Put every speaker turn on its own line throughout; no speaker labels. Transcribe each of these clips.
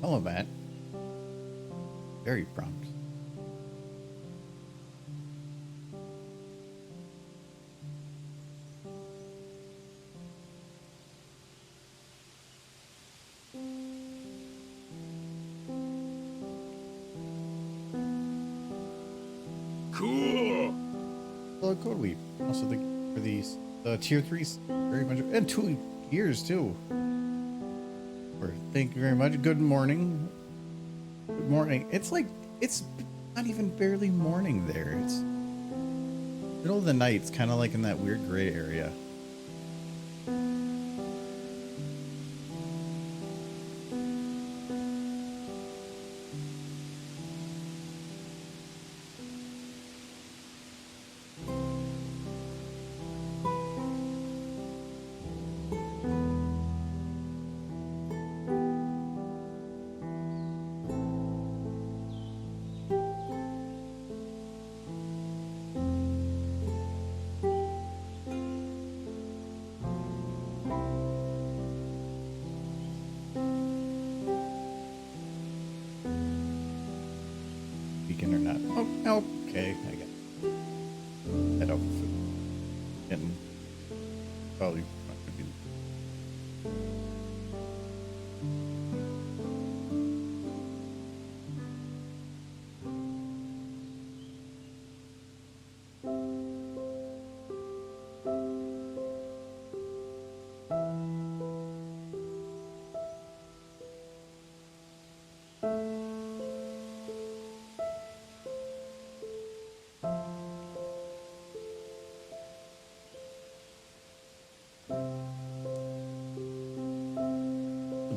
Hello, Matt. Very prompt.
Cool.
Hello, Code Weep. Also, for these tier 3s, very much, and 2 years too. Or thank you very much. Good morning. Good morning. It's like it's not even barely morning there. It's middle of the night. It's kind of like in that weird gray area. Beacon or not? Oh, okay. I got head out for getting probably not gonna be.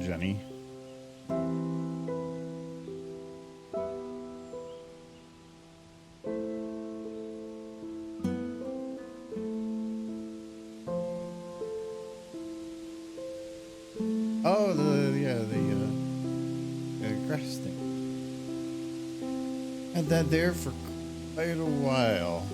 Jenny. Oh, the grass thing. Had that there for quite a while.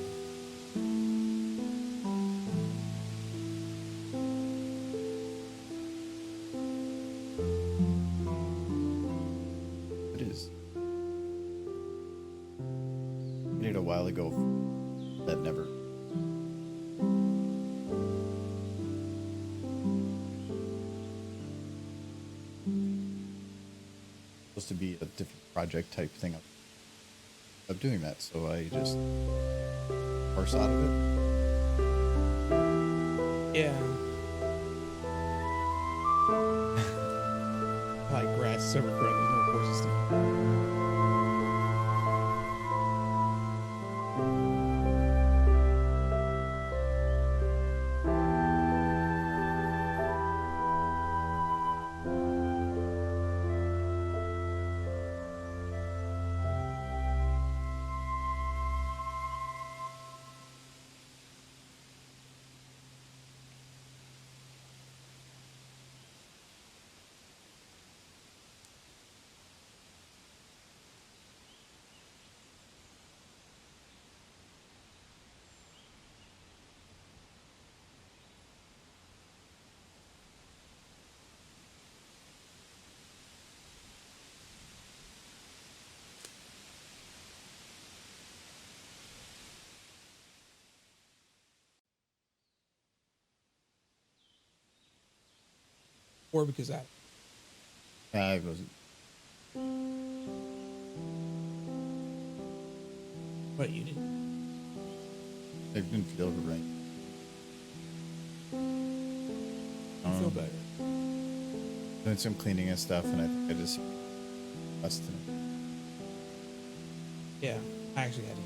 It is. I did it a while ago. That never. Supposed to be a different project type thing of doing that, so I just force out of it.
Yeah. Like grass is over correct, there's no horses to. Or because
I wasn't.
but you didn't.
I didn't feel right.
You feel better.
Doing some cleaning and stuff, and I think I just busted it.
Yeah, I actually had to.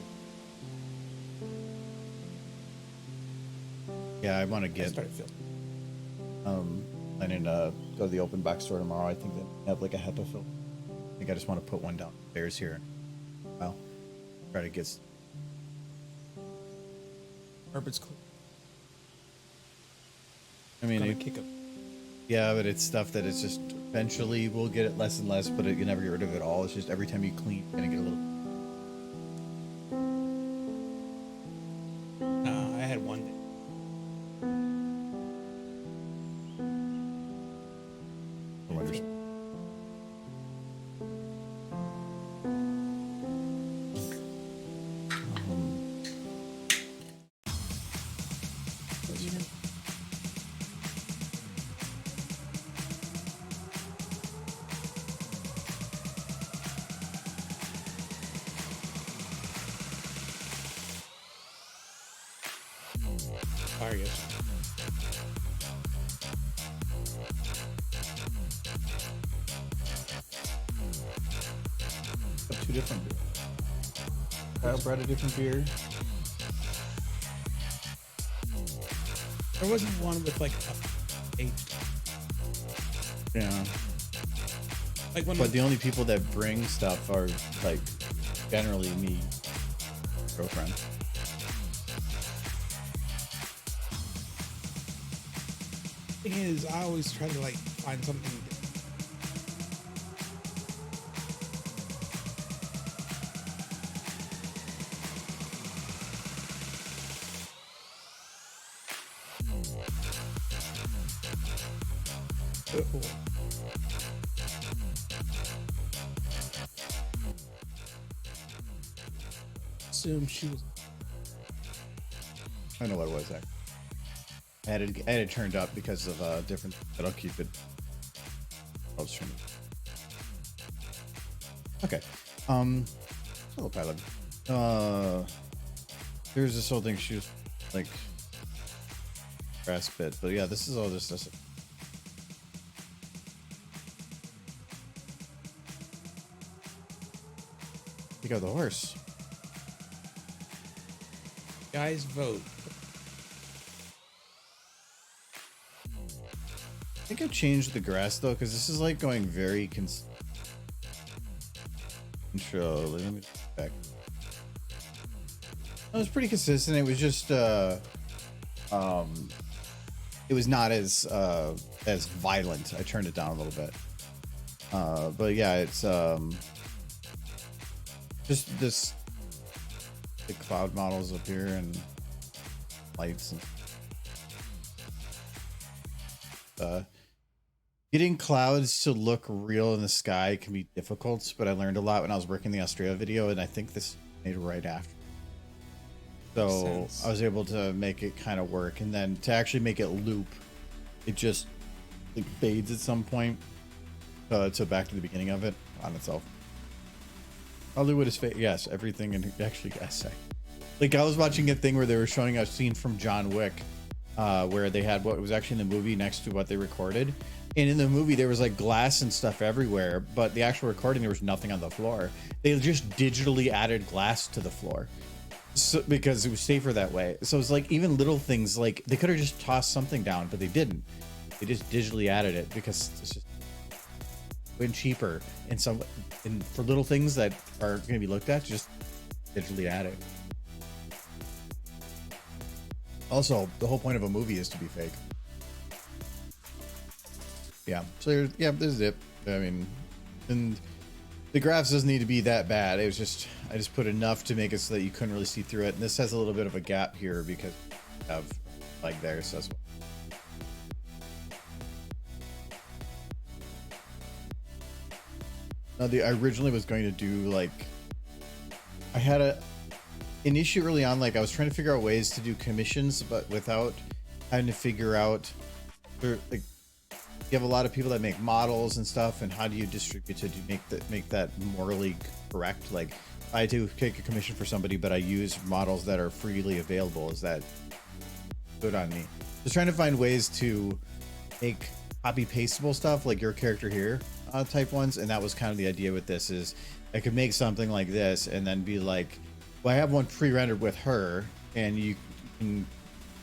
Yeah, I want to
I
get.
started feeling.
Planning to go to the open box store tomorrow. I think they have like a HEPA filter. I think I just want to put one downstairs here. Well, try to get.
Herbert's clean.
I mean,
Gonna
it,
kick up.
Yeah, but it's stuff that it's just eventually we'll get it less and less, but you never get rid of it all. It's just every time you clean, you're gonna get a little.
I had one day. Fire yes.
Two different beers. Kyle brought a different beer.
There wasn't one with like a
Yeah.
like one.
But
With,
the only people that bring stuff are like generally me, girlfriend.
thing is, I always try to like find something. Assume she was.
I don't know what it was. I had it turned up because of different, but I'll keep it. I'll just turn it. Okay. Hello, pilot. There's this whole thing. She was like grass bit, but yeah, this is all just this. You got the horse.
Guys, vote.
I think I've changed the grass though, because this is like going very intro. Let me back. It was pretty consistent. It was just it was not as violent. I turned it down a little bit. But yeah, it's just this the cloud models up here and lights and getting clouds to look real in the sky can be difficult, but I learned a lot when I was working the Australia video, and I think this made it right after. So I was able to make it kind of work, and then to actually make it loop, it just like fades at some point. So back to the beginning of it on itself. Hollywood is fake. Yes, everything. And actually, I say, like I was watching a thing where they were showing a scene from John Wick, where they had what was actually in the movie next to what they recorded. And in the movie, there was like glass and stuff everywhere, but the actual recording, there was nothing on the floor. They just digitally added glass to the floor. So, because it was safer that way. So it's like even little things, like they could have just tossed something down, but they didn't. They just digitally added it because it's just way cheaper. And for little things that are going to be looked at, just digitally add it. Also, the whole point of a movie is to be fake. Yeah. So this is it. I mean, and the graphs doesn't need to be that bad. It was just, I just put enough to make it so that you couldn't really see through it. And this has a little bit of a gap here because of like there. So that's I originally was going to do like, I had an issue early on. Like I was trying to figure out ways to do commissions, but without having to figure out like, you have a lot of people that make models and stuff, and how do you distribute to make that morally correct? Like I had to take a commission for somebody, but I use models that are freely available. Is that good on me? Just trying to find ways to make copy pastable stuff like your character here type ones, and that was kind of the idea with this. Is I could make something like this and then be like, well, I have one pre-rendered with her, and you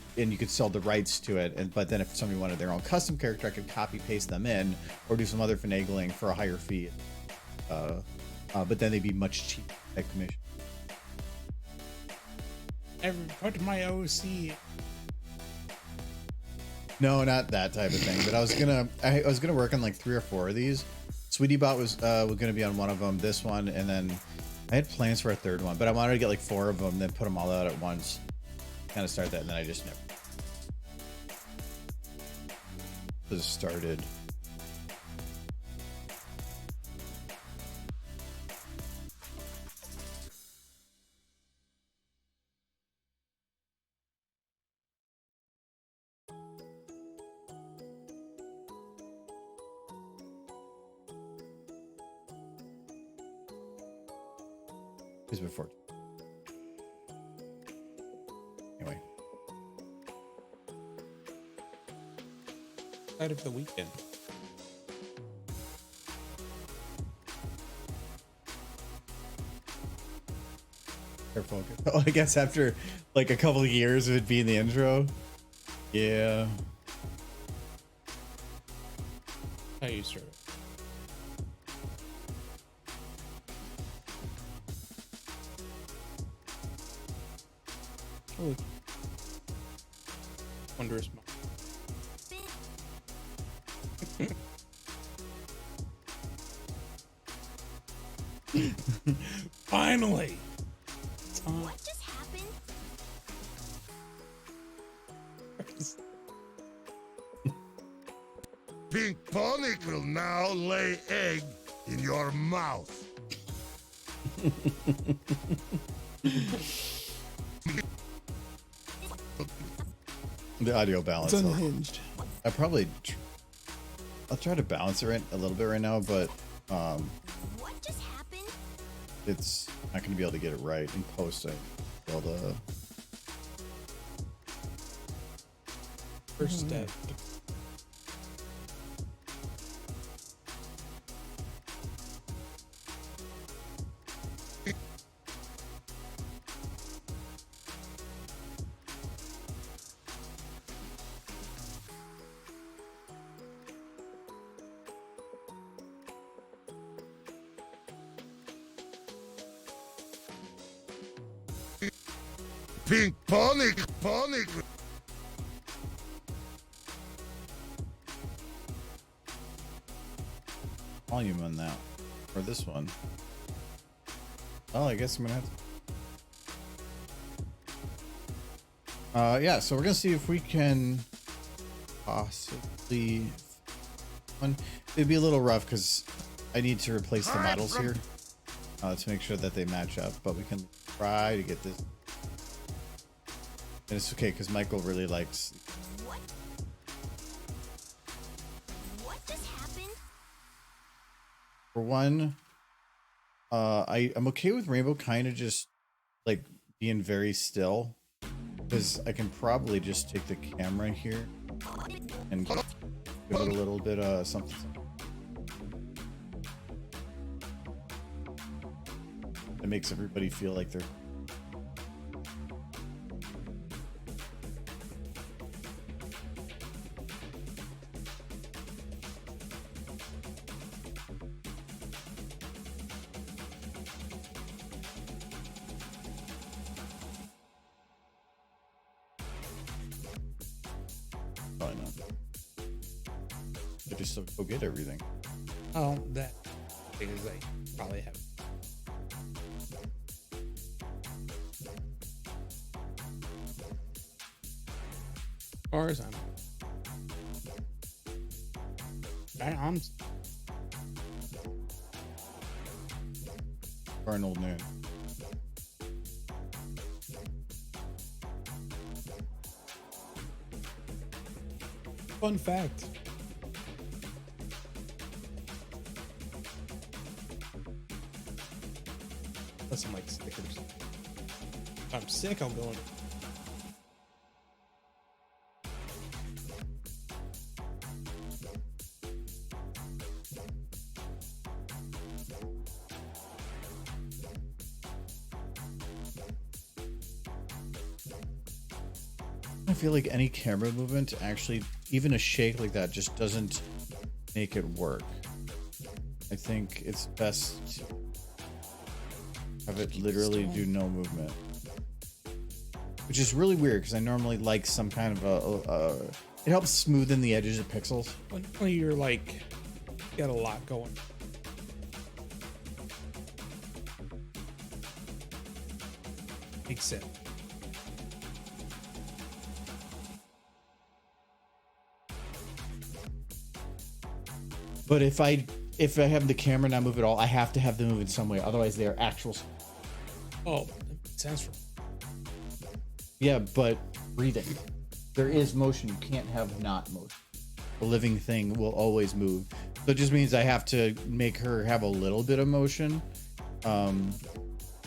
could sell the rights to it. But then if somebody wanted their own custom character, I could copy paste them in or do some other finagling for a higher fee. But then they'd be much cheaper at commission.
Ever put my OC?
No, not that type of thing. But I was gonna work on like 3 or 4 of these. Sweetie Bot was gonna be on one of them. This one, and then I had plans for a third one, but I wanted to get like 4 of them, then put them all out at once. Kind of start that, and then I just never started. Is before. Anyway,
Out of the weekend.
careful. Oh, I guess after like a couple of years of it being the intro. Yeah.
How you start it. Oh, wondrous. Finally.
What just happened?
Pink Pony will now lay egg in your mouth.
The audio balance.
It's unhinged.
I'll try to balance it a little bit right now, but
What just happened?
it's not going to be able to get it right in post. I'll be able to.
First step.
Pink Pony.
Volume on that or this one. Oh, I guess I'm gonna have to. Yeah, so we're gonna see if we can possibly. It'd be a little rough because I need to replace the models here to make sure that they match up, but we can try to get this. And it's okay because Michael really likes.
What? What just happened?
For one, I'm okay with Rainbow kind of just like being very still because I can probably just take the camera here and give it a little bit something. It makes everybody feel like they're. Probably not. I just go get everything.
Oh, that thing is like probably have. As far as I'm
Or an old man.
fun fact. Plus, I'm like stickers. If I'm sick, I'll go in.
I feel like any camera movement, actually, even a shake like that, just doesn't make it work. I think it's best to have it literally do no movement, which is really weird because I normally like some kind of It helps smoothen the edges of pixels.
When you're like, got a lot going. Makes sense.
But if I have the camera not move at all, I have to have them move in some way. Otherwise, they are actual.
Oh, that makes sense for
Yeah, but breathing. There is motion. You can't have not motion. A living thing will always move. So it just means I have to make her have a little bit of motion,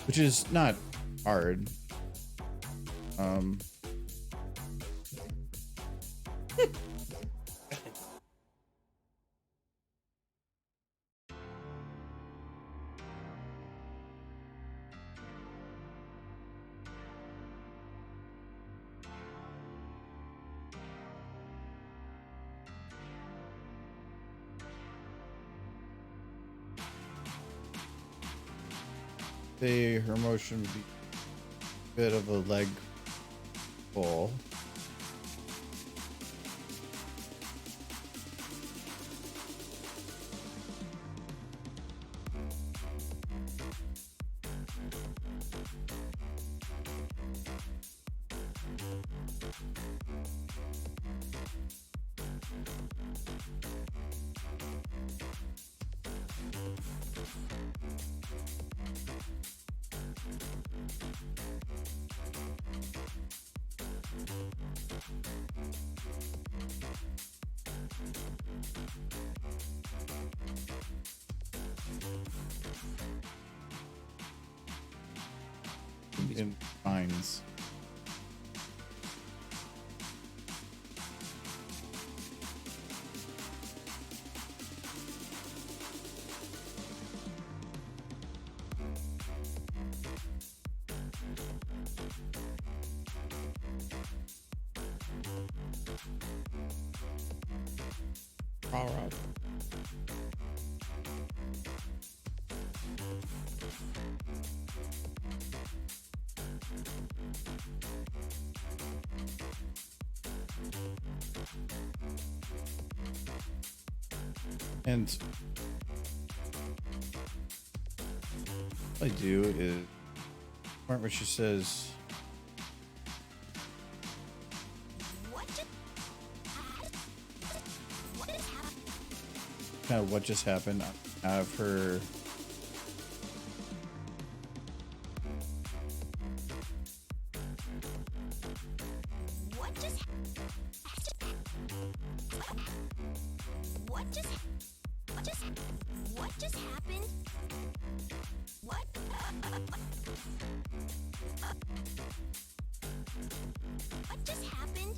which is not hard. Her motion would be a bit of a leg pull. In minds.
All right.
And what I do is part where she says
What just happened?
kind of what just happened. I have her
What just What just What just happened? What What just happened?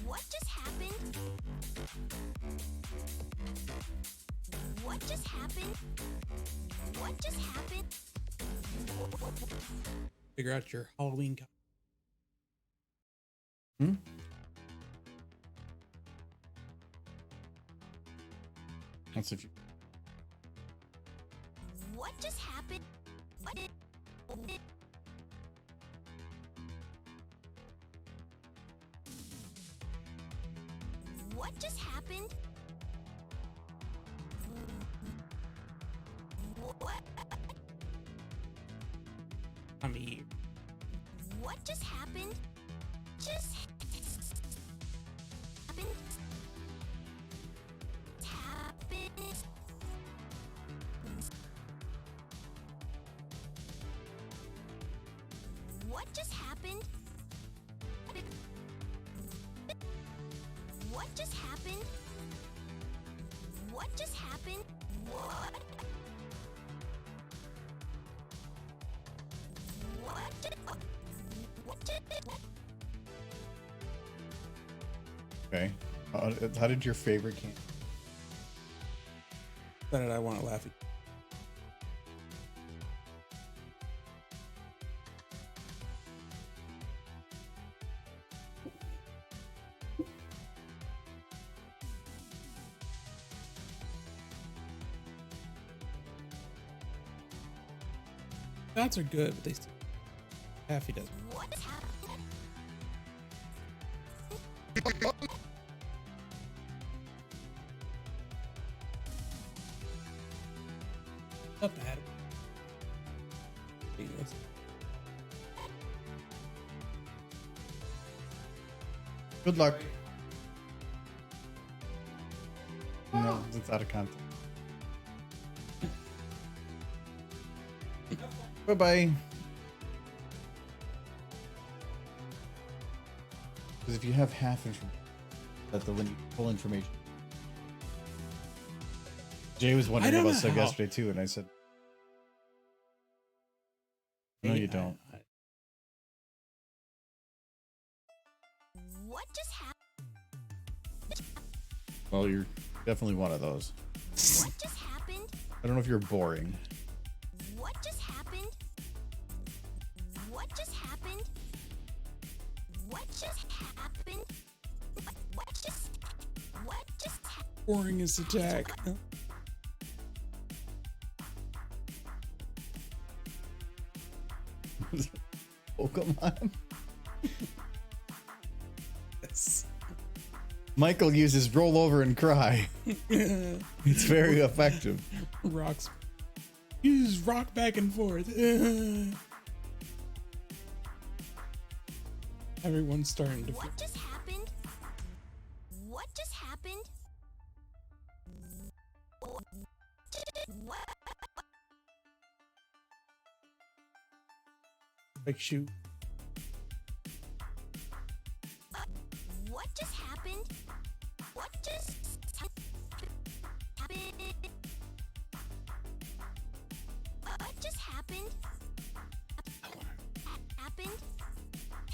What just happened? What just happened? What just happened?
Figure out your Halloween.
that's if you
What just happened? What just happened? What?
I mean,
What just happened? Just happened. Happened. What just happened? What just happened? What just happened? What? What? What did?
okay. How did your favorite can?
that did I want to laugh at? Shots are good, but they still Taffy doesn't.
What happened?
Not bad. Painless.
Good luck. No, it's out of context. Bye bye. Because if you have half information, that's the when you full information. Jay was wondering
don't
about
know
Sub
how.
yesterday too, and I said, "No, you don't."
What just happened?
Well, you're definitely one of those.
What just happened?
I don't know if you're boring.
What just happened? What just happened? What just happened? What just happened?
Boring is attack.
Pokemon.
Yes.
Michael uses roll over and cry. It's very effective.
Rocks. You just rock back and forth. Everyone's starting to.
What just happened? What just happened? What?
Like shoot.
What just happened? What just happened? What just happened? Happened?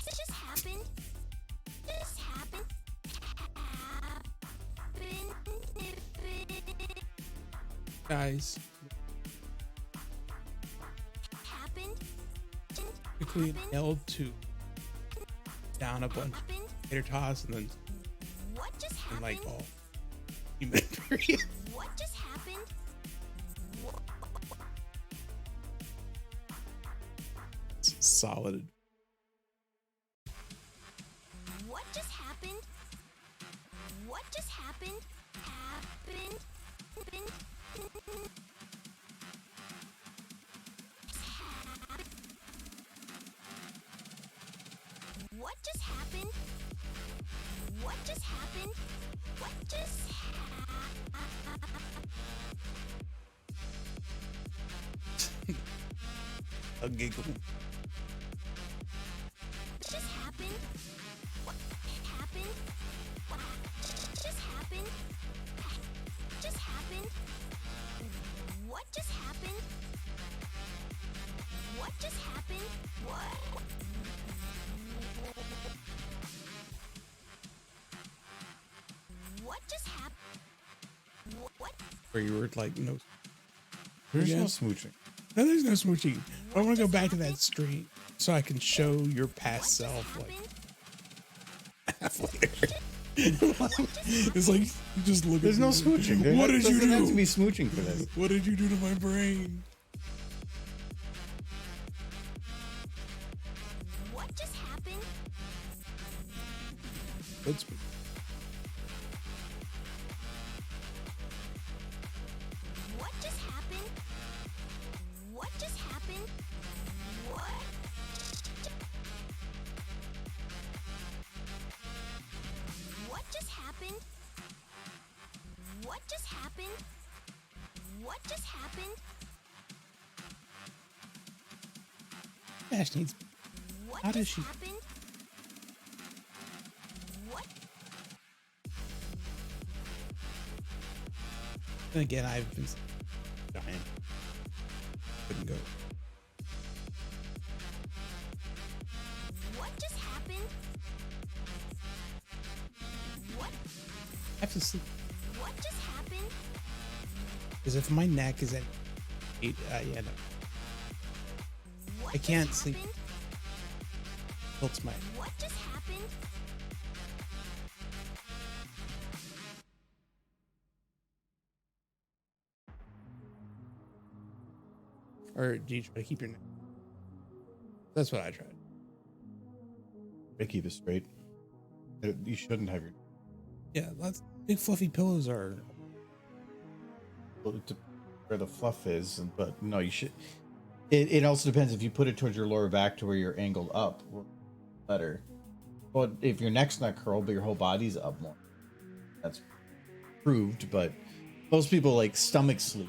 This just happened? This happened?
Guys,
Happened?
quickly L2 down a bunch.
Happened?
Hit her toss and then
What just
and like
happened?
all. Human period.
What just happened?
Solid.
What just happened? What just happened? Happened? What just happened? What just happened? What just
A giggle.
just happened? What happened? What just happened? Just happened? What just happened? What just happened? What? What just happened? What?
Where you were like, no.
There's
Yeah.
no smooching.
No, there's no smooching. I want to go back to that street so I can show your past self like half later. It's like you just look.
There's
at
no
me.
smooching.
What did you
Doesn't have to
do?
be smooching for this.
What did you do to my brain?
What just happened?
Let's be.
What just happened? What just happened? What? What just happened? What just happened? What just happened?
Ash needs.
What
How does
just
she-
happened? What?
And again, I've been dying. Couldn't go.
What just happened? What?
I have to sleep
What just happened?
because if my neck is at 8, yeah, no,
What
I can't
just
sleep.
happened?
tilts my.
What just happened?
Or do you try to keep your neck? That's what I tried.
They keep it straight. You shouldn't have your.
Yeah, that's big fluffy pillows are.
Well, it where the fluff is, but no, you should. It also depends if you put it towards your lower back to where you're angled up, better. But if your neck's not curled, but your whole body's up more, that's proved. But most people like stomach sleep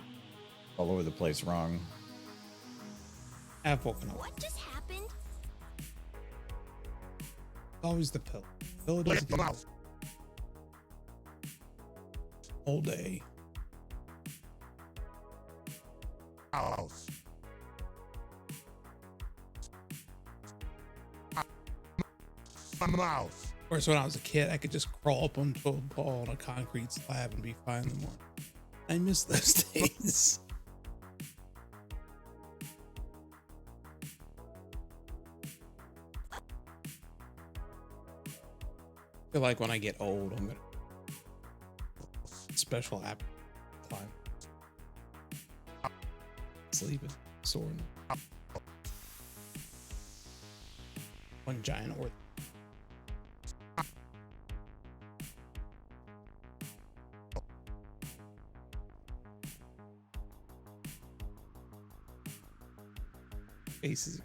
all over the place wrong.
I've woken up.
What just happened?
Always the pill. Pill
Lick
doesn't
the mouth.
all day.
Mouth. Mouth.
Of course, when I was a kid, I could just crawl up onto a ball on a concrete slab and be fine in the morning. I miss those days. I feel like when I get old, I'm gonna special app climb, sleeping, soaring. One giant or faces.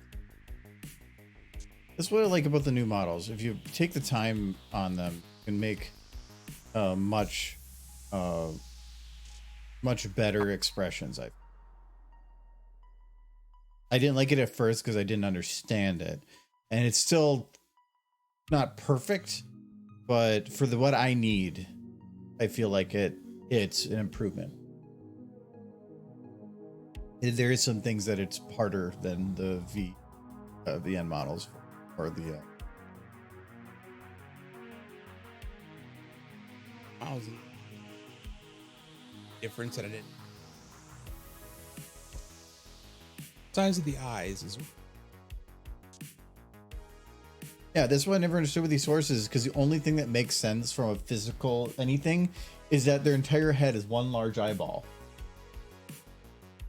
That's what I like about the new models. If you take the time on them, you can make much better expressions. I didn't like it at first because I didn't understand it, and it's still not perfect, but for what I need, I feel like it's an improvement. There is some things that it's harder than the VN models or the
difference that I didn't. Size of the eyes is.
Yeah, that's what I never understood with these horses, because the only thing that makes sense from a physical anything is that their entire head is one large eyeball.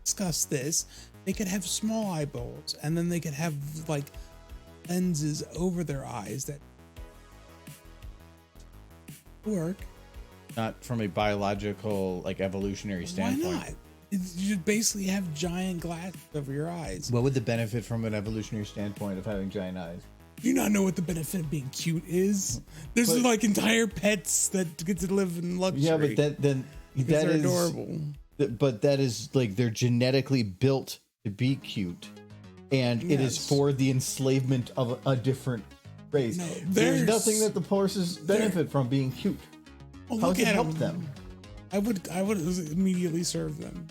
Discuss this. They could have small eyeballs, and then they could have like lenses over their eyes that work.
Not from a biological, like evolutionary standpoint.
Why not? You should basically have giant glasses over your eyes.
What would the benefit from an evolutionary standpoint of having giant eyes?
Do you not know what the benefit of being cute is? There's like entire pets that get to live in luxury.
Yeah, but that
they're
is
adorable.
But that is like they're genetically built to be cute, and it is
Yes.
for the enslavement of a different race.
No,
there's
there's-
nothing that the horses benefit from being cute.
Oh,
How
look
does it
at
help
'em.
them?
I would immediately serve them.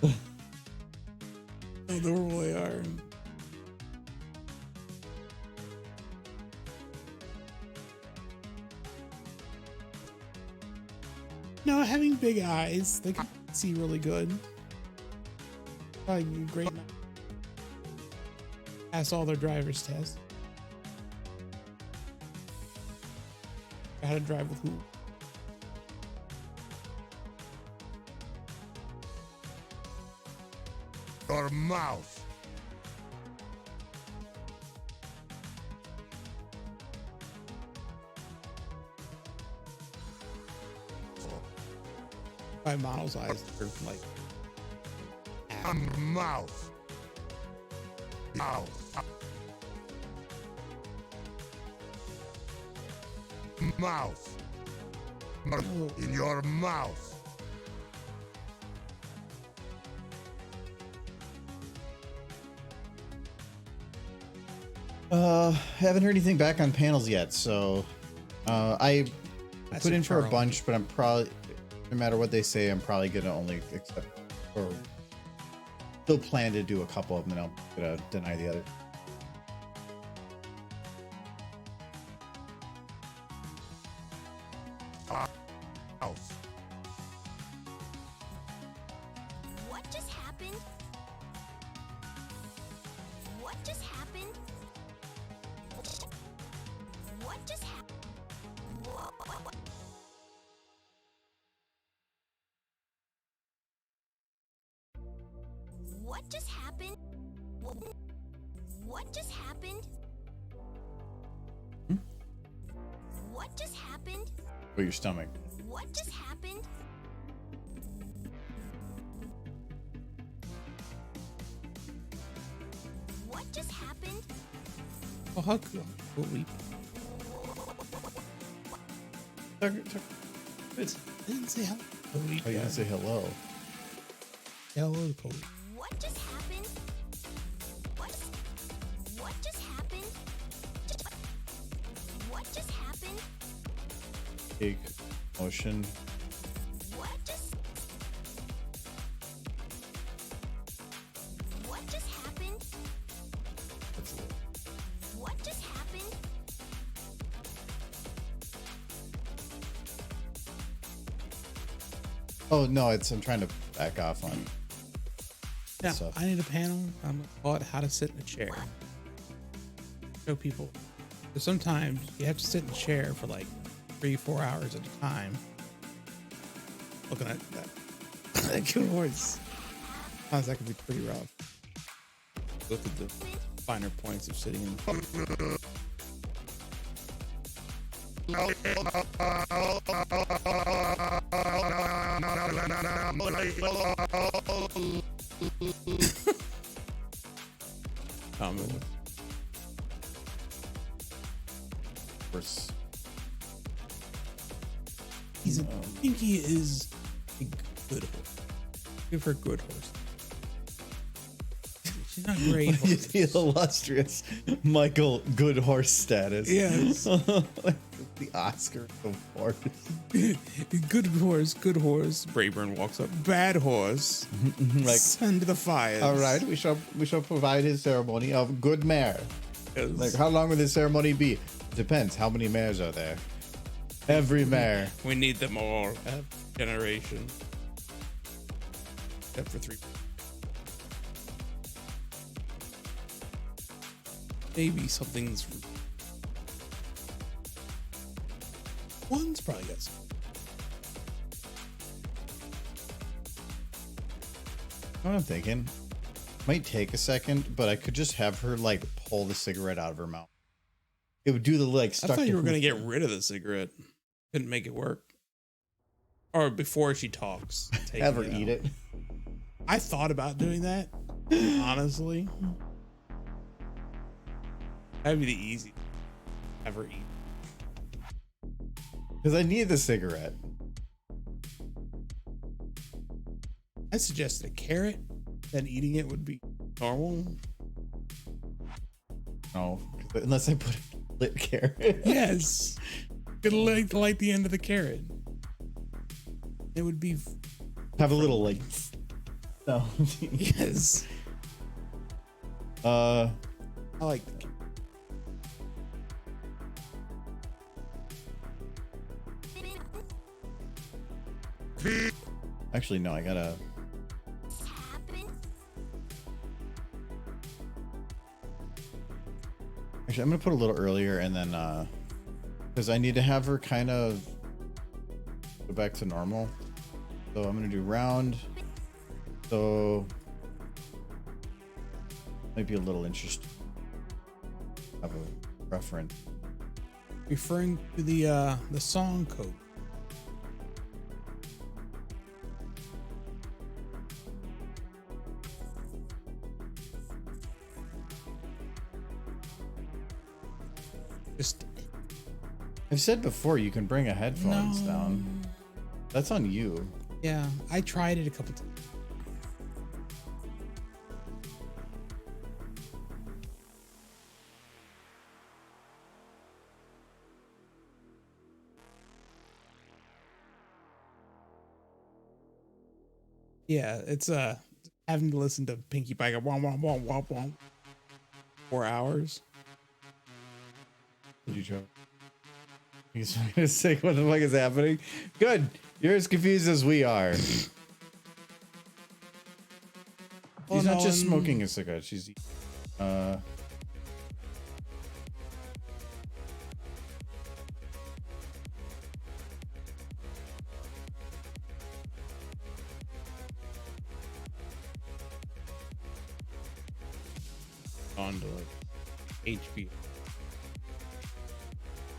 How adorable they are. No, having big eyes, they can see really good. Probably great. Pass all their driver's tests. How to drive with who?
Your mouth.
My model's eyes are like
Mouth. Mouth. Mouth. In your mouth.
Haven't heard anything back on panels yet, so I
That's
put
a
in for a
Charlie.
bunch, but I'm probably, no matter what they say, I'm probably gonna only accept or still plan to do a couple of them, and I'm gonna deny the other.
Mouth.
What just happened? What just happened? What just happened? What just happened? What just happened? What just happened?
Or your stomach.
What just happened? What just happened?
Oh, how cool. Holy.
It's,
I didn't say hello. Holy.
oh, you didn't say hello.
Hello, Cody.
What just happened? What just happened? What just happened?
Take motion.
What just happened?
That's it.
What just happened?
Oh no, I'm trying to back off on.
Now,
stuff.
I need a panel. I'm gonna call it how to sit in a chair. Show people. So sometimes you have to sit in a chair for like 3-4 hours at a time. Looking at that. That good horse. Sounds that could be pretty rough. Look at the finer points of sitting in.
Horse.
Pinky is a good horse. Give her a good horse. She's not great. Horse.
The illustrious Michael Good Horse status.
Yes.
The Oscar of horse.
Good horse, good horse. Brayburn walks up. Bad horse.
Like,
send to the fires.
all right, we shall provide his ceremony of good mare.
Yes.
Like, how long will this ceremony be? Depends. How many mares are there? Every mare.
We need them all. Generation. Except for 3. Maybe something's. One's probably got some.
You know what I'm thinking? Might take a second, but I could just have her like pull the cigarette out of her mouth. It would do the like stuck.
I thought
to
you were
hoof
going to get
thing.
rid of the cigarette. Couldn't make it work. Or before she talks.
Have her
taking
eat
out.
it.
I thought about doing that. Honestly. That'd be the easy. Have her eat.
Because I need the cigarette.
I suggested a carrot. Then eating it would be normal.
No, unless I put a lit carrot.
Yes. Could light the end of the carrot. It would be.
Have a little like. No.
Yes.
uh.
I like the carrot.
Actually, no. I gotta.
Happened?
Actually, I'm gonna put a little earlier, and then because I need to have her kind of go back to normal. So I'm gonna do round. So might be a little interesting. Have a reference.
Referring to the song code. Just
I've said before you can bring a headphones
No.
down. That's on you.
yeah, I tried it a couple times. Yeah, it's having to listen to Pinkie Pie go womp womp womp womp womp 4 hours.
Did you joke? He's gonna say, "What the fuck is happening?" Good. You're as confused as we are. She's
Well,
not
no,
just
and-
smoking a cigarette. She's
On to like HBO.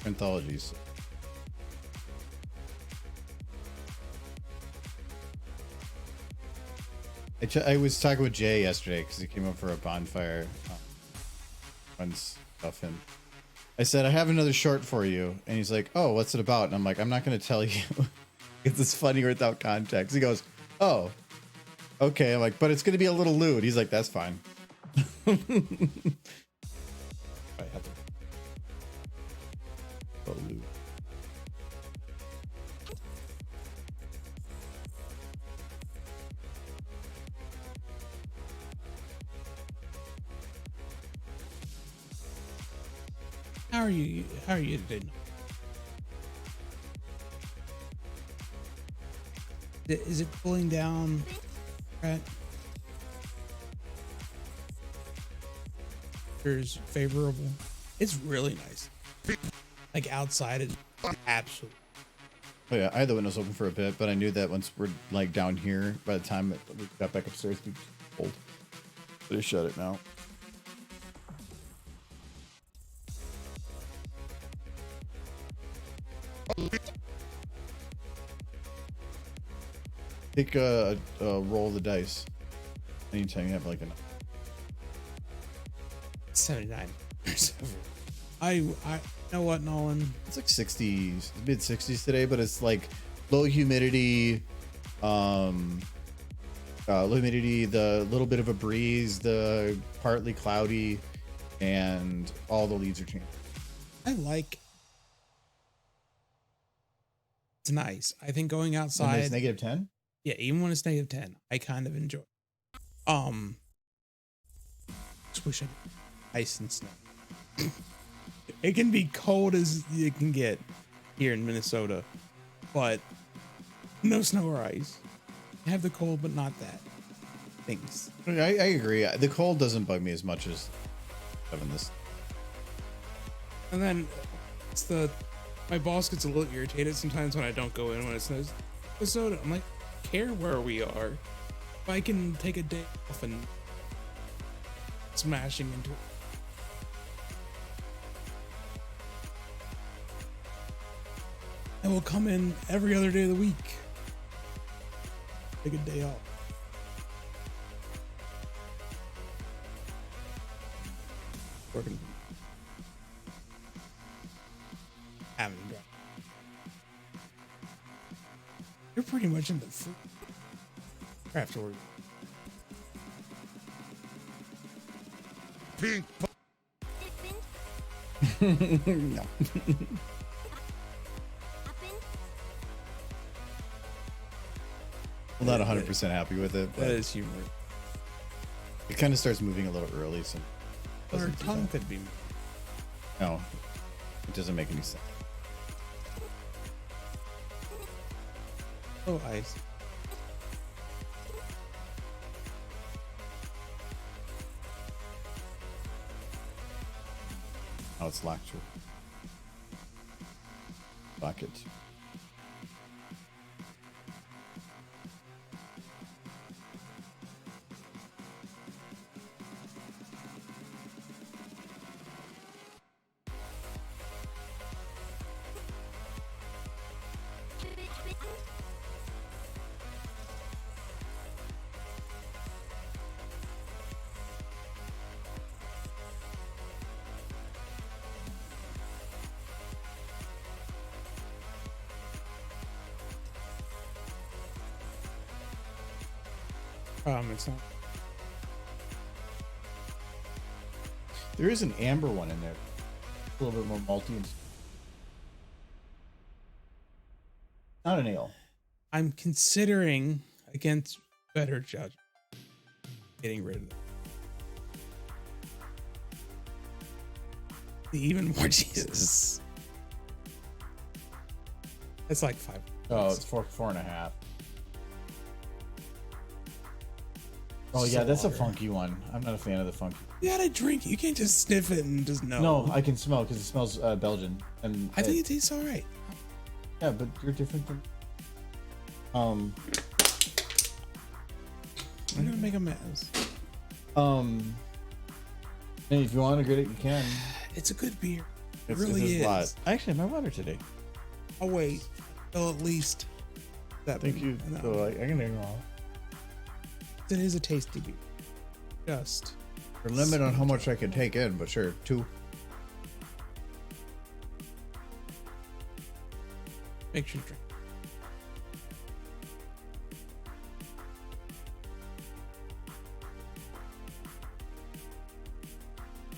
anthologies. I was talking with Jay yesterday because he came up for a bonfire and stuff. And I said, I have another short for you. And he's like, oh, what's it about? And I'm like, I'm not going to tell you. It's funny without context. He goes, oh, okay. I'm like, but it's going to be a little lewd. He's like, that's fine. I have to. Oh, lewd.
How are you? How are you today? Is it cooling down, Brett? It's favorable. It's really nice. Like outside, it's absolutely.
Oh yeah, I had the windows open for a bit, but I knew that once we're like down here, by the time we got back upstairs, it'd be cold. But I shut it now. Take a roll of the dice. Anytime you have like a
79. I know what, Nolan.
it's like 60s, mid 60s today, but it's like low humidity, low humidity, the little bit of a breeze, the partly cloudy, and all the leaves are changing.
I like. It's nice. I think going
And it's
outside.
negative 10.
Yeah, even when it's negative 10, I kind of enjoy. Just wish I could ice and snow. It can be cold as it can get here in Minnesota, but no snow or ice. You have the cold, but not that. Things.
I agree. The cold doesn't bug me as much as having this.
And then it's my boss gets a little irritated sometimes when I don't go in when it snows. Minnesota, I'm like, care where we are. If I can take a day off and smashing into it. And we'll come in every other day of the week. Take a day off. Working. Having to drive. You're pretty much in the fruit. Craft order.
Pink.
No.
Happened?
I'm not 100% happy with it,
That
but
is humor.
it kind of starts moving a little early, so
Or
doesn't do
tongue
that.
could be.
No, it doesn't make any sense.
Oh, ice.
Oh, it's locked. Lock it.
It's not.
There is an amber one in there. A little bit more malty. And... Not an ale.
I'm considering, against better judgment, getting rid of it. Even more Jesus. It's like 5.
Oh, it's 4.5. Oh yeah, that's a
Slaughter.
funky one. I'm not a fan of the funky.
You gotta drink it. You can't just sniff it and just know.
No, I can smell because it smells Belgian, and
I think it tastes all right.
yeah, but you're different from.
I'm gonna make a mess.
And if you want to get it, you can.
It's a good beer. It
It's
really
a lot.
is.
I actually have my water today.
I'll wait till at least that.
Thank you.
No.
So I can drink all.
It is a tasty beer. Just
A limit on how much I can take in, but sure, 2.
Make sure you drink.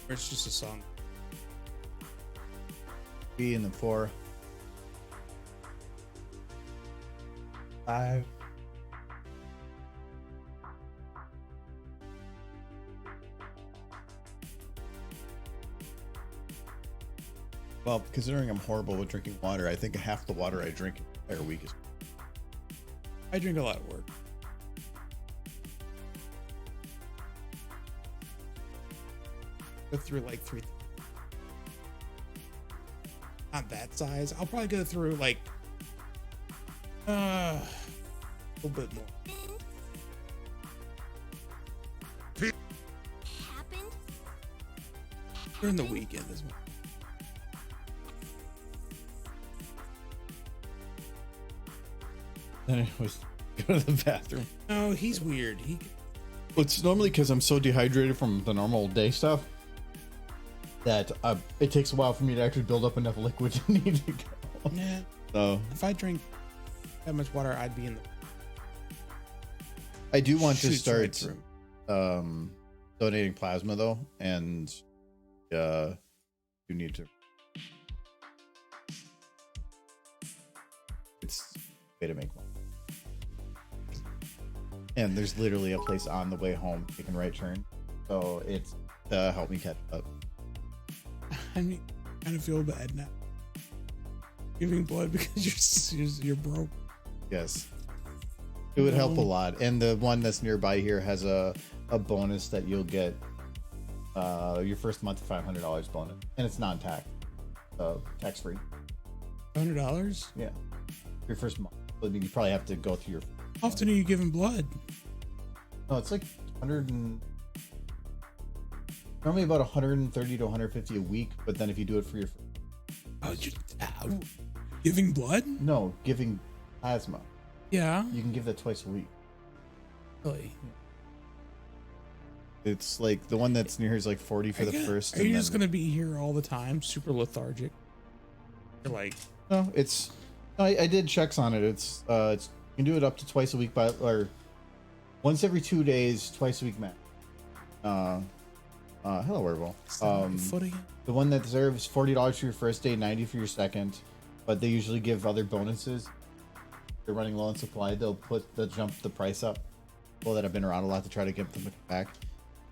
Or it's just a song.
3 and then 4. 5. Well, considering I'm horrible with drinking water, I think half the water I drink the entire week is.
I drink a lot at work. Go through like 3. Not that size. I'll probably go through like a little bit more.
Happened?
During the weekend as well.
Then I was go to the bathroom.
No, he's weird.
It's normally because I'm so dehydrated from the normal day stuff that it takes a while for me to actually build up enough liquid to need to go.
Yeah.
So
If I drink that much water, I'd be in the.
I do want to
Shoots right
start
through.
donating plasma though, and you need to. It's a way to make money. And there's literally a place on the way home taking right turn, so it's to help me catch up.
I mean, I kind of feel bad now. Giving blood because you're broke.
Yes, it would help a lot. And the one that's nearby here has a bonus that you'll get your first month $500 bonus, and it's non-tax, tax free.
$100?
Yeah, your first month. I mean, you probably have to go through your.
How often are you giving blood?
No, it's like 100 and normally about 130 to 150 a week. But then if you do it for your
Giving blood?
no giving plasma,
Yeah.
you can give that twice a week.
Really?
It's like the one that's near here is like 40 for the first.
Are you just gonna be here all the time, super lethargic? You're like,
No, it's. I did checks on it. It's you can do it up to twice a week or once every 2 days, twice a week max. Hello, Werewolf.
foot again?
The one that deserves $40 for your first day, 90 for your second, but they usually give other bonuses. If they're running low on supply, they'll jump the price up. Well, that have been around a lot to try to get them back.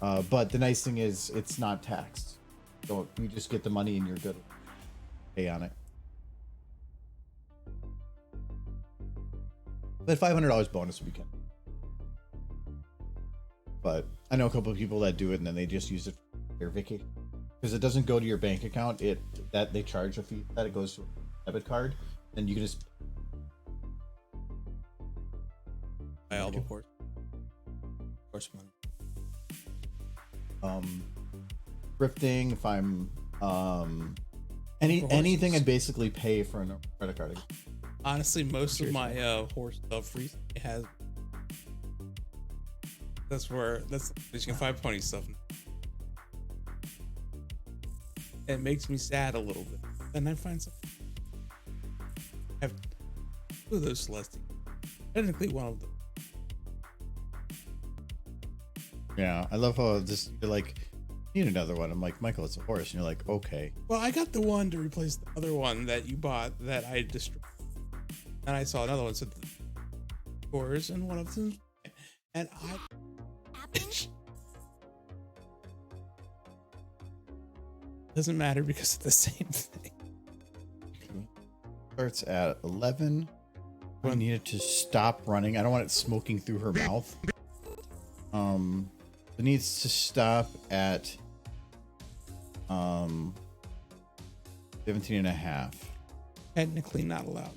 But the nice thing is it's not taxed, so you just get the money and you're good. Pay on it. But $500 bonus would be good. But I know a couple of people that do it and then they just use it for their vacation because it doesn't go to your bank account. That they charge a fee that it goes to a debit card, and you can just
Buy all the horse money.
thrifting. If I'm anything, I'd basically pay for a credit card.
Honestly, most of my horse stuff recently has. That's you can find pony stuff now. It makes me sad a little bit. Then I find something. I have 2 of those Celestials. Technically one of them.
Yeah, I love how you're like, need another one. I'm like, Michael, it's a horse, and you're like, okay.
Well, I got the one to replace the other one that you bought that I destroyed. And I saw another one said horse, and one of them, and I. Doesn't matter because it's the same thing.
Starts at 11. I need it to stop running. I don't want it smoking through her mouth. It needs to stop at 17 and a half.
Technically not allowed.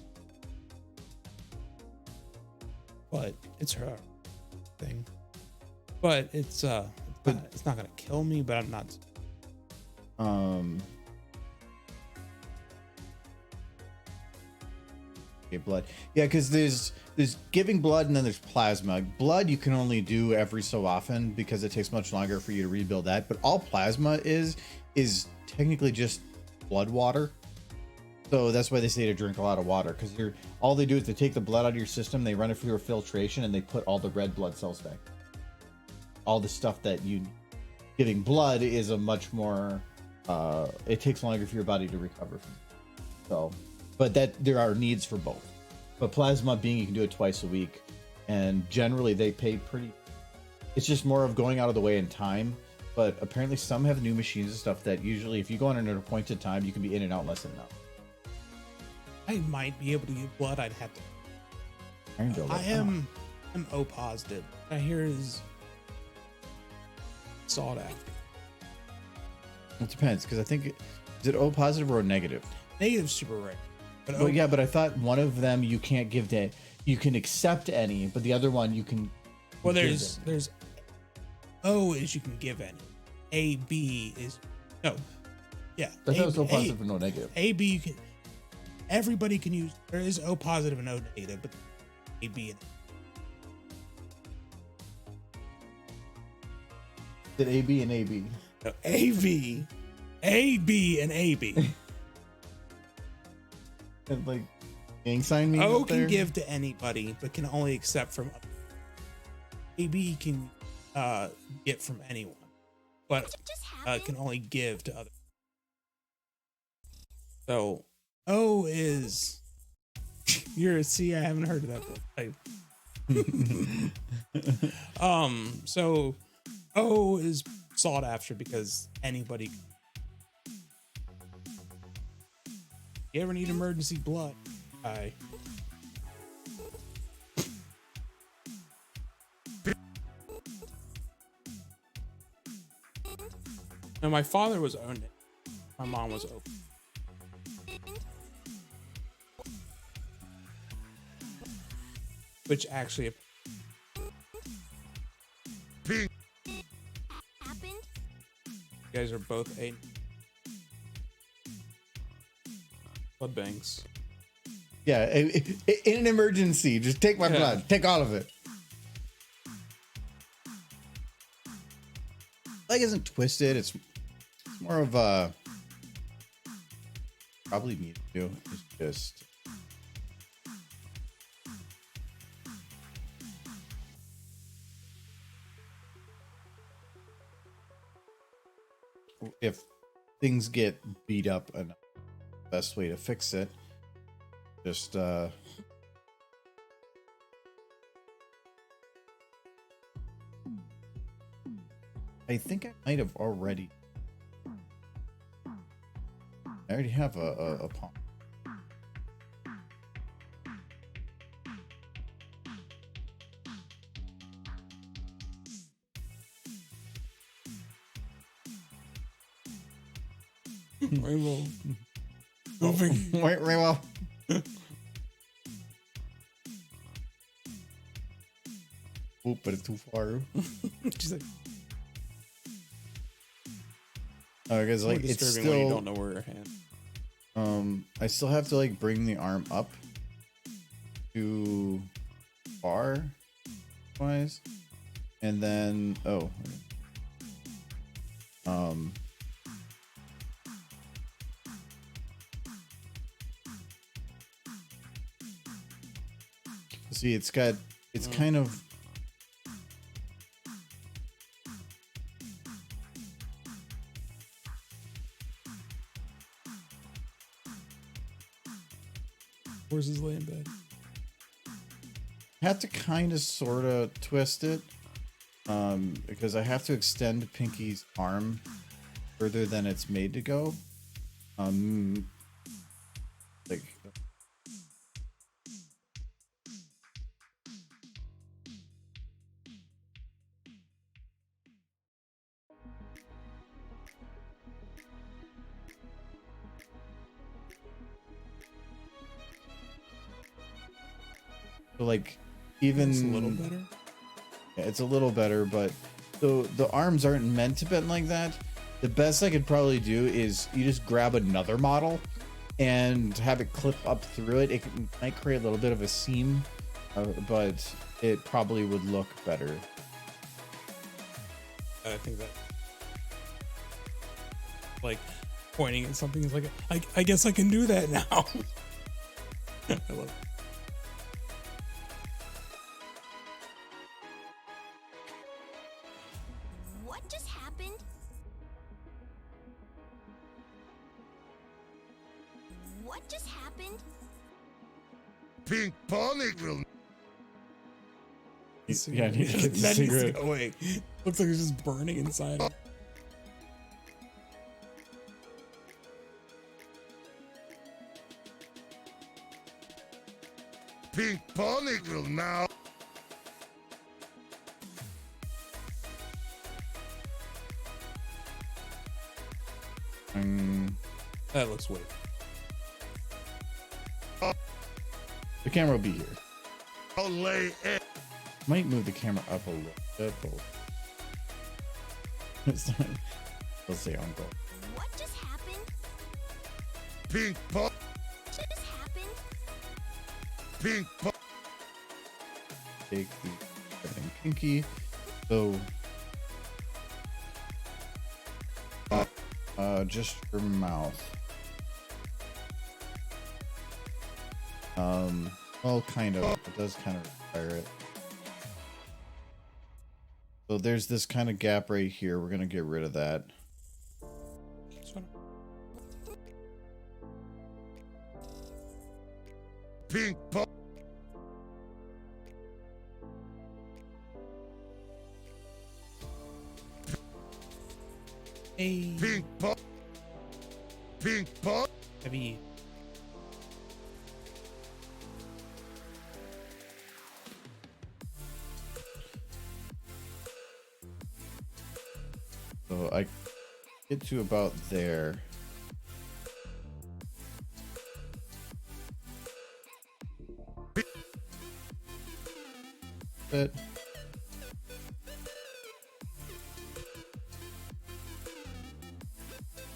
But it's her thing. But it's not gonna kill me, but I'm not.
Okay, blood. Yeah, because there's giving blood and then there's plasma. Blood you can only do every so often because it takes much longer for you to rebuild that. But all plasma is technically just blood water. So that's why they say to drink a lot of water, because all they do is they take the blood out of your system, they run it through a filtration, and they put all the red blood cells back. All the stuff that you giving blood is a much more it takes longer for your body to recover from. So, but that there are needs for both. But plasma being you can do it twice a week, and generally they pay pretty. It's just more of going out of the way in time. But apparently some have new machines and stuff that usually if you go on an appointed time, you can be in and out in less than an hour.
I might be able to give blood. I'd have to. I am O positive. I hear is sought after.
It depends, because I think is it O positive or O negative?
Negative super rare. But
Well, yeah, but I thought one of them you can't give to. You can accept any, but the other one you can.
Well, there's O is you can give any. A B is no. Yeah.
I thought it was O positive and O negative.
A B you can. Everybody can use. There is O positive and O negative, but A B and
Did AB and AB?
no, AV, AB and AB.
And like gang sign me.
O can give to anybody, but can only accept from. AB can get from anyone, but can only give to others. So O is you're see I haven't heard of that book. So O is sought after because anybody. You ever need emergency blood? No, my father was owned it. My mom was open. Which actually
Ping.
Happened?
you guys are both A. Blood banks.
Yeah, in an emergency, just take my blood. Take all of it. Leg isn't twisted. It's more of a probably me too. It's just if things get beat up, and best way to fix it, just I think I might have already. I already have a pump.
Rainbow. Moving.
Right, well. Oop, but it's too far.
She's like,
Because like it's
disturbing
still.
when you don't know where your hand.
I still have to like bring the arm up too far, wise, and then see, it's kind of.
Where's his lay in bed?
Have to kind of sort of twist it because I have to extend Pinky's arm further than it's made to go. Like so like even
It's a little better.
Yeah, it's a little better, but the arms aren't meant to bend like that. The best I could probably do is you just grab another model and have it clip up through it, might create a little bit of a seam, but it probably would look better.
I think that, like, pointing at something is like, I guess I can do that now. I love it.
What just happened? What just happened?
Pink Pony will
Yeah, I need to get the
That needs to
cigarette.
go away. Looks like it's just burning inside him.
Pink Pony will now
That looks weird.
The camera will be here.
lay egg.
Might move the camera up a little bit, but we'll see how it goes.
What just happened?
Pink Pony.
Just happened?
Pink Pony.
Take the everything pinky. So just your mouth. Well, kind of. It does kind of require it. So there's this kind of gap right here. We're gonna get rid of that.
This one.
Pink Pony.
Hey,
Pink Pony. Pink Pony.
heavy.
So I get to about there. But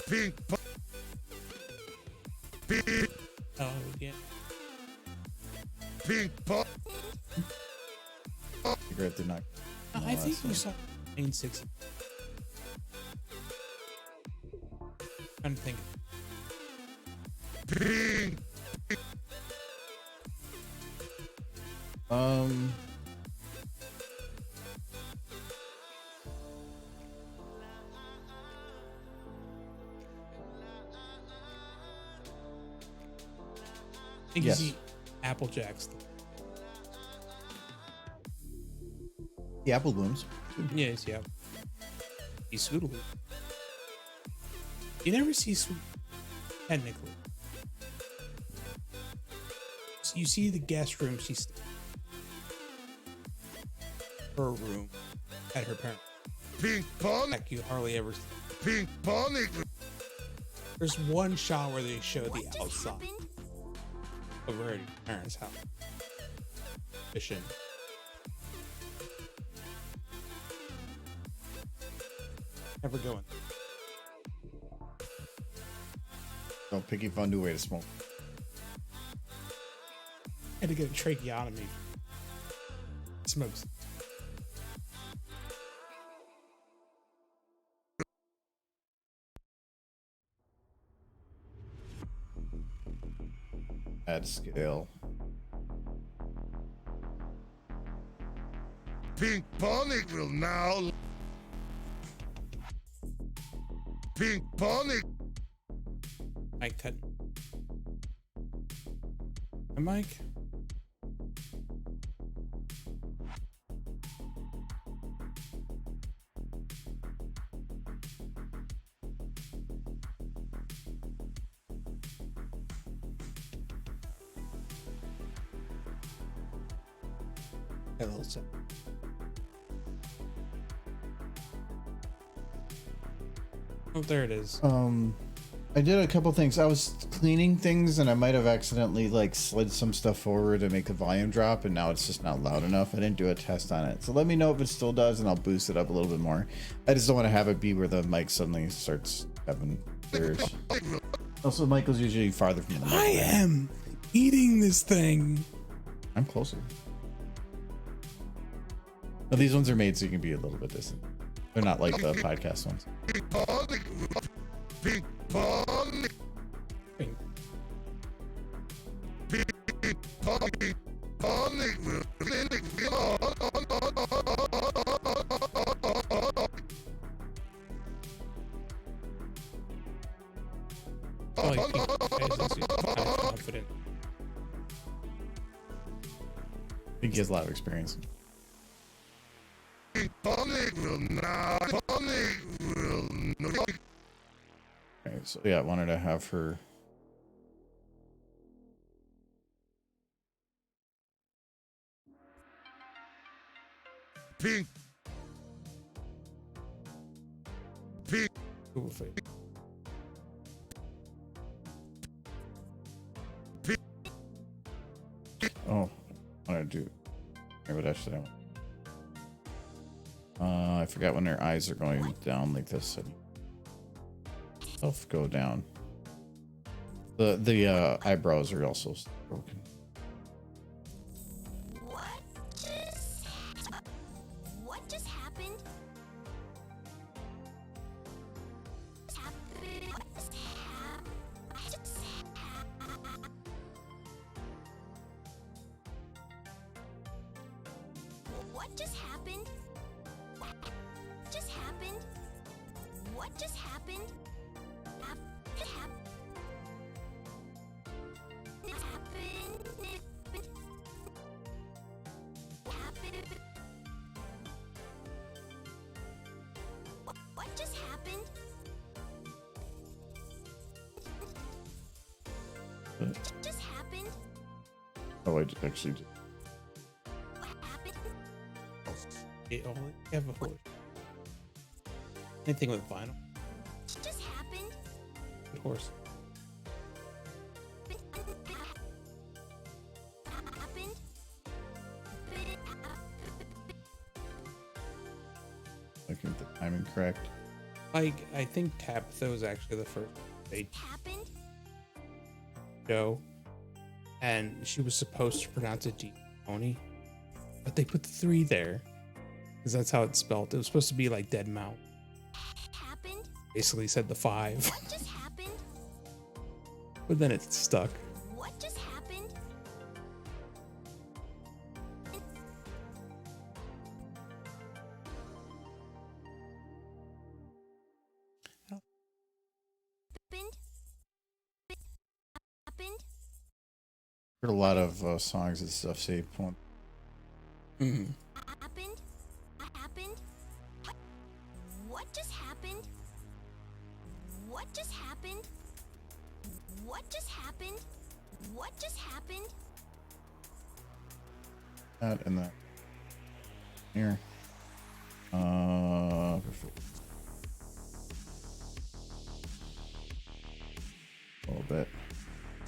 Pink Pony. Pink,
Oh yeah.
Pink Pony.
cigarette did not.
I think we saw 960. Trying to think.
Pink.
I think
Yes.
you see Apple Jacks.
The apple blooms.
Yes, yeah. See Scoodle. You never see Sweet, technically. So you see the guest room. She's her room at her parents.
Pink Pony.
Like you hardly ever see.
Pink Pony.
There's one shot where they show
What
the
just
outside
happened?
of her parents' house. Fishing. Never going.
So picky fondue way to smoke.
Had to get a tracheotomy. Smokes.
Add scale.
Pink Pony will now. Pink Pony.
Mic cut. A mic. Hello, sir. Oh, there it is.
I did a couple things. I was cleaning things and I might have accidentally like slid some stuff forward to make the volume drop, and now it's just not loud enough. I didn't do a test on it. So let me know if it still does and I'll boost it up a little bit more. I just don't want to have it be where the mic suddenly starts having errors. Also, Michael's usually farther from the mic.
I am eating this thing.
I'm closer. But these ones are made so you can be a little bit distant. They're not like the podcast ones.
Ping pong.
Ping. Oh, like pink faces, he's kind of confident.
I think he has a lot of experience. Okay, so yeah, I wanted to have her.
Pink. Pink.
Google face.
Oh, I wanted to do. What actually I forgot when their eyes are going down like this. Self go down. The eyebrows are also broken.
What just happened? What just happened? Just happened? What just happened? It happened. It happened. What just happened? Just happened.
Oh, I actually did.
What happened?
It only have a horse. Anything with vinyl.
Just happened.
Good horse.
Happened.
Looking at the timing correct.
Like, I think Tabitha was actually the first they
Happened.
show, and she was supposed to pronounce it Pony, but they put the 3 there because that's how it's spelled. It was supposed to be like dead mouth.
Happened.
Basically said the 5,
What just happened?
but then it stuck.
What just happened? Happened. Happened.
Heard a lot of songs and stuff say point.
Mm-hmm.
Happened. Happened. What just happened? What just happened? What just happened? What just happened?
That and that. Here. A little bit.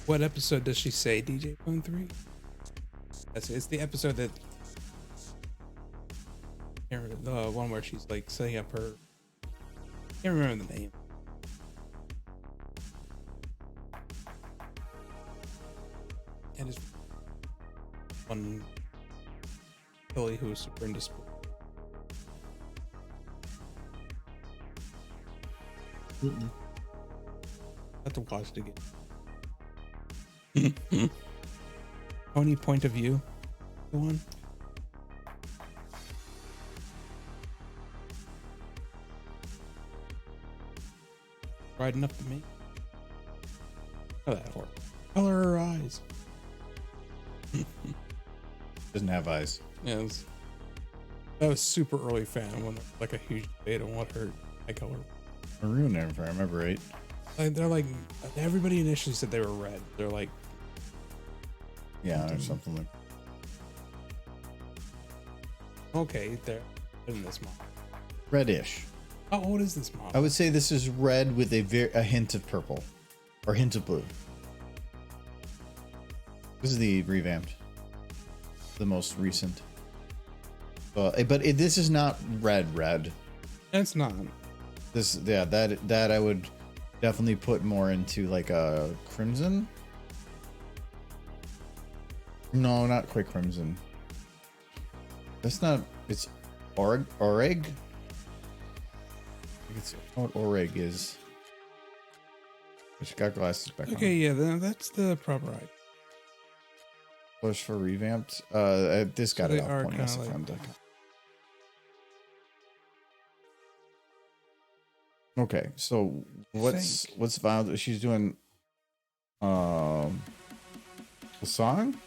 What episode does she say DJ Phone 3? It's the episode that the one where she's like setting up her. Can't remember the name. And it's one Billy who was super into sport. I have to watch it again. Pony Point of View, the one. Riding up to me. Oh, that horse. Color her eyes.
Doesn't have eyes.
Yeah, that was super early fan when like a huge debate on what her eye color.
Maroon, if I remember right.
Like, they're like everybody initially said they were red. They're like,
Yeah, or something like.
okay, they're in this model.
Reddish.
How old is this model?
I would say this is red with a hint of purple, or hint of blue. This is the revamped, the most recent. This is not red.
It's not.
This, yeah, that I would definitely put more into like a crimson. No, not quite crimson. That's not. It's oreg. I think it's what oreg is. Which got glasses back on.
Okay, yeah, then that's the proper eye.
Push for revamped. This got
So
it
they
off
are
point.
kinda like-
Okay, so what's Violet? She's doing a song.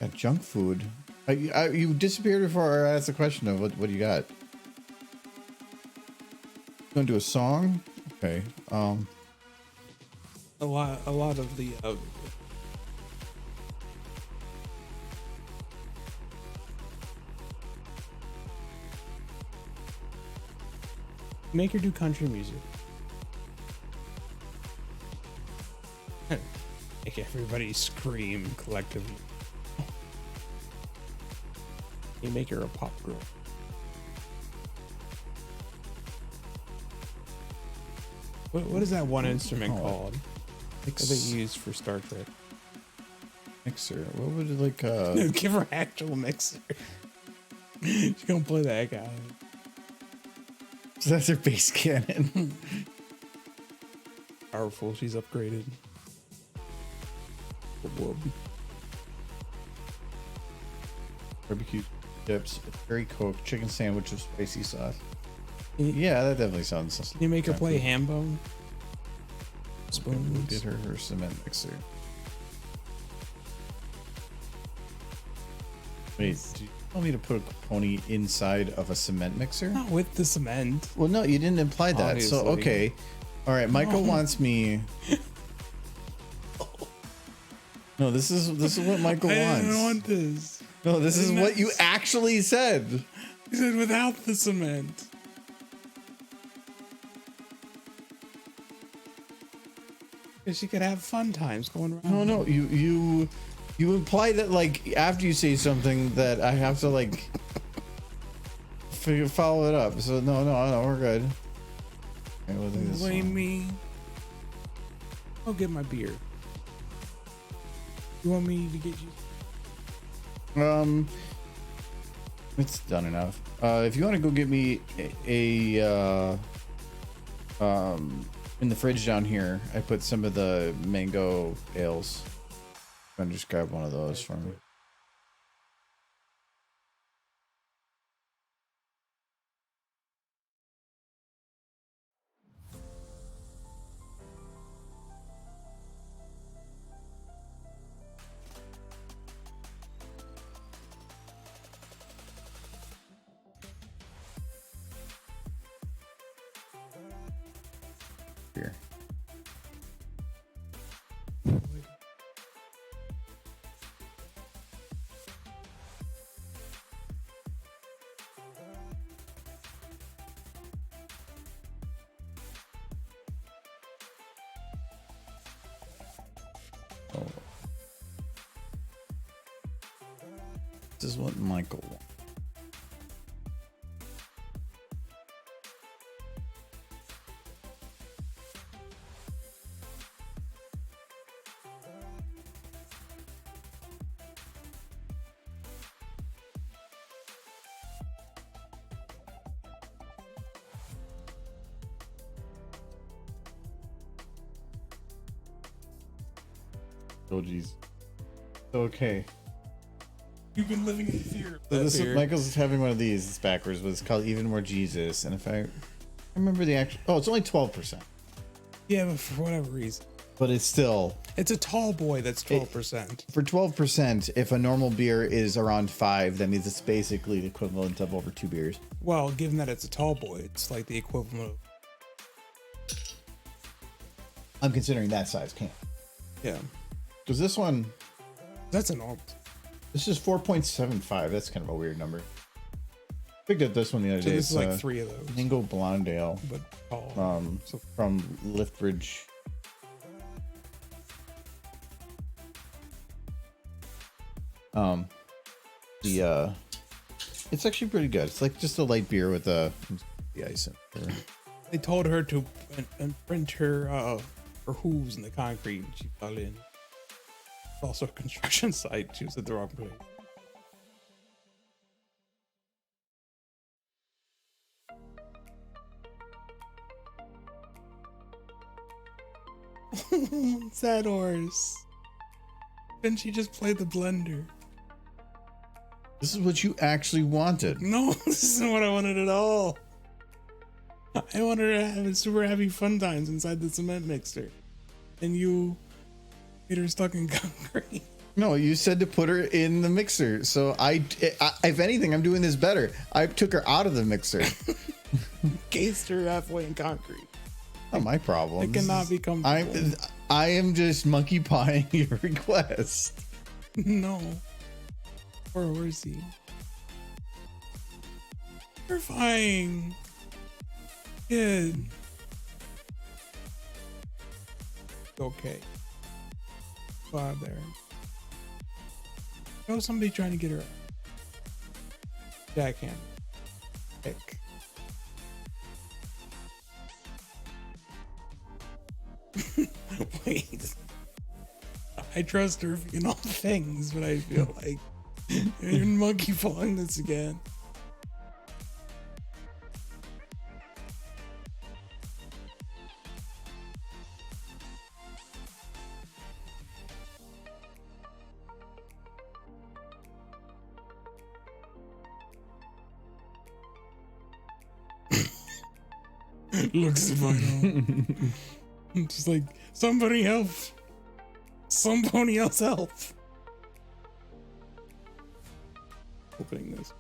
Got junk food. You disappeared before I asked the question of what do you got? Gonna do a song? Okay.
A lot of the make her do country music. Make everybody scream collectively. You make her a pop girl. What is that one instrument called that they use for Star Trek?
Mixer. What would it like?
No, give her actual mixer. She's gonna play that guy.
So that's her bass cannon.
Powerful. She's upgraded.
Barbecue chips, cherry coke, chicken sandwich with spicy sauce. Yeah, that definitely sounds.
Can you make her play ham bone?
We'll get her cement mixer. Wait, did you tell me to put a pony inside of a cement mixer?
Not with the cement.
Well, no, you didn't imply that.
Obviously.
So, okay. All right, Michael wants me. No, this is what Michael
I
wants.
didn't want this.
No, this is what you actually said.
He said without the cement. Because she could have fun times going around.
No, you imply that like after you say something that I have to like follow it up. So no, we're good. Okay, we'll do this
Blame
one.
me. I'll get my beer. You want me to get you?
It's done enough. If you want to go get me a in the fridge down here, I put some of the mango ales. And just grab one of those for me. Here. Oh. This is what Michael wants. Oh geez. Okay.
You've been living in fear.
So this is, Michael's having one of these. It's backwards, but it's called Even More Jesus. And if I remember the actual, oh, it's only 12%,
Yeah, but for whatever reason.
but it's still
It's a tall boy that's 12%.
for 12%. If a normal beer is around 5, that means it's basically the equivalent of over 2 beers.
Well, given that it's a tall boy, it's like the equivalent of.
I'm considering that size can.
Yeah.
Because this one,
That's enormous.
this is 4.75. That's kind of a weird number. Picked up this one the other
So
day.
this is
It's
like 3 of those.
Mango Blonde Ale.
But tall. So
From Liftbridge. It's actually pretty good. It's like just a light beer with the ice in it.
They told her to print her hooves in the concrete. And she fell in. It's also a construction site. She was at the wrong place. Sad horse. Couldn't she just play the blender?
This is what you actually wanted.
No, this isn't what I wanted at all. I wanted her to have super happy fun times inside the cement mixer. And you made her stuck in concrete.
No, you said to put her in the mixer. So if anything, I'm doing this better. I took her out of the mixer.
Cased her halfway in concrete.
Not my problem.
It cannot be comfortable.
I am just monkey pieing your request.
No. Poor horsey. You're fine. Kid. Okay. Go out there. Know somebody trying to get her backhand. Pick. Wait. I trust her in all things, but I feel like you're monkey pawing this again. Looks final. Just like, somebody help. Somebody else help. Opening this.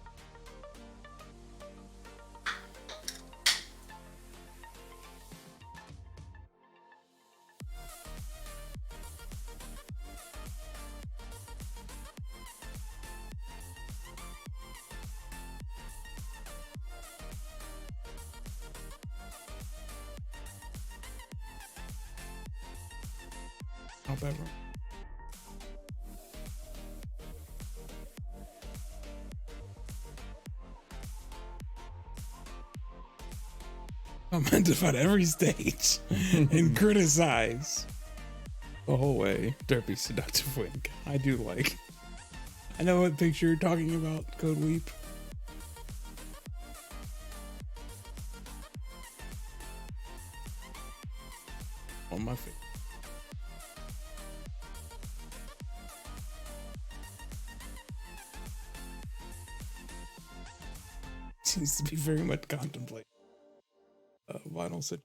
Not bad, bro. Comment about every stage and criticize the whole way. Derpy seductive wink. I do like. I know what picture you're talking about, Code Weep. On my face. Seems to be very much contemplating. Vinyl sit.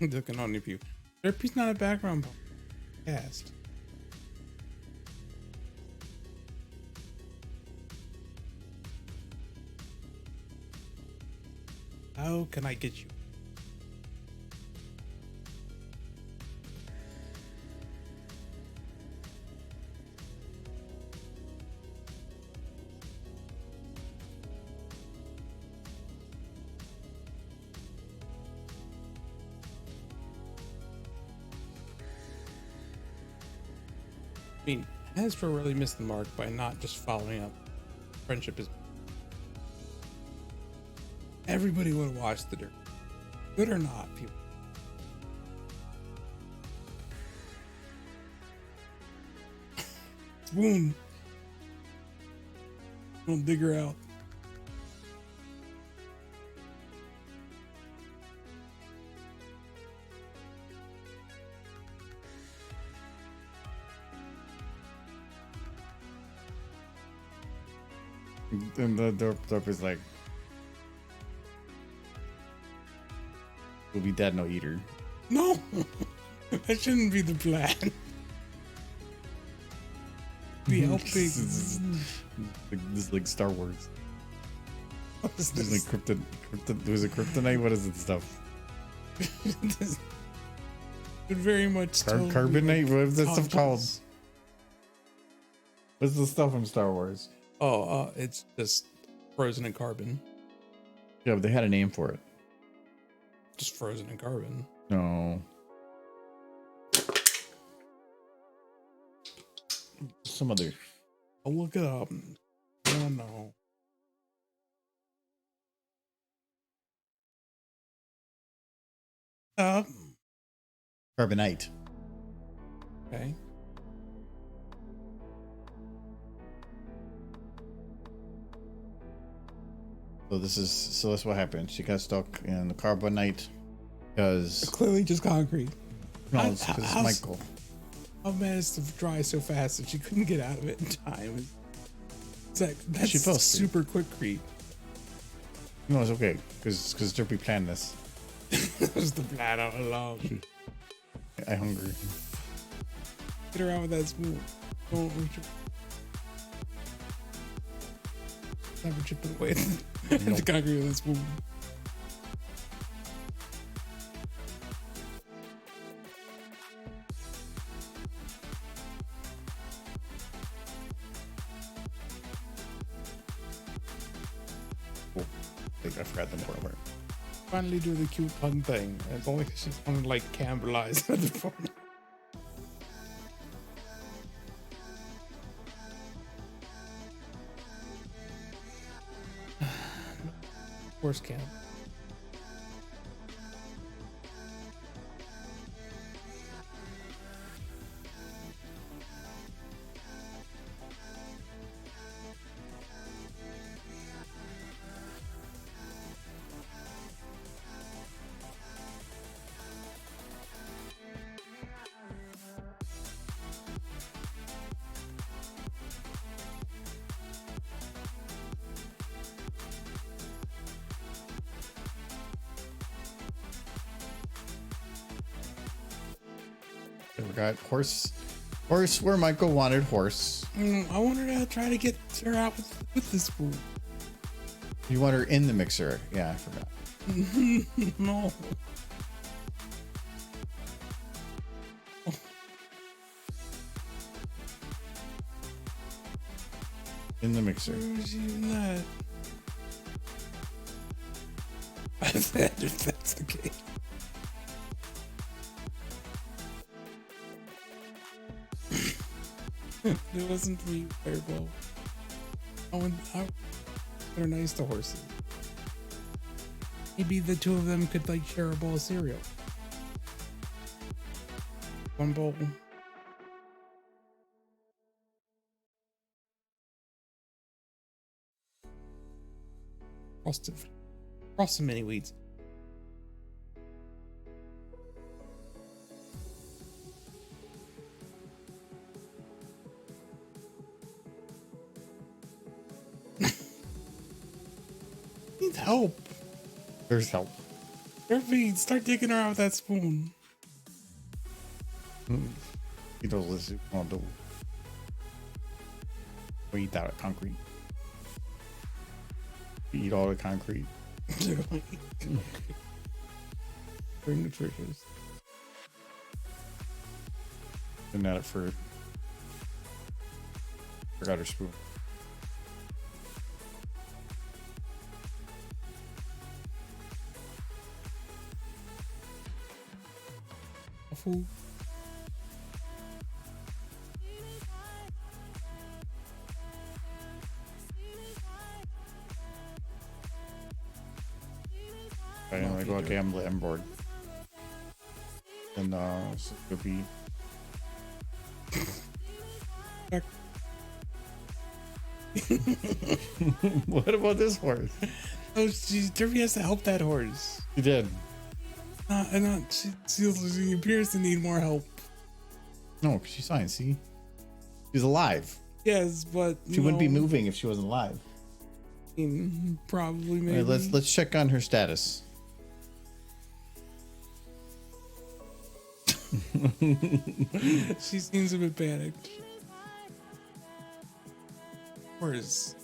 Looking on you. Derpy's not a background cast. How can I get you? I mean, Hasbro really missed the mark by not just following up. Friendship is. Everybody would have watched the dirt. Good or not, people. Boom. We'll dig her out.
And the dope is like, we'll be dead, no eater.
No, that shouldn't be the plan. Be helping.
This is like Star Wars.
What is
This
this?
is like was it kryptonite? What is it stuff?
This would very much totally
Carbonite?
like
What is that stuff called?
conscious.
What's the stuff from Star Wars?
Oh, it's just frozen in carbon.
Yeah, but they had a name for it.
just frozen in carbon.
No. Some other.
I'll look it up. I don't know.
Carbonite.
Okay.
So that's what happened. She got stuck in the carbonite because
Clearly just concrete.
no, it's because
How's-
Michael.
How managed to dry so fast that she couldn't get out of it in time? That's
She fell asleep.
super quick creep.
No, it's okay because Derpy planned this.
That was the plan all along.
I hungry.
Get her out with that spoon. Don't reach her. Never chip it away. The concrete with a spoon.
Oh, I think I forgot the important part.
Finally do the cute pun thing. It's only because she's want to like cannibalize at the phone. Worst camp.
I forgot horse. Horse where Michael wanted horse.
I want her to try to get her out with the spoon.
You want her in the mixer. Yeah, I forgot.
No.
In the mixer.
Where's even that? If that's the case. It wasn't me very well. They're nice to horses. Maybe the two of them could like share a bowl of cereal. One bowl. Cross some mini weeds. Needs help.
There's help.
Murphy, start digging her out with that spoon.
He knows what he's gonna do. We eat that concrete. We eat all the concrete.
Very nutritious.
Been at it for. Forgot her spoon.
Awful.
I'm like, okay, I'm bored. And so it could be. What about this horse?
Oh, Derby has to help that horse.
He did.
She appears to need more help.
No, 'cause she's fine. See, she's alive.
Yes, but
She wouldn't be moving if she wasn't alive.
Probably,
All
maybe.
right, let's check on her status.
She seems a bit panicked. Whereas,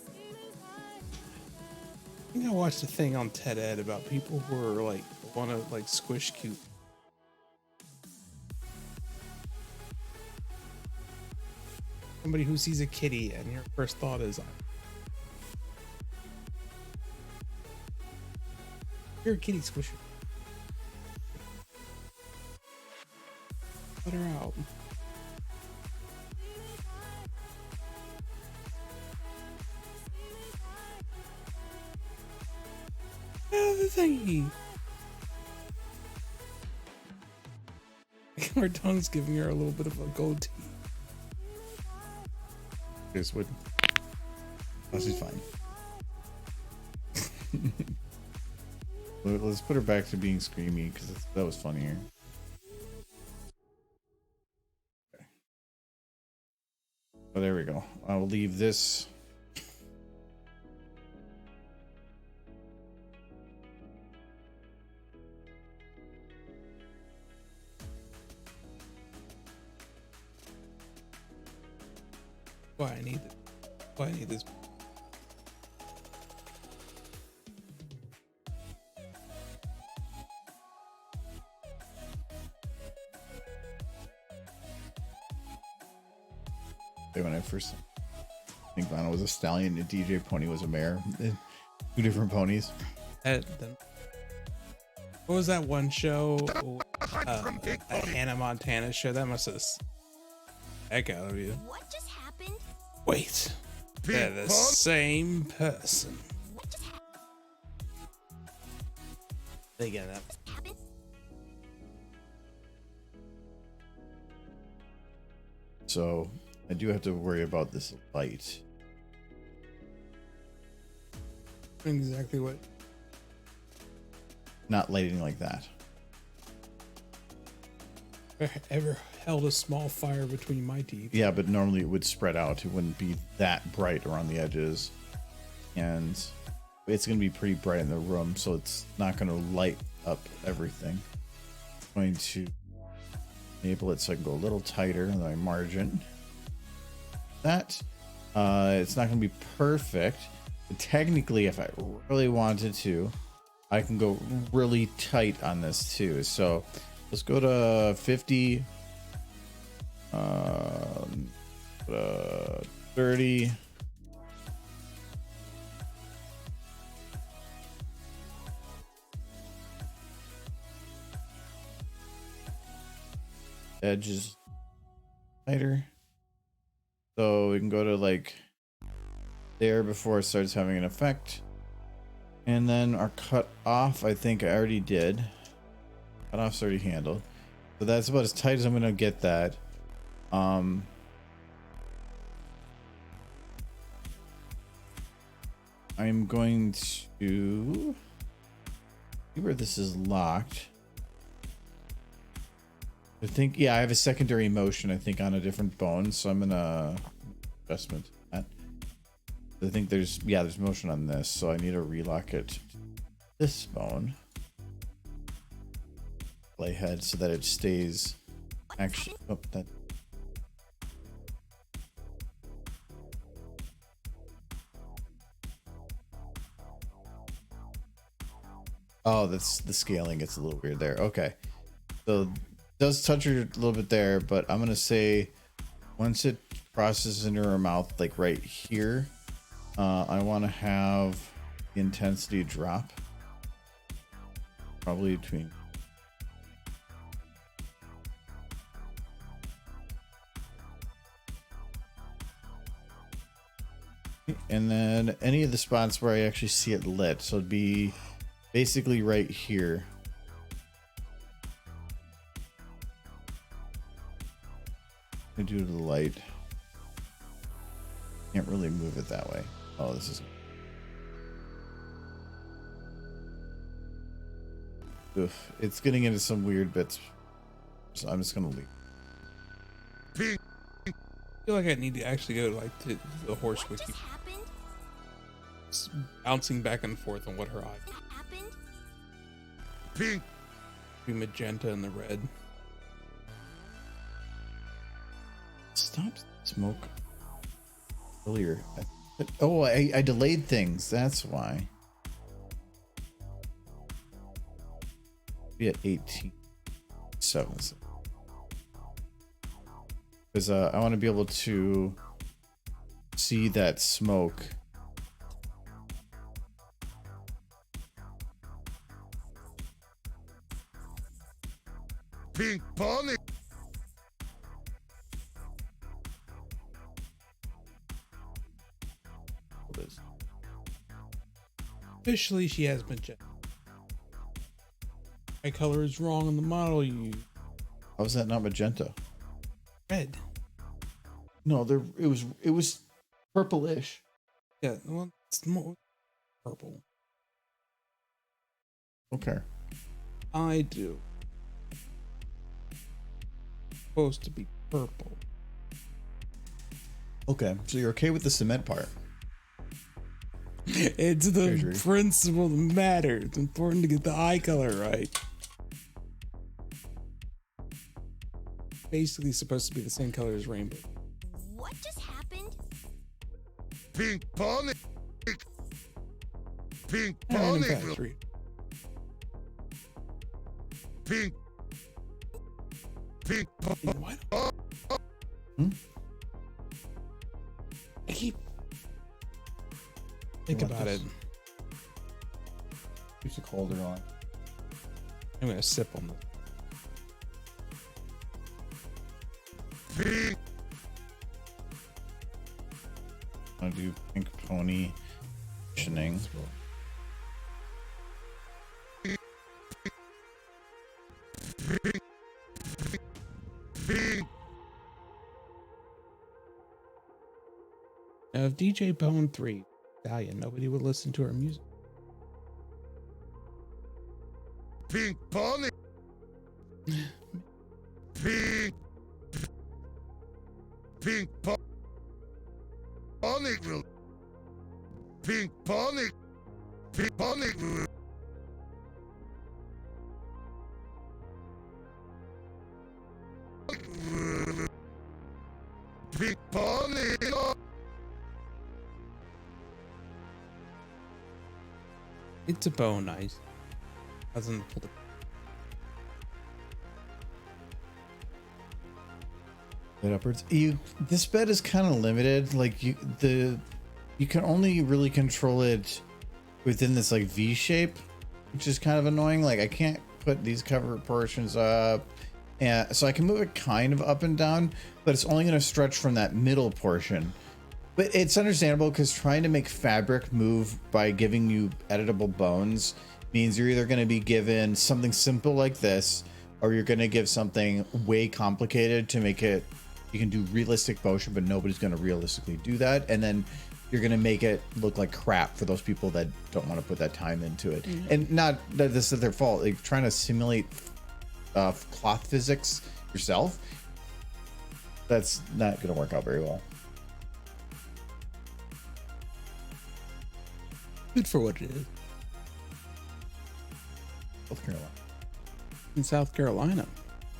I think I watched a thing on TED Ed about people who are like want to like squish cute. Somebody who sees a kitty and your first thought is, "You're a kitty squisher." Let her out. The thingy. Her tongue's giving her a little bit of a goatee.
This would. Oh, she's fine. Let's put her back to being screamy because that was funnier. Okay. Oh, there we go. I'll leave this.
Why I need it. Why I need this.
When I first think Lana was a stallion and DJ Pony was a mare. Two different ponies.
What was that one show? A Hannah Montana show? That must have heck out of you.
What just happened?
Wait. They're the same person.
What just happened?
They get that.
So I do have to worry about this light.
Exactly what.
Not lighting like that.
Ever held a small fire between my teeth?
Yeah, but normally it would spread out. It wouldn't be that bright around the edges. And it's going to be pretty bright in the room, so it's not going to light up everything. I'm going to enable it so I can go a little tighter on my margin. That it's not going to be perfect, but technically if I really wanted to, I can go really tight on this too. So let's go to 50, 30. Edges tighter. So we can go to like there before it starts having an effect. And then our cut off, I think I already did. Cut off's already handled. So that's about as tight as I'm gonna get that. I'm going to see where this is locked. I think, yeah, I have a secondary motion, I think, on a different bone, so I'm gonna adjustment that. I think there's motion on this, so I need to relock it to this bone. Playhead so that it stays actually. Oh, that. Oh, that's the scaling. It's a little weird there. Okay, so it does touch her a little bit there, but I'm gonna say once it processes into her mouth, like right here, I want to have the intensity drop, probably between. And then any of the spots where I actually see it lit, so it'd be basically right here. I do the light. Can't really move it that way. Oh, this is. Oof. It's getting into some weird bits, so I'm just gonna leave.
I feel like I need to actually go like to the horse
What
wiki.
just happened?
It's bouncing back and forth on what her eyes
What happened?
Pink.
be magenta and the red.
Stop smoke earlier. Oh, I delayed things. That's why. Be at 18. 7. Because I want to be able to see that smoke.
Pink pony.
Officially, she has magenta. My color is wrong on the model you use.
How is that not magenta?
Red.
No, it was purplish.
Yeah, well, it's more purple.
Okay.
I do. Supposed to be purple.
Okay, so you're okay with the cement part.
It's the
Treasury.
principle that matters. It's important to get the eye color right. Basically supposed to be the same color as rainbow.
What just happened?
Pink pony. Pink
Random
pony.
facts, read.
Pink. Pink pony.
What?
Hmm?
I keep think
want
about
this?
it.
Keeps the colder on.
I'm gonna sip on this.
Pink.
I'll do pink pony conditioning.
Pink.
Now, if DJ Bone 3 Italian, nobody would listen to her music.
Pink pony. Pink. Pink pony will. Pink pony. Pink pony will. Pink pony.
It's a bone ice. Doesn't pull the
Bed upwards. This bed is kind of limited. Like you can only really control it within this like V shape, which is kind of annoying. Like I can't put these cover portions up, and so I can move it kind of up and down, but it's only going to stretch from that middle portion. But it's understandable because trying to make fabric move by giving you editable bones means you're either going to be given something simple like this, or you're going to give something way complicated to make it. You can do realistic motion, but nobody's going to realistically do that. And then you're going to make it look like crap for those people that don't want to put that time into it. Mm-hmm. And not that this is their fault. Like trying to simulate cloth physics yourself, that's not going to work out very well.
good for what it is.
South Carolina.
In South Carolina,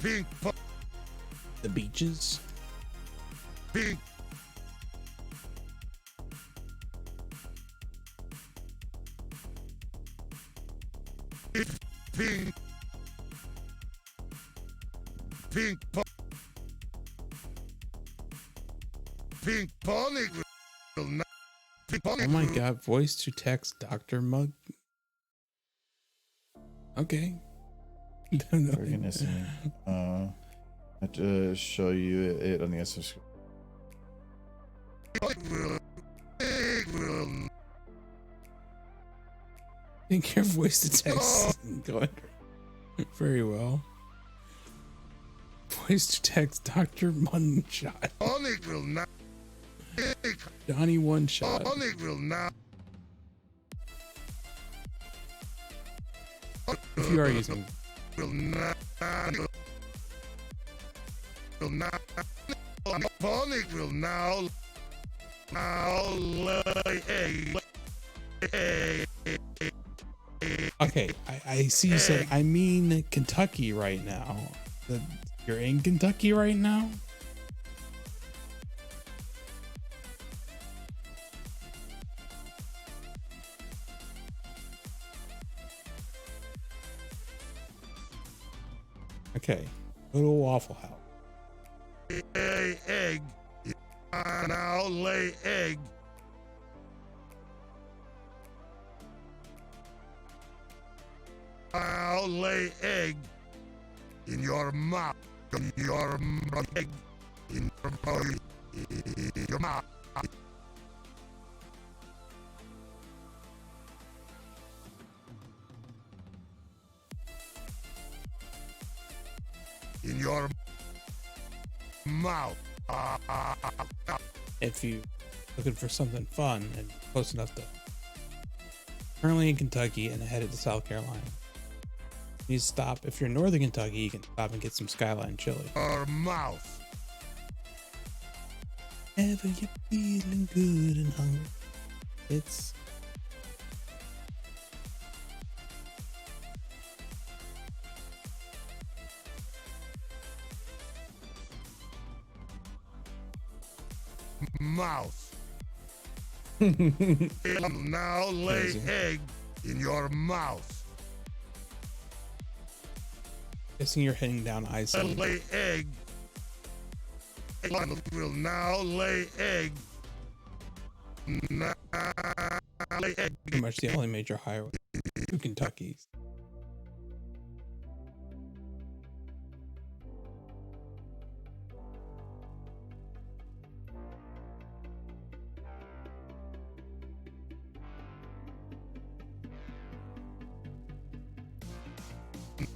Pink
the beaches.
pink pink pink pink pony will not pink pony
Oh my god, voice to text Dr. Mug. Okay.
We're gonna see. I have to show you it on the SS.
will
I think your voice to text is going very well. Voice to text Dr. Munshot.
pony will not
Johnny One Shot.
pony will not
If you are using
will not pony will now lay egg.
okay, I see you say I mean Kentucky right now. You're in Kentucky right now? Okay, go to a Waffle House.
Lay egg. Now lay egg. I'll lay egg in your mouth. In your egg. In your mouth. in your mouth.
If you looking for something fun and close enough to currently in Kentucky and headed to South Carolina, you stop. If you're in northern Kentucky, you can stop and get some Skyline chili.
Your mouth.
Ever you feeling good and hungry? It's
Mouth. It'll now lay
Amazing.
egg in your mouth.
guessing you're heading down
It'll
I-70.
lay egg. It will now lay egg. Now lay egg.
Pretty much the only major highway to Kentucky.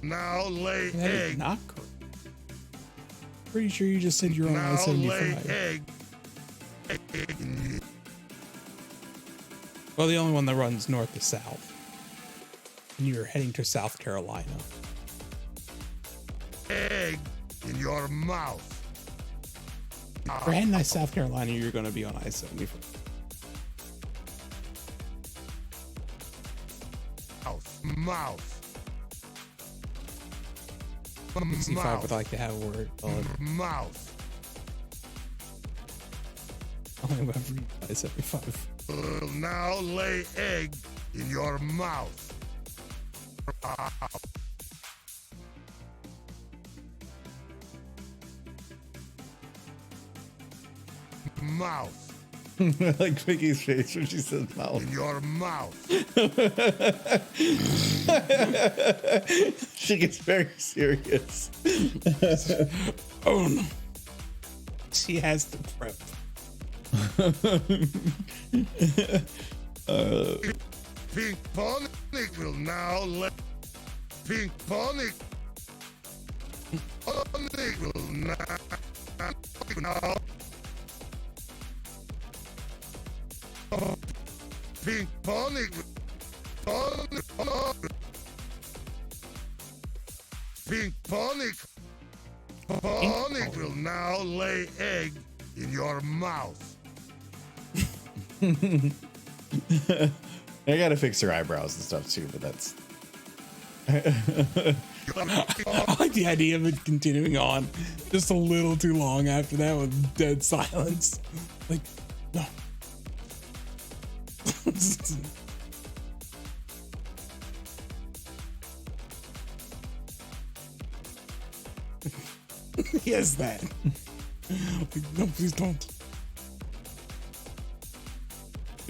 Now lay
That is
egg.
not correct. Pretty sure you just said you're on
Now lay
I-75.
egg.
Well, the only one that runs north to south. And you're heading to South Carolina.
Egg in your mouth.
If you're heading to South Carolina, you're going to be on I-75.
Mouth.
C5 would like to have a word.
Mouth.
Only went for I-75.
Will now lay egg in your mouth. Mouth.
I like Vicky's face when she says mouth.
In your mouth.
She gets very serious.
Oh no. She has to prep.
Pink Ponic will now let Pink Ponic will now Pink Ponic Pink Ponic will now lay egg in your mouth.
I gotta fix her eyebrows and stuff too, but that's
I like the idea of it continuing on just a little too long after that with dead silence. Like, no. Yes, that. Like, no, please don't.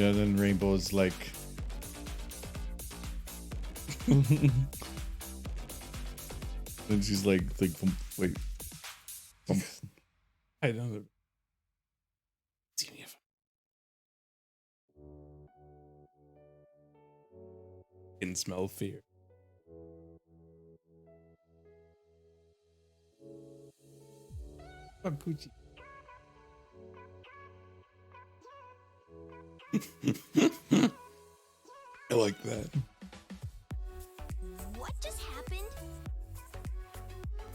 yeah. Then Rainbow's like, and she's like, wait.
I don't know. See me if I can smell fear. Oh, Poochie. I like that.
What just happened?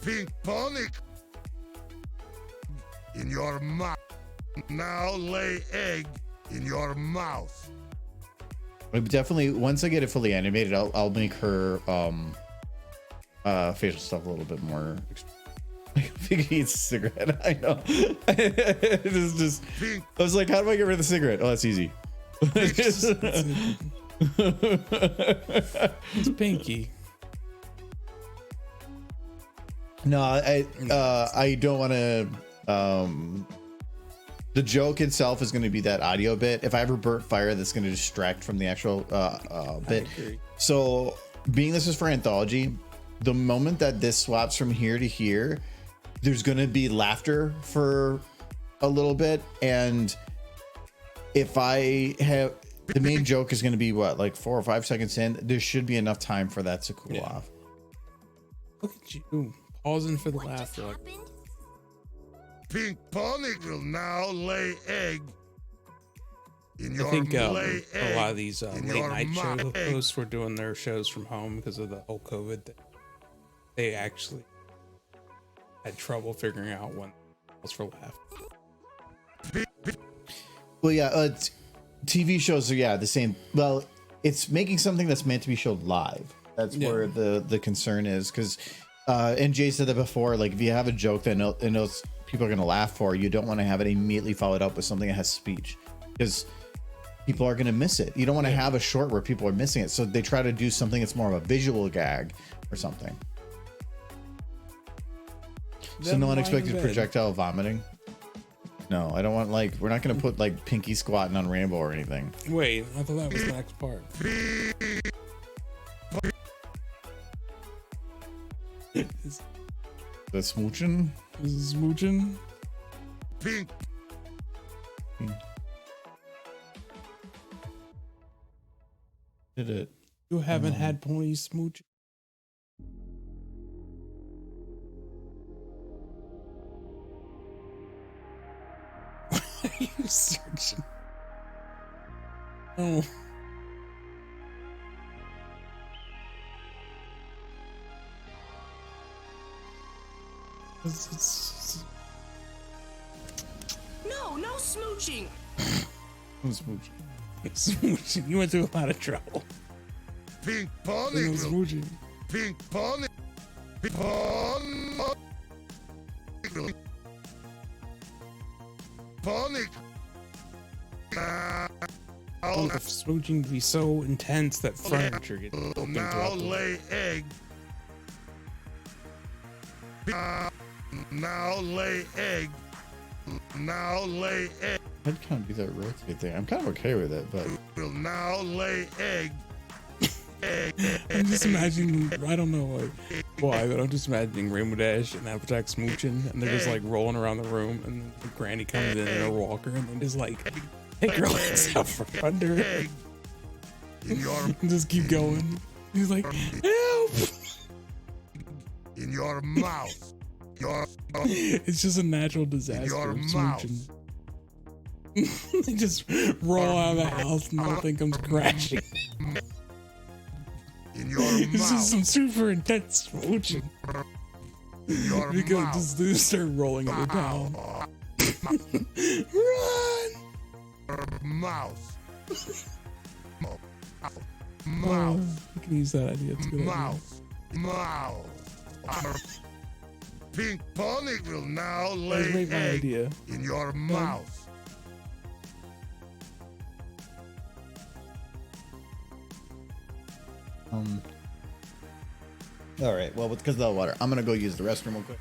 Pink Ponic in your mouth. Now lay egg in your mouth.
I definitely once I get it fully animated, I'll make her facial stuff a little bit more. I think he eats a cigarette. I know. It's just.
Pink
I was like, how do I get rid of the cigarette? Oh, that's easy.
It's Pinky.
No, I don't want to. The joke itself is going to be that audio bit. If I ever burnt fire, that's going to distract from the actual bit.
agree.
So, being this is for anthology, the moment that this swaps from here to here, there's going to be laughter for a little bit, and if I have the main joke is going to be what, like 4 or 5 seconds in, there should be enough time for that to cool
Yeah.
off.
Look at you pausing for the
What just
laughter. Like,
happened?
Pink pony will now lay egg in
I
your
think
lay
a lot
egg
of these
in
late
your
night show
mouth.
hosts were doing their shows from home because of the whole COVID. They actually had trouble figuring out when was for laughter.
Well, yeah, TV shows are the same. Well, it's making something that's meant to be showed live. That's where the concern is, because and Jay said that before. Like, if you have a joke that knows people are going to laugh for, you don't want to have it immediately followed up with something that has speech, because people are going to miss it. You don't want to have a short where people are missing it, so they try to do something that's more of a visual gag or something. So no unexpected projectile vomiting. No, I don't want, like, we're not going to put like Pinky squatting on Rainbow or anything.
Wait, I thought that was the next part.
The smooching.
Is this smooching?
Pink
Did it?
You haven't had pony smooch. Why are you searching? Oh.
No smooching.
Smooching.
Smooching. You went through a lot of trouble.
pink pony will
Smooching.
pink pony pink pony will pony.
Want the smooching to be so intense that furniture gets
Will
opened
now
up.
lay egg. Now lay egg. Now lay egg.
I'd kind of do that rotate thing. I'm kind of okay with it, but
Will now lay egg.
I'm just imagining, I don't know why, but I'm just imagining Rainbow Dash and Applejack smooching, and they're just like rolling around the room, and then the granny comes in her walker, and then just like, hey girl, it's out from under her.
Egg. In your
And just keep going. He's like, help!
in your mouth. Your
It's just a natural disaster.
your
of
mouth.
smooching. They just roll out of the house and the whole thing comes crashing.
in your
It's just
mouth.
some super intense smooching.
In your
Because
mouth.
just they start rolling into town. Run!
Mouth.
Oh,
Mouth.
you can use that idea. It's a good idea.
Mouth. Mouth. Pink pony will now
That's a
lay
great
egg
idea.
in your mouth.
all right. Well, because of the water, I'm gonna go use the restroom real quick.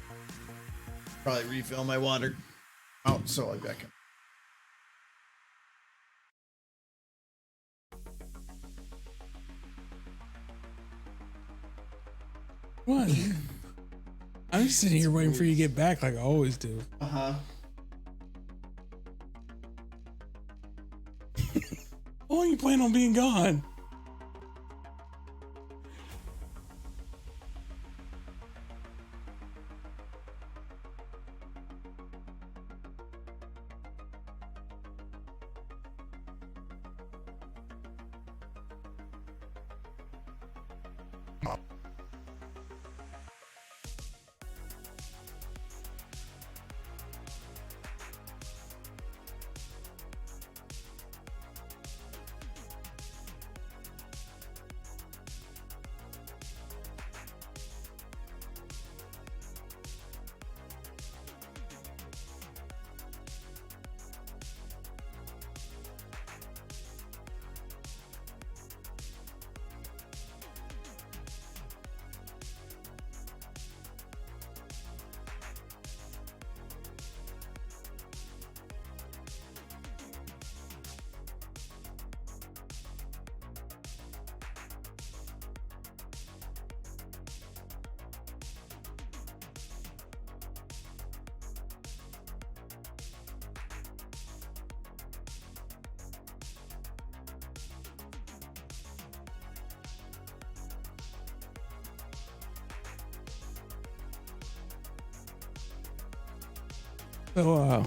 Probably refill my water. Oh, so I'll be back in.
What? I'm just sitting here waiting for you to get back like I always do.
Uh-huh.
How long you plan on being gone? So,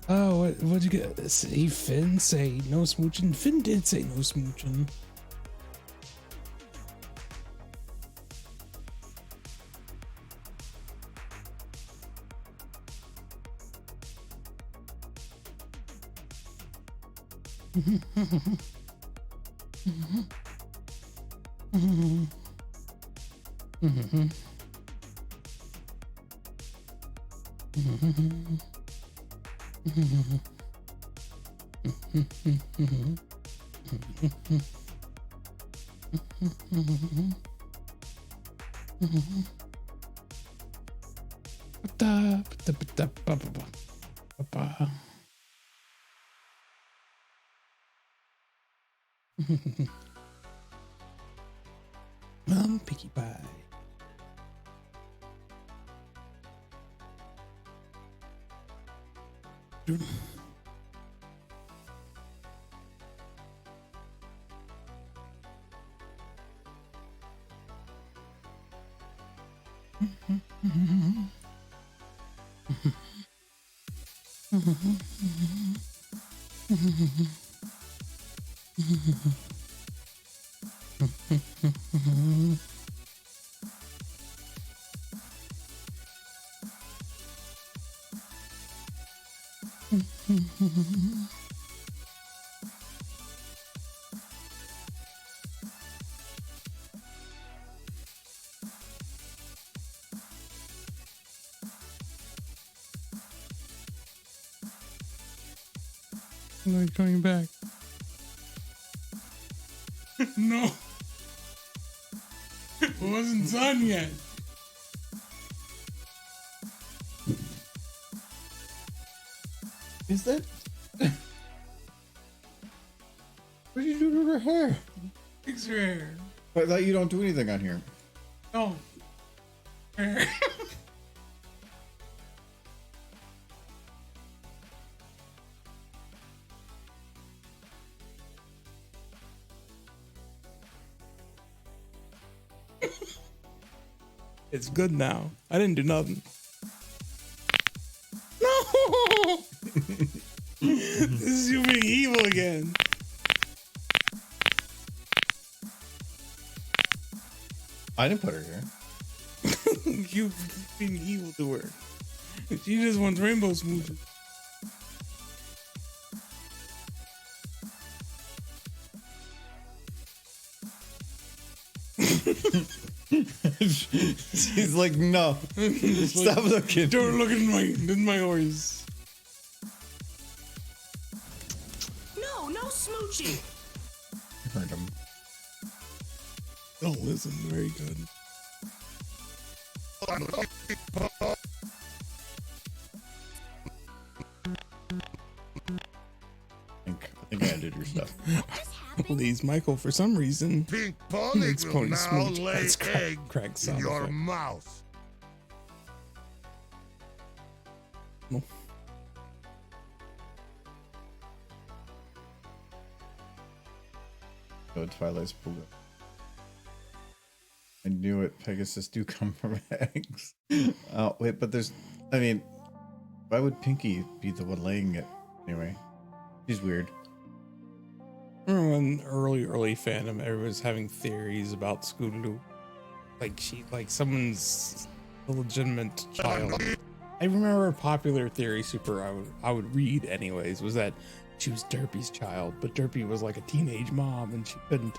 oh, what'd you get? See, Finn say no smooching. Finn did say no smooching. Picky pie. Dude. They're coming back. No. It wasn't done yet.
Is that? What did you do to her hair?
Fix her hair.
I thought you don't do anything on here.
No. Hair. It's good now. I didn't do nothing. No! This is you being evil again.
I didn't put her here.
You being evil to her. She just wants rainbow smoothie.
She's like, no. Stop looking.
Don't look at my horse.
No smooching.
Heard him.
Don't listen. Very good.
I think I did your stuff.
Please, Michael, for some reason,
Pink
makes
pony will
pony
now
smooch.
lay
That's
egg
crack
in
sound
your
effect.
mouth.
No.
Oh, Twilight's pulled it. I knew it. Pegasus do come from eggs. Oh, wait, but there's... I mean, why would Pinky be the one laying it? Anyway, she's weird.
Remember when early fandom, everyone was having theories about Scootaloo, like someone's illegitimate child. I remember a popular theory, I would read anyways, was that she was Derpy's child, but Derpy was like a teenage mom and she couldn't.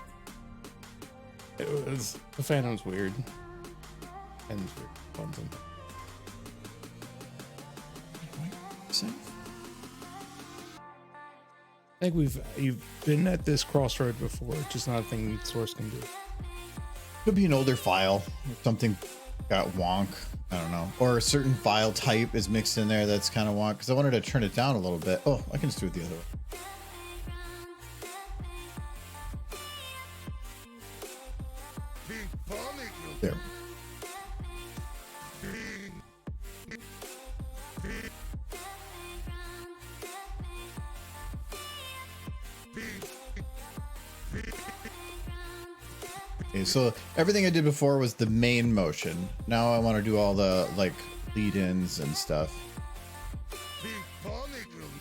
It was the fandom's weird. And weird. Fun sometimes. I think you've been at this crossroad before. It's just not a thing Source can do.
Could be an older file. Something got wonk. I don't know. Or a certain file type is mixed in there that's kind of wonk. Because I wanted to turn it down a little bit. Oh, I can just do it the other way. There. Okay, so everything I did before was the main motion. Now I want to do all the like lead-ins and stuff.
Big panic will.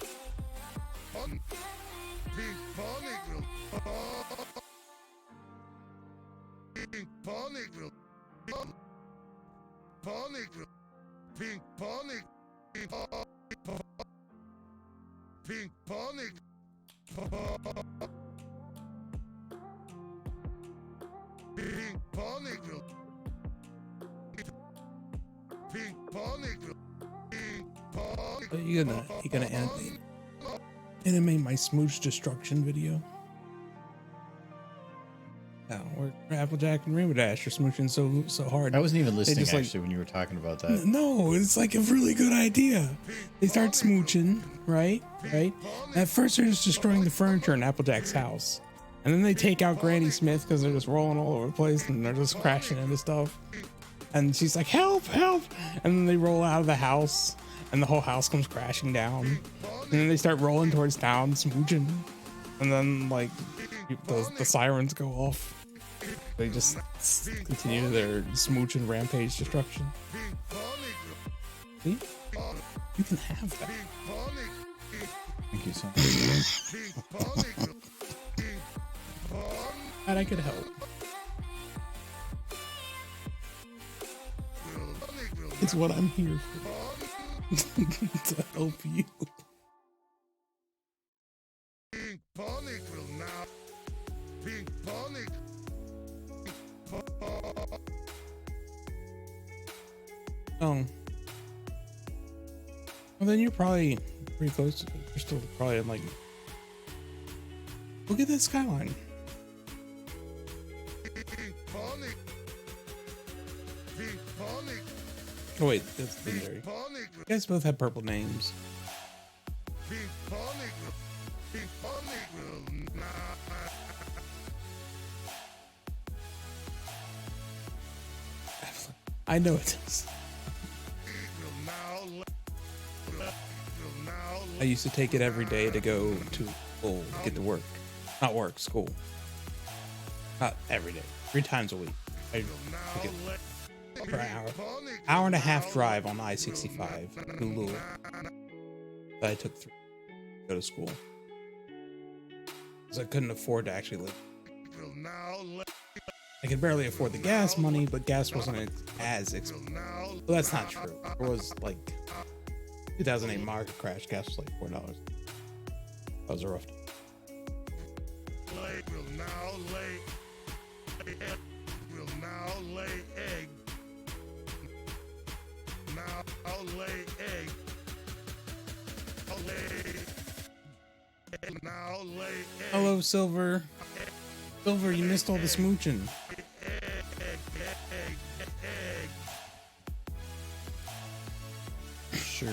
Big panic will. Big panic will. Panic will. Pink panic. Pink panic. Pink panic will. Pink panic will. Pink panic.
Are you gonna animate my smooch destruction video? No, where Applejack and Rainbow Dash are smooching so hard.
I wasn't even listening
just, like-
actually when you were talking about that.
No, it's like a really good idea. They start smooching, right? And at first they're just destroying the furniture in Applejack's house. And then they take out Granny Smith because they're just rolling all over the place and they're just crashing into stuff. And she's like, help, help. And then they roll out of the house and the whole house comes crashing down. And then they start rolling towards town, smooching. And then like the sirens go off. They just continue their smooching rampage destruction. See? You can have that.
Thank you so much.
Glad I could help. It's what I'm here for. To help you.
Pink panic will now. Pink panic.
Oh. Well, then you're probably pretty close to it. You're still probably in like. Look at that skyline.
Pink panic. Pink panic.
Oh wait, that's legendary.
Panic.
You guys both have purple names.
Pink panic. Pink panic will now.
I know it is. I used to take it every day to go to school, get to work. Not work, school. Not every day. 3 times a week. I took it for an hour and a half drive on I-65 to Louisville that I took through to go to school. Because I couldn't afford to actually live. I could barely afford the gas money, but gas wasn't as expensive. Well, that's not true. It was like 2008 market crash. Gas was like $4. That was a rough day.
Will now lay egg. Now lay egg. Now lay egg.
Hello, Silver. Silver, you missed all the smooching. Sure.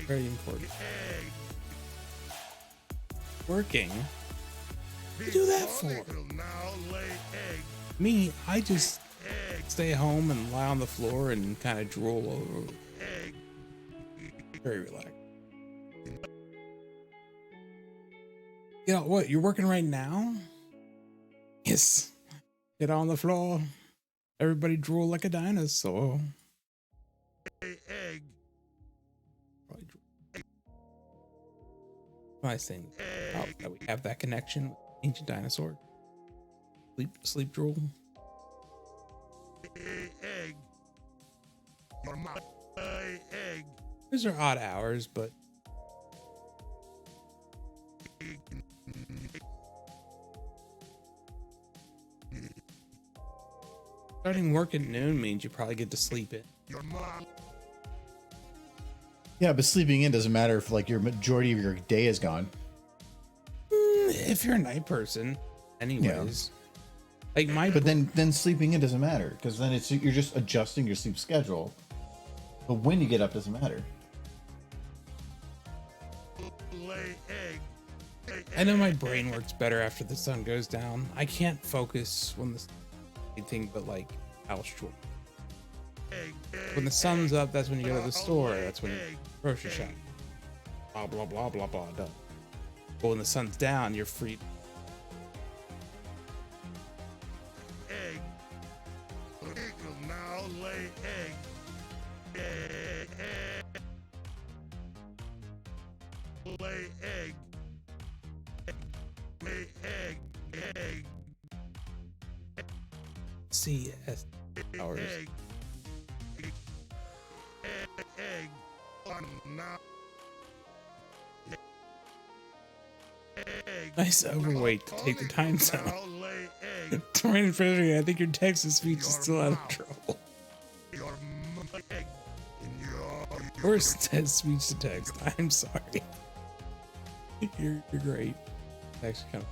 Very important. Working? What do you do that for? Me, I just stay home and lie on the floor and kind of drool over. Very relaxed. You know what? You're working right now? Yes. Get on the floor. Everybody drool like a dinosaur.
Egg.
Nice thing. Oh, that we have that connection with ancient dinosaur. Sleep drool.
Egg. Your mouth. Egg.
These are odd hours, but starting work at noon means you probably get to sleep in.
Your mouth.
Yeah, but sleeping in doesn't matter if like your majority of your day is gone.
If you're a night person, anyways. Like my
But then sleeping in doesn't matter because then it's you're just adjusting your sleep schedule. But when you get up doesn't matter.
Lay egg.
I know my brain works better after the sun goes down. I can't focus when the anything but like house chores. When the sun's up, that's when you go to the store. That's when you grocery shop. Blah blah blah blah blah. Done. But when the sun's down, you're free.
Egg.
CS hours.
Egg. Egg. Now. Egg.
Nice overweight to take the time
Now
zone.
lay egg.
Ryan Frederick, I think your text to speech is still out of trouble.
Your egg. In your.
Or says speech to text. I'm sorry. You're great. Actually, kind of.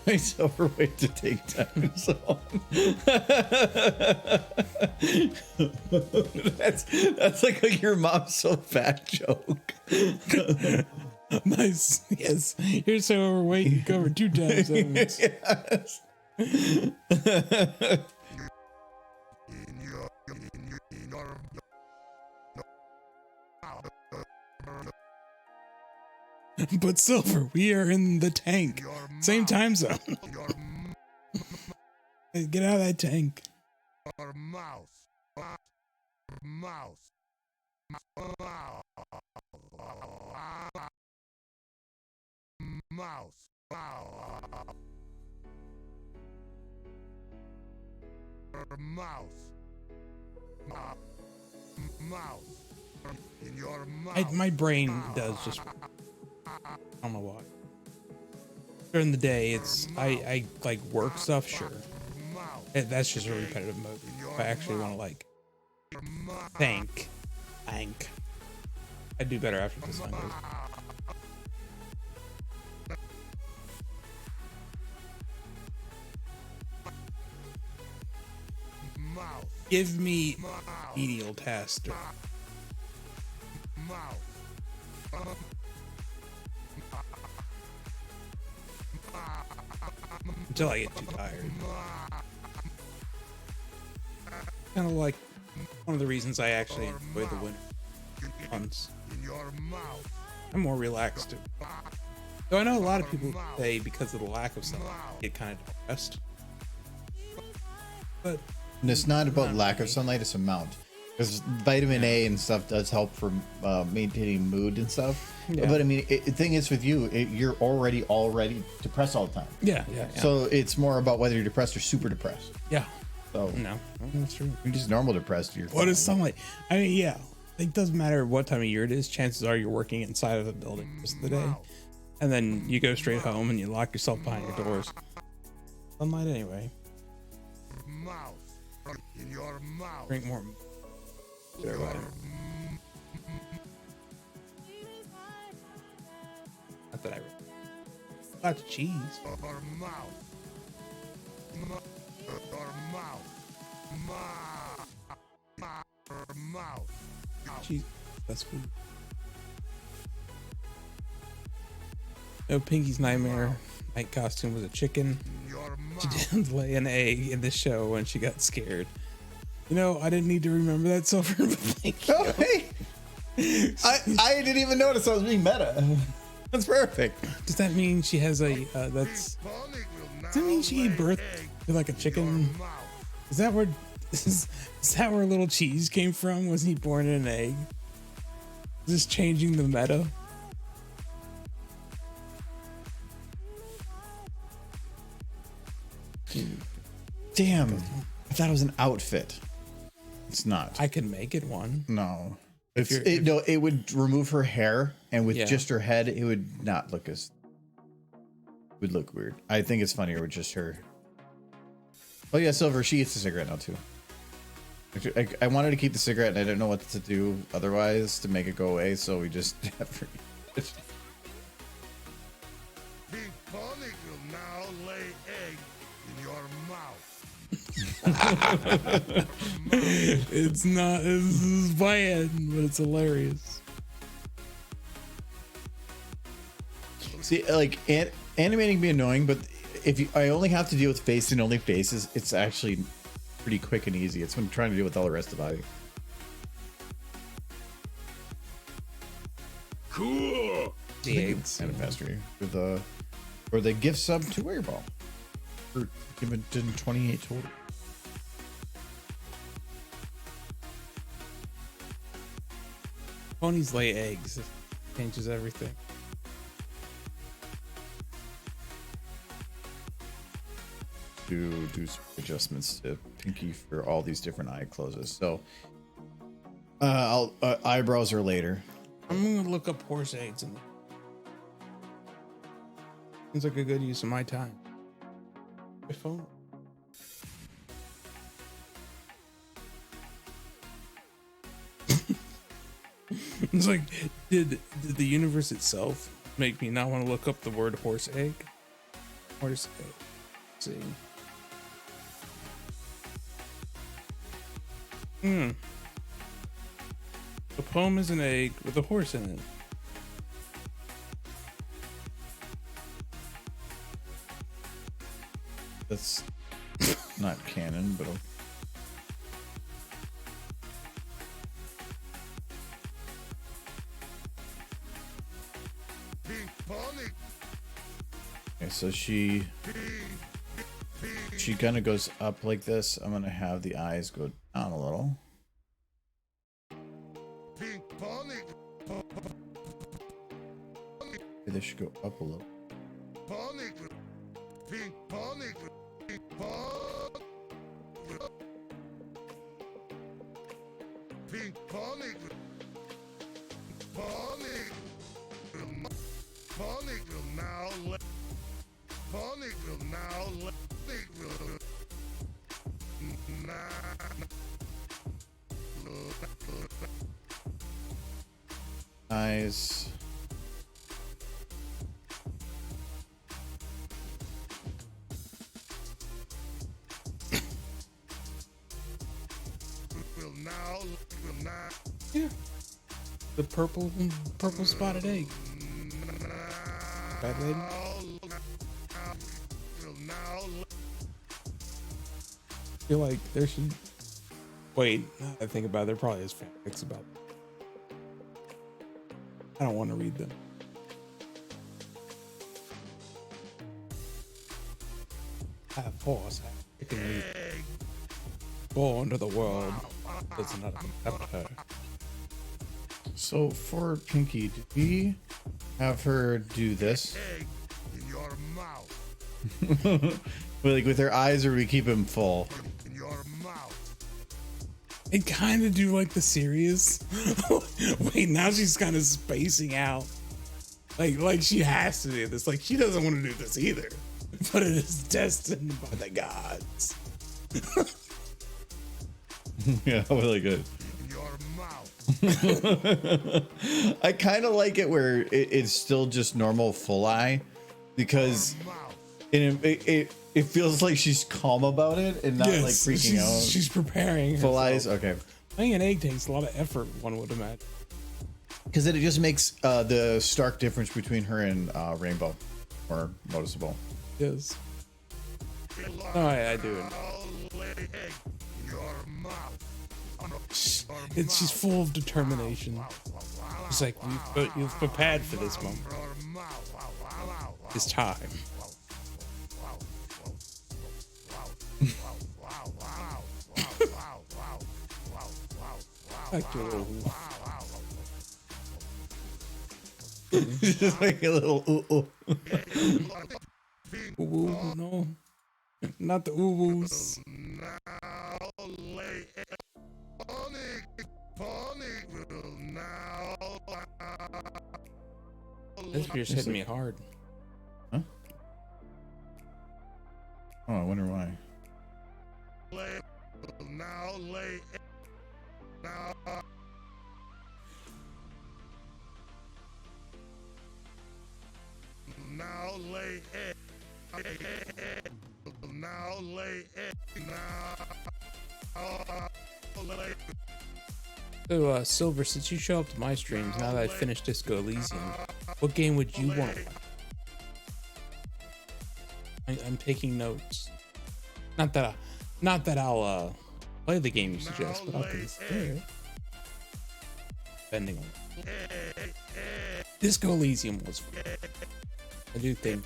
Nice overweight to take time zone. that's like a your mom's so fat joke.
Nice. Yes. You're so overweight you cover 2 time zones.
Yes.
In your.
But Silver, we are in the tank. Same time zone. Hey, get out of that tank.
Your mouth. Mouth. Mouth. Mouth. Mouth. In your mouth.
My brain does just. I don't know why. During the day, it's I like work stuff, sure. That's just a repetitive mode. If I actually want to like think, I do better after this one goes.
Mouth.
Give me medial test or
Mouth.
until I get too tired. Kind of like one of the reasons I actually enjoy the winter months.
In your mouth.
I'm more relaxed too. Though I know a lot of people say because of the lack of sunlight, get kind of depressed. But
And it's not about lack of sunlight, it's amount. Because vitamin A and stuff does help for maintaining mood and stuff.
Yeah.
But I mean, the thing is with you, you're already depressed all the time.
yeah.
So it's more about whether you're depressed or super depressed.
Yeah.
So
No, that's true.
you're just normal depressed. You're
What
fine.
is sunlight? I mean, yeah, it doesn't matter what time of year it is. Chances are you're working inside of a building most of the day, and then you go straight home and you lock yourself behind your doors. Sunlight anyway.
Mouth. In your mouth.
Drink more. Get it right. Not that I. Lots of cheese.
Your mouth. Your mouth. Mouth.
Cheese. That's food. No, Pinky's nightmare night costume was a chicken.
Your
She
mouth.
didn't lay an egg in the show when she got scared. You know, I didn't need to remember that, Silver, but thank you.
Oh, hey. I didn't even notice I was being meta. That's perfect.
Does that mean she has a, does that mean she gave birth to like a chicken? Is that where, is that where little cheese came from? Was he born in an egg? Is this changing the meta?
Damn. I thought it was an outfit. It's not.
I could make it one.
No.
you're-
No, it would remove her hair, and with
Yeah.
just her head, it would not look as. It would look weird. I think it's funnier with just her. Oh yeah, Silver. She eats a cigarette now too. Actually, I wanted to keep the cigarette, and I didn't know what to do otherwise to make it go away, so we just have her.
The pony will now lay egg in your mouth.
It's not, this is bad, but it's hilarious.
See, like animating can be annoying, but if I only have to deal with face and only faces, it's actually pretty quick and easy. It's when I'm trying to deal with all the rest of the body.
Cool.
The eggs.
And a pastry with or the gift sub to Airball. For given 28 total.
Ponies lay eggs. It changes everything.
To do some adjustments to Pinky for all these different eye closes. So I'll eyebrows are later.
I'm gonna look up horse eggs and seems like a good use of my time. My phone. It's like, did the universe itself make me not want to look up the word horse egg? Horse egg. Let's see. The poem is an egg with a horse in it.
That's not canon, but
Pink pony.
okay. So she kind of goes up like this. I'm gonna have the eyes go down a little.
Pink pony.
They should go up a little.
Pony. Pink pony. Pink pony. Pink pony. Pony. Pony will now let. Pony will now let.
Eyes.
Will now.
Yeah. The purple spotted egg. Bad lady.
Will now.
I feel like there should. Wait, now that I think about it, there probably is fanfics about it. I don't want to read them. I have force. I can read. Born to the world does not accept her.
So for Pinky, did we have her do this?
Egg in your mouth.
Like with her eyes, or we keep him full?
In your mouth.
And kind of do like the serious. Wait, now she's kind of spacing out. Like she has to do this. Like she doesn't want to do this either. But it is destined by the gods.
Yeah, really good.
In your mouth.
I kind of like it where it's still just normal full eye, because
Mouth.
it feels like she's calm about it and not like freaking out.
She's preparing
Full
herself.
eyes, okay.
Laying an egg takes a lot of effort, one would imagine.
Because it just makes the stark difference between her and Rainbow more noticeable.
Yes. Oh, I do.
I'll lay egg in your mouth.
She's full of determination. It's like you've prepared for this moment. It's time. Like your little
Just like a little ooh.
ooh, no, not the ooh-woos.
Now lay egg. Pony will now.
This beer's hitting me hard.
Huh? Oh, I wonder why.
Now lay egg. Now lay egg. Now lay egg. Now lay.
So, Silver, since you show up to my streams, now that I've finished Disco Elysium, what game would you want to play? I'm taking notes. Not that I'll play the game you suggest, but I'll consider it. Depending on Disco Elysium was fun. I do think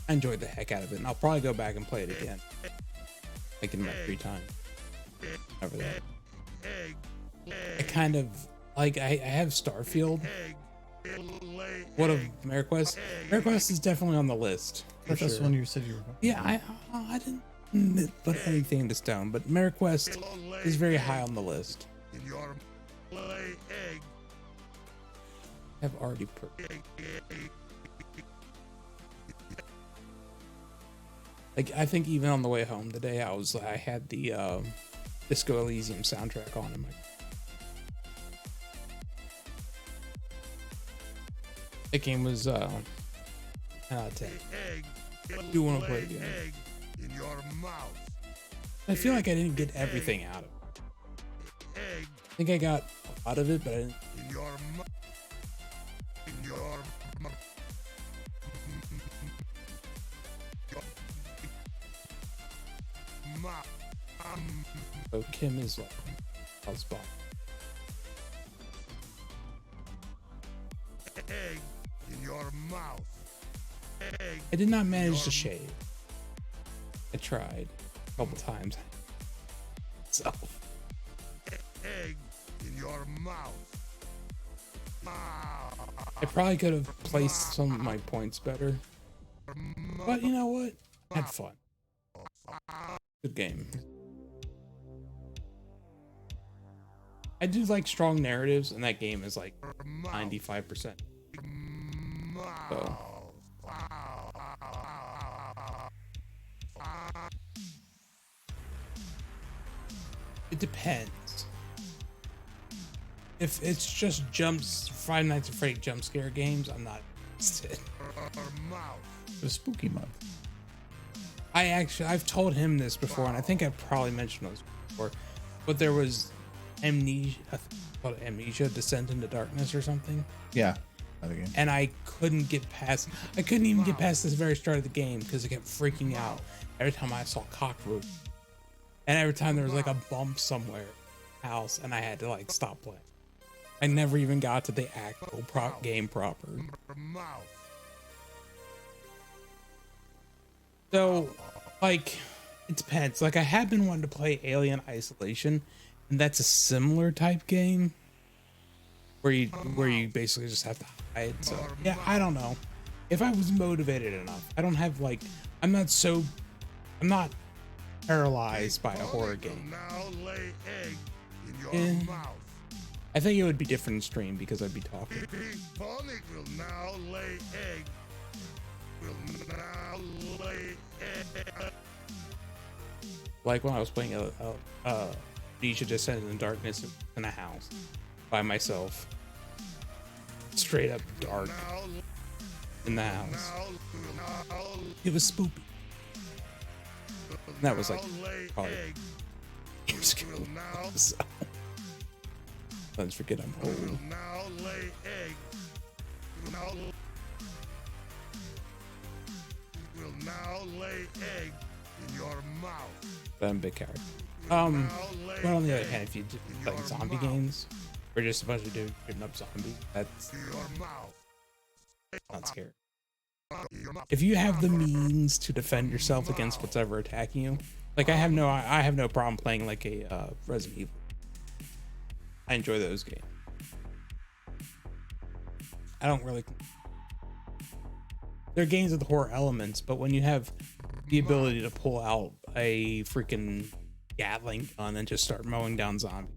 I enjoyed the heck out of it, and I'll probably go back and play it again, like in my free time. Over that. I kind of like I have Starfield, What of MariQuest? MariQuest is definitely on the list. For
That's
sure.
the one you said you were going.
Yeah, I didn't put anything into stone, but MariQuest is very high on the list.
In your lay egg.
I've already like, I think even on the way home today, I had the Disco Elysium soundtrack on in my. That game was 10 out of 10. I do want to play it again.
Egg in your mouth.
I feel like I didn't get everything out of it.
Egg
I think I got a lot of it, but I didn't.
in your mouth. In your mouth.
So Kim is like spot.
Egg in your mouth. Egg.
I did not manage to shave. I tried a couple times. So
Egg in your mouth.
I probably could have placed some of my points better. But you know what? I had fun. Good game. I do like strong narratives, and that game is like 95%. So it depends. If it's just Five Nights at Freddy jump scare games, I'm not interested.
The spooky month.
I've told him this before, and I think I probably mentioned this before, but there was Amnesia, I think it's called Amnesia, Descent into Darkness or something.
Yeah. Again.
And I couldn't even get past the very start of the game because it kept freaking out every time I saw cockroach. And every time there was like a bump somewhere in the house, and I had to like stop playing. I never even got to the actual game proper. So, like, it depends. Like, I have been wanting to play Alien Isolation, and that's a similar type game where you basically just have to hide. So, yeah, I don't know. If I was motivated enough, I don't have like, I'm not paralyzed by a horror game. I think it would be different in stream because I'd be talking.
Ponic will now lay egg. Will now lay egg.
Like when I was playing Amnesia Descent into Darkness in a house by myself, straight up dark in the house. It was spoopy. And that was like probably years ago. So, let's forget I'm old.
Will now lay egg. Will now lay egg in your mouth.
But I'm a big character. But on the other hand, if you do like zombie games, where you're just a bunch of dudes shooting up zombies, that's not scary. If you have the means to defend yourself against what's ever attacking you, like I have no problem playing like a Resident Evil. I enjoy those games. I don't really. They're games with horror elements, but when you have the ability to pull out a freaking Gatling gun and just start mowing down zombies,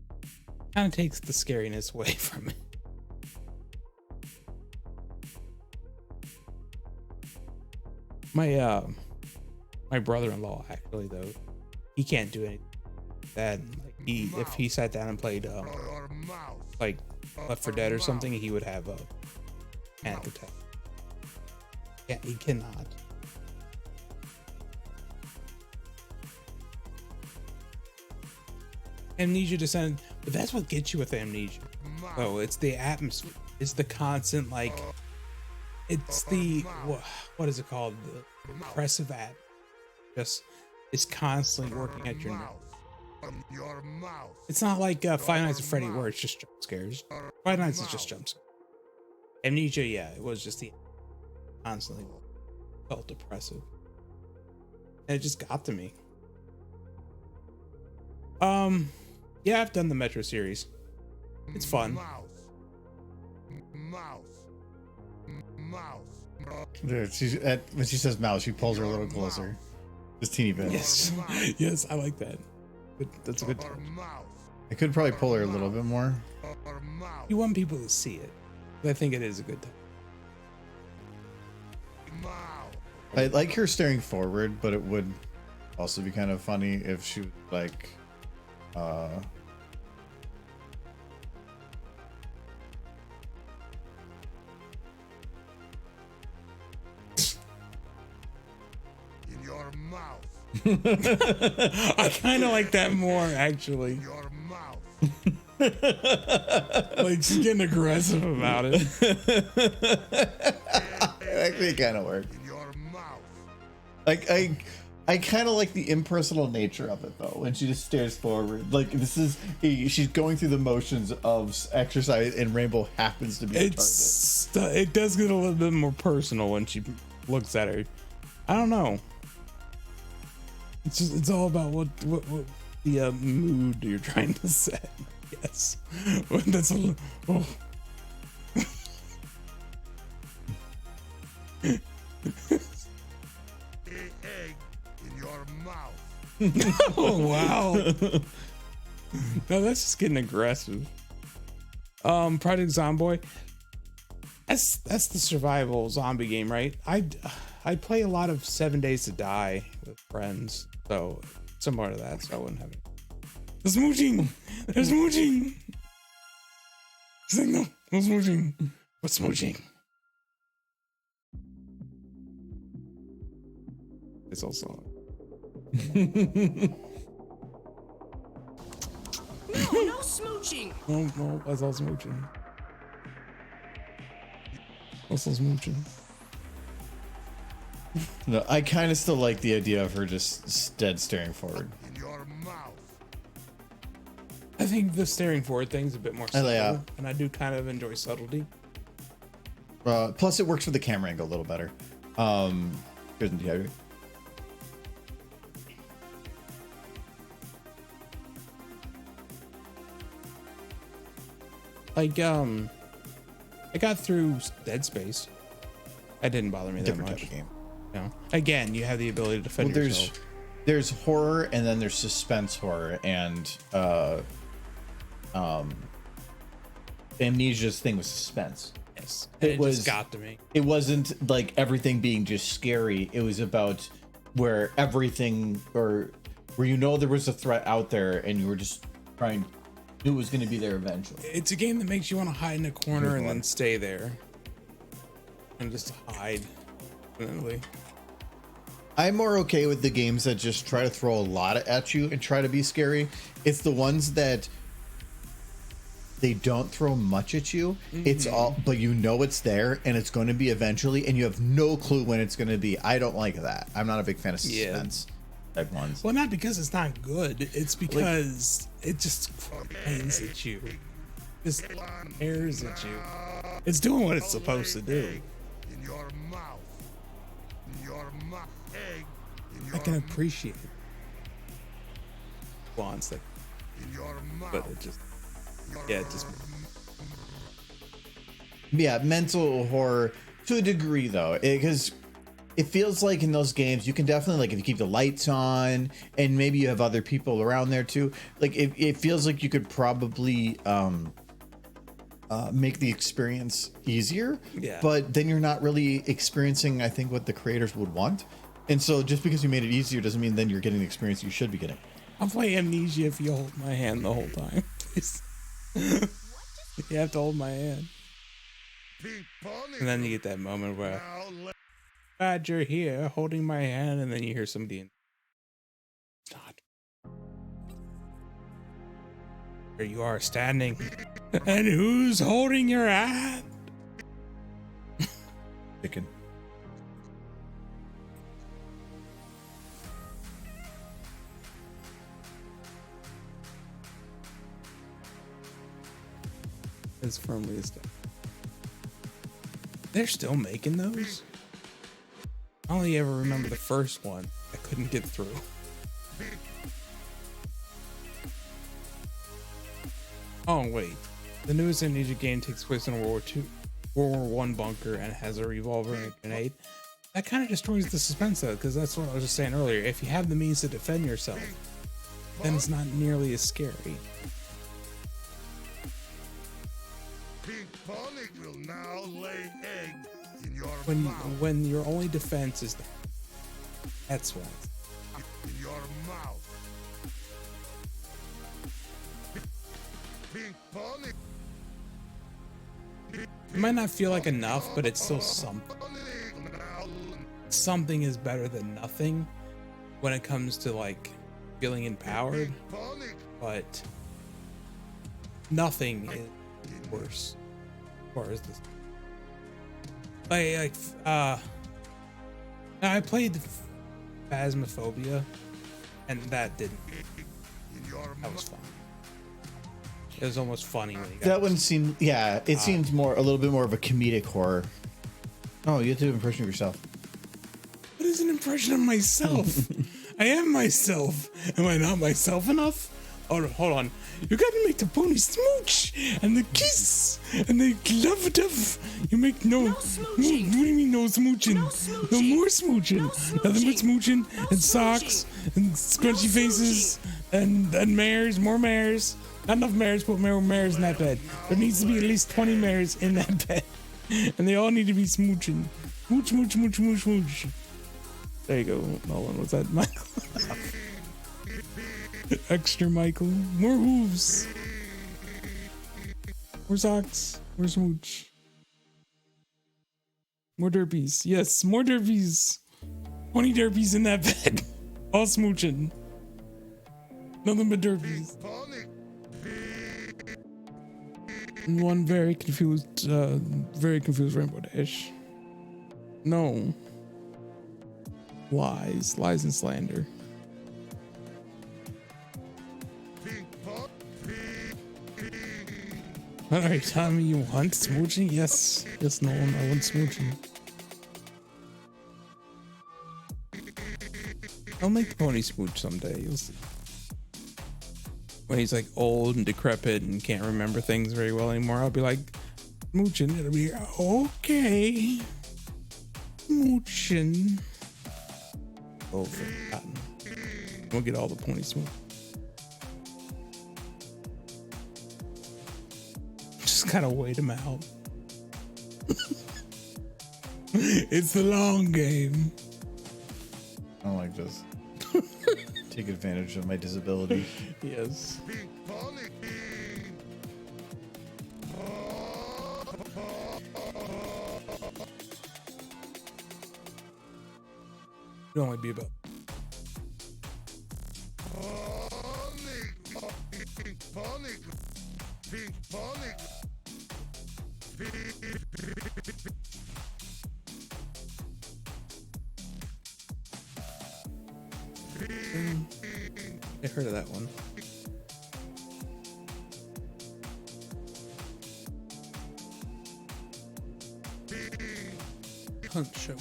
kind of takes the scariness away from it. My brother-in-law actually though, he can't do anything. That like if he sat down and played like Left 4 Dead or something, he would have a panic attack. Yeah, he cannot. Amnesia Descent, but that's what gets you with Amnesia. Oh, it's the atmosphere. It's the constant like. It's the what is it called? The oppressive app. Just it's constantly working at your nerves. It's not like Five Nights at Freddy where it's just jump scares. Five Nights is just jump scares. Amnesia, yeah, it was just the constantly felt oppressive. And it just got to me. Yeah, I've done the Metro series. It's fun.
mouth.
Dude, when she says mouse, she pulls her a little closer. Just teeny bit.
Yes. Yes, I like that. That's a good touch.
I could probably pull her a little bit more.
You want people to see it. But I think it is a good touch.
I like her staring forward, but it would also be kind of funny if she was like,
In your mouth.
I kind of like that more, actually.
In your mouth.
Like, she's getting aggressive about it.
actually kind of works.
In your mouth.
Like I kind of like the impersonal nature of it though. When she just stares forward, like she's going through the motions of exercise, and Rainbow happens to be a target.
It does get a little bit more personal when she looks at her. I don't know. It's all about what the mood you're trying to set. Yes, that's a oh.
Egg in your mouth.
Oh wow. No, that's just getting aggressive. Project Zomboid. That's the survival zombie game, right? I play a lot of 7 Days to Die with friends, so similar to that. So I wouldn't have it. The smooching. There's smooching. He's like, no smooching. What's smooching? It's also.
No smooching.
No, that's all smooching. Also smooching.
No, I kind of still like the idea of her just dead staring forward.
In your mouth.
I think the staring forward thing's a bit more subtle,
yeah.
and I do kind of enjoy subtlety.
Plus, it works for the camera angle a little better. Here's the dehydrate.
Like, I got through Dead Space. That didn't bother me that
Different
much.
type of game.
You know? Again, you have the ability to defend
Well,
yourself.
there's horror, and then there's suspense horror, and Amnesia's thing was suspense.
Yes,
It
it
was-
just got to me.
It wasn't like everything being just scary. It was about where everything, or where you know there was a threat out there, and you were just knew it was going to be there eventually.
It's a game that makes you want to hide in a corner and then stay there, and just hide. Definitely.
I'm more okay with the games that just try to throw a lot at you and try to be scary. It's the ones that they don't throw much at you. It's all, but you know it's there and it's going to be eventually, and you have no clue when it's going to be. I don't like that. I'm not a big fan of suspense type ones.
Well, not because it's not good. It's because it just cranes at you. Just stares at you. It's doing what it's supposed to do.
In your mouth. In your mouth. Egg. In your
I can appreciate wants that,
in your mouth.
but it just, yeah, it just.
Yeah, mental horror to a degree though, because it feels like in those games you can definitely, like, if you keep the lights on and maybe you have other people around there too, like it feels like you could probably make the experience easier.
Yeah.
But then you're not really experiencing, I think, what the creators would want. And so just because you made it easier doesn't mean then you're getting the experience you should be getting.
I'll play Amnesia if you hold my hand the whole time. Please. You have to hold my hand. And then you get that moment where, glad you're here holding my hand, and then you hear somebody in. Not. Here you are standing. And who's holding your hand?
Chicken.
As firmly as that. They're still making those? I only ever remember the first one. I couldn't get through. Oh, wait. The newest Amnesia game takes place in World War II. World War I bunker and it has a revolver and a grenade, that kind of destroys the suspense though, because that's what I was just saying earlier. If you have the means to defend yourself, then it's not nearly as scary.
Pink Ponic will now lay egg in your mouth.
When your only defense is that's what.
In your mouth. Pink Ponic.
It might not feel like enough, but it's still something. Something is better than nothing when it comes to like feeling empowered, but nothing is worse as far as this. I played Phasmophobia, and that didn't. That was fun. It was almost funny when you got
That one seemed, yeah, it seemed a little bit more of a comedic horror. Oh, you have to do an impression of yourself.
What is an impression of myself? I am myself. Am I not myself enough? Oh, hold on. You gotta make the pony smooch and the kiss and the love duff. You make no
smooching.
What do you mean no smooching?
No
No
smooching.
more smooching.
No
Nothing but
smooching.
smooching
No
and socks
smooching.
and scrunchy faces and mares, more mares. Not enough mares, put more mares in that bed. There needs to be at least 20 mares in that bed. And they all need to be smooching. Smooch, smooch, smooch, smooch, smooch. There you go. Nolan, was that Michael? Extra Michael. More hooves. More socks. More smooch. More derpies. Yes, more derpies. 20 derpies in that bed. All smooching. Nothing but derpies. And one very confused Rainbow Dash. No. Lies and slander. All right, Tommy, you want smooching? Yes, Nolan, I want smooching. I'll make Pony smooch someday. You'll see. When he's like old and decrepit and can't remember things very well anymore, I'll be like, smooching. It'll be okay. Smooching. Oh, forgotten. We'll get all the Pony smooch. Just gotta wait him out. It's the long game.
I don't like this. Take advantage of my disability.
Yes. It'd only be about. I heard of that one. Hunt show.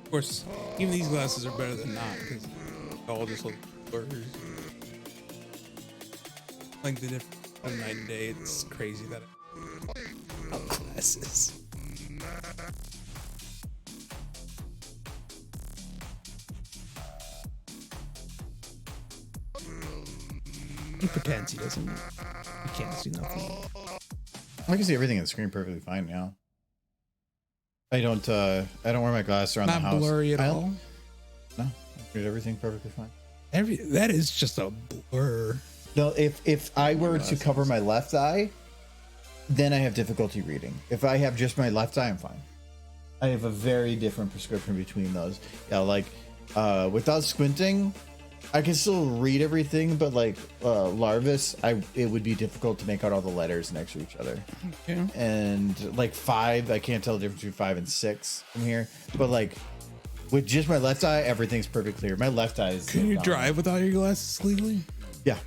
Of course, even these glasses are better than not because they all just look blurry. Like the difference of night and day, it's crazy that I have glasses. He pretends he doesn't. He can't see nothing.
I can see everything on the screen perfectly fine now. I don't wear my glasses around the
Not
house.
blurry at all.
No, I read everything perfectly fine.
That is just a blur.
No, if I were to cover my left eye, then I have difficulty reading. If I have just my left eye, I'm fine. I have a very different prescription between those. Yeah, like without squinting, I can still read everything, but like Larvis, it would be difficult to make out all the letters next to each other.
Okay.
And like 5, I can't tell the difference between 5 and 6 from here. But like with just my left eye, everything's perfectly clear. My left eye is.
Can you drive without your glasses legally?
Yeah.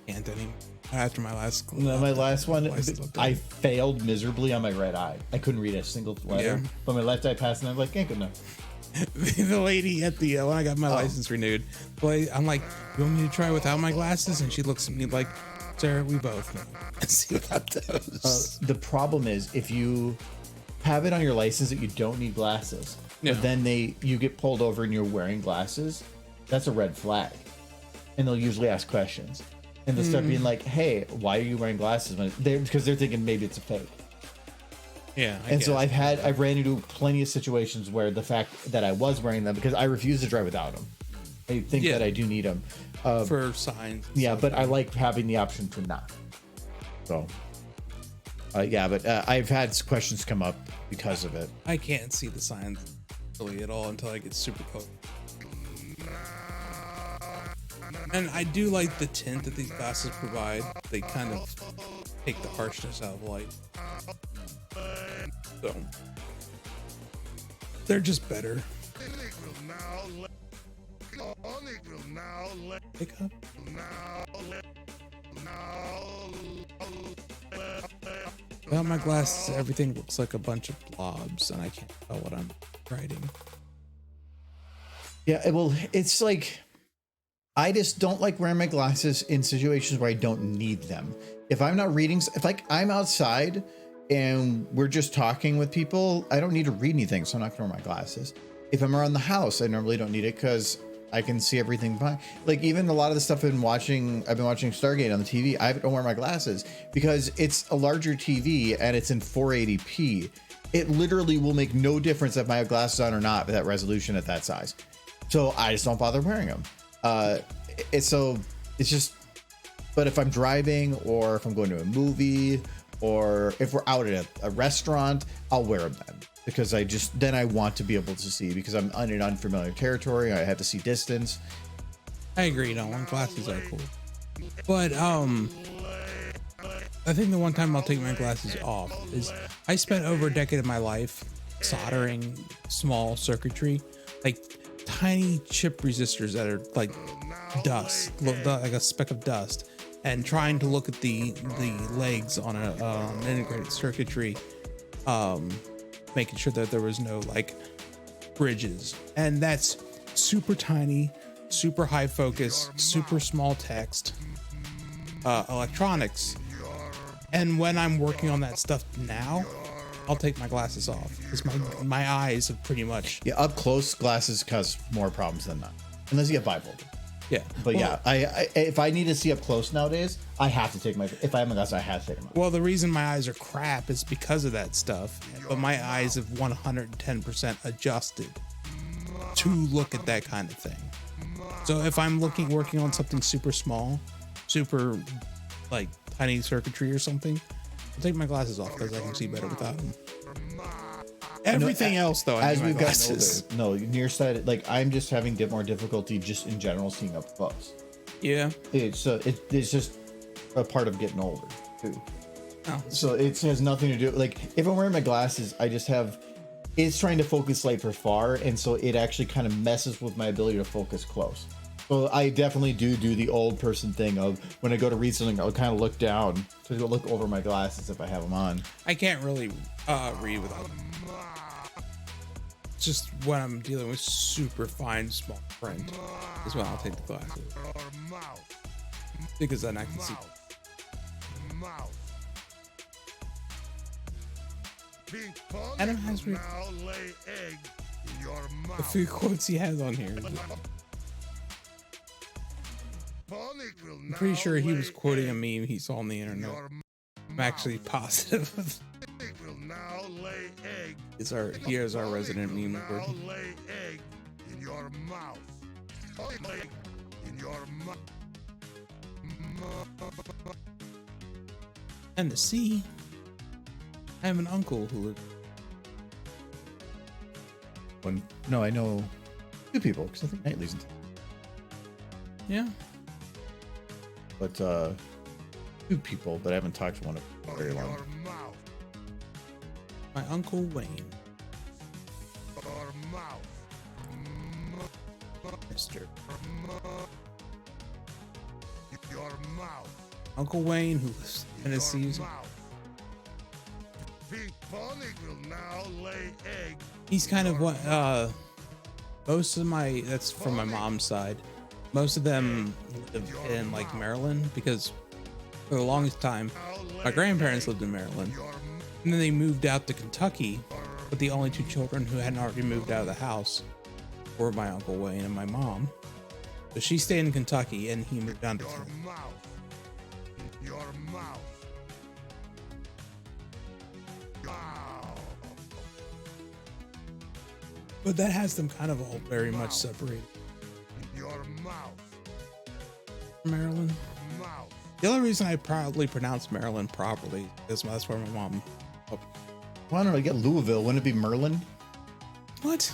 Can't anymore. After my last.
No, my last one,
License update.
I failed miserably on my right eye. I couldn't read a single letter,
Yeah.
but my left eye passed, and I'm like, ain't good enough.
The lady at the when I got my license renewed, I'm like, you want me to try without my glasses? And she looks at me like, sir, we both know. See without those.
The problem is if you have it on your license that you don't need glasses,
Yeah.
but then you get pulled over and you're wearing glasses, that's a red flag. And they'll usually ask questions. And they'll start being like, hey, why are you wearing glasses? Because they're thinking maybe it's a fake.
Yeah.
So I've ran into plenty of situations where the fact that I was wearing them, because I refuse to drive without them. I think that I do need them.
for signs.
Yeah, but I like having the option to not. So, but I've had questions come up because of it.
I can't see the signs really at all until I get super close. And I do like the tint that these glasses provide. They kind of take the harshness out of light. So they're just better. Pick up. Without my glasses, everything looks like a bunch of blobs, and I can't tell what I'm writing.
Yeah, well, it's like I just don't like wearing my glasses in situations where I don't need them. If I'm not reading, if like I'm outside and we're just talking with people, I don't need to read anything, so I'm not gonna wear my glasses. If I'm around the house, I normally don't need it because I can see everything fine. Like even a lot of the stuff I've been watching Stargate on the TV, I don't wear my glasses because it's a larger TV and it's in 480p. It literally will make no difference if I have glasses on or not with that resolution at that size. So I just don't bother wearing them. It's just, but if I'm driving or if I'm going to a movie or if we're out at a restaurant, I'll wear them then because then I want to be able to see because I'm in unfamiliar territory. I have to see distance.
I agree. No, glasses are cool. But I think the one time I'll take my glasses off is I spent over a decade of my life soldering small circuitry, like tiny chip resistors that are like dust, like a speck of dust, and trying to look at the legs on an integrated circuitry, making sure that there was no like bridges. And that's super tiny, super high focus, super small text electronics. And when I'm working on that stuff now, I'll take my glasses off because my eyes have pretty much.
Yeah, up close glasses cause more problems than that, unless you have bifocal.
Yeah,
But I if I need to see up close nowadays, I have to take if I have my glasses, I have to take them off.
Well, the reason my eyes are crap is because of that stuff. But my eyes have 110% adjusted to look at that kind of thing. So if I'm working on something super small, super like tiny circuitry or something, I'll take my glasses off because I can see better without them. Everything else, though,
as we've gotten older, nearsighted, like I'm just having more difficulty just in general seeing up close.
Yeah,
it's just a part of getting older too.
Oh.
So it has nothing to do. Like if I'm wearing my glasses, it's trying to focus light for far, and so it actually kind of messes with my ability to focus close. So I definitely do the old person thing of when I go to read something, I'll kind of look down to look over my glasses if I have them on.
I can't really read without them. It's just when I'm dealing with super fine small print is when I'll take the glasses because then I can see. Adam has the few quotes he has on here. I'm pretty sure he was quoting a meme he saw on the internet. I'm actually positive. He is our resident meme lord. And to see, I have an uncle who lives.
No, I know two people because I think Knightley's in town.
Yeah.
But two people, but I haven't talked to one of them very long.
My uncle Wayne. Mr. Uncle Wayne, who lives in Tennessee. He's kind of what most of that's from my mom's side. Most of them live in like Maryland because for the longest time, my grandparents lived in Maryland. And then they moved out to Kentucky, but the only two children who hadn't already moved out of the house were my Uncle Wayne and my mom. So she stayed in Kentucky and he moved down to Kentucky.
Your mouth.
But that has them kind of all very much separated.
Your mouth.
Maryland.
Mouth.
The only reason I proudly pronounce Maryland properly is that's where my mom. Oh,
Well, I don't know. Get Louisville. Wouldn't it be Merlin?
what?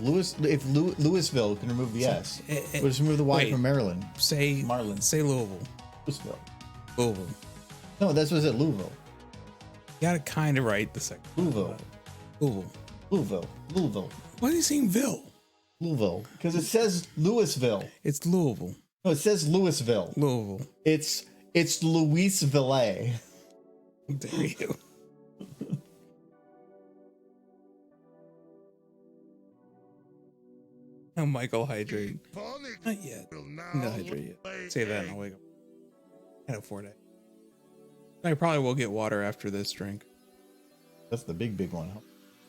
If Louisville can remove the S, we'll just remove the Y
wait.
from Maryland.
Say
Marlin.
Say Louisville.
Louisville.
Louisville.
No, that's what it said. Louisville.
You got it kind of right the second.
Louisville.
Louisville.
Louisville. Louisville.
Why are you saying Ville?
Louisville. Because it says Louisville.
It's Louisville.
No, it says Louisville.
Louisville.
It's Louisville.
Dare you? Oh, Michael, hydrate. Not yet. I'm not hydrate yet. Say that and I'll wake up. Can't afford it. I probably will get water after this drink.
That's the big one.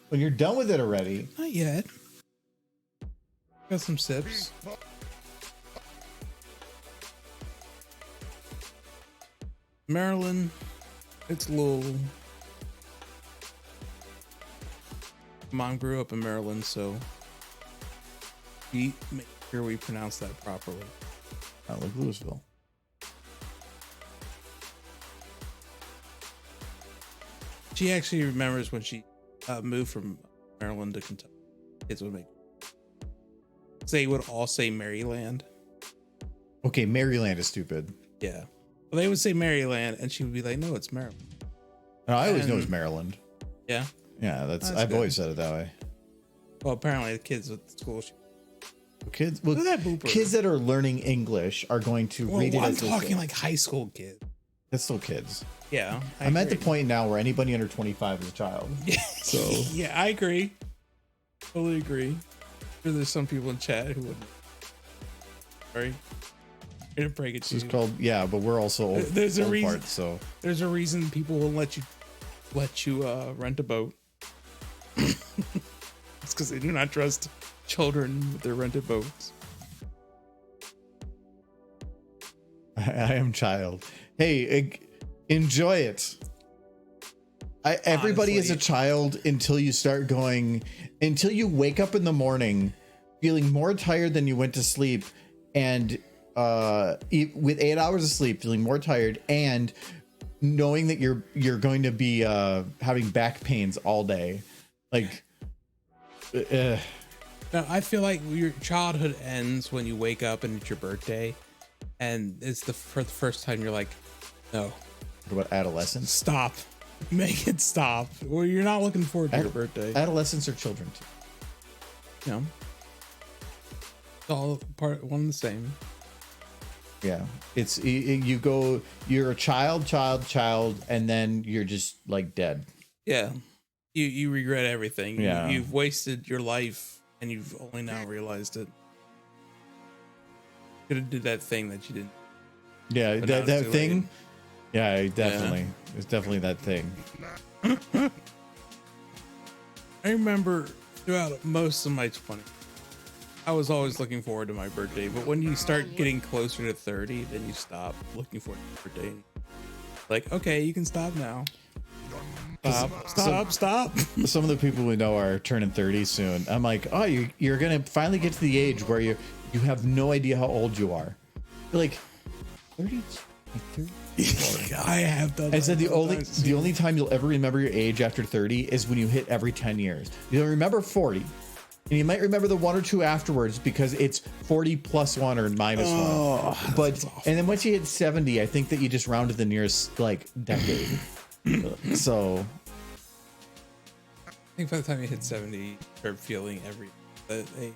When you're done with it already.
Not yet. Got some sips. Maryland. It's Louisville. Mom grew up in Maryland, so we make sure we pronounce that properly.
Not like Louisville.
She actually remembers when she moved from Maryland to Kentucky. Kids would make. They would all say Maryland.
Okay, Maryland is stupid.
Yeah. Well, they would say Maryland, and she would be like, "No, it's Maryland."
No, I always know it's Maryland.
Yeah.
Yeah,
That's
I've
good.
always said it that way.
Well, apparently the kids at school.
Kids,
Look at that booper.
kids that are learning English are going to read it
I'm
as
talking like high school kids.
That's still kids.
Yeah.
I'm at the
agree.
point now where anybody under 25 is a child. So
Yeah, I agree. Totally agree. Sure, there's some people in chat who wouldn't. Sorry. I'm gonna break it to
it's
you.
called but we're also old,
There's a
old
reason-
parts, so
There's a reason people will let you rent a boat. It's because they do not trust children with their rented boats.
I am child. Hey, enjoy it. Everybody is a
Honestly.
child until you wake up in the morning feeling more tired than you went to sleep, and with 8 hours of sleep feeling more tired, and knowing that you're going to be having back pains all day. Like
Now, I feel like your childhood ends when you wake up and it's your birthday, and it's for the first time you're like, no,
what about adolescence?
stop, make it stop. Well, you're not looking forward to your birthday.
Adolescents are children too.
You know, it's all part one and the same.
Yeah, you're a child, and then you're just like dead.
Yeah, you regret everything.
Yeah.
You've wasted your life, and you've only now realized it. Could have did that thing that you didn't.
Yeah,
But now
that
it's too
thing.
late.
Yeah, definitely. It's definitely that thing.
I remember throughout most of my 20s, I was always looking forward to my birthday. But when you start getting closer to 30, then you stop looking forward to your birthday. Like, okay, you can stop now. Stop.
Some of the people we know are turning 30 soon. I'm like, oh, you're gonna finally get to the age where you have no idea how old you are. You're like 30.
I have done.
I said
that
the
sometimes.
only time you'll ever remember your age after 30 is when you hit every 10 years. You'll remember 40. And you might remember the one or two afterwards because it's 40 plus one or minus one. But and then once you hit 70, I think that you just rounded the nearest like decade. So
I think by the time you hit 70, you start feeling hey,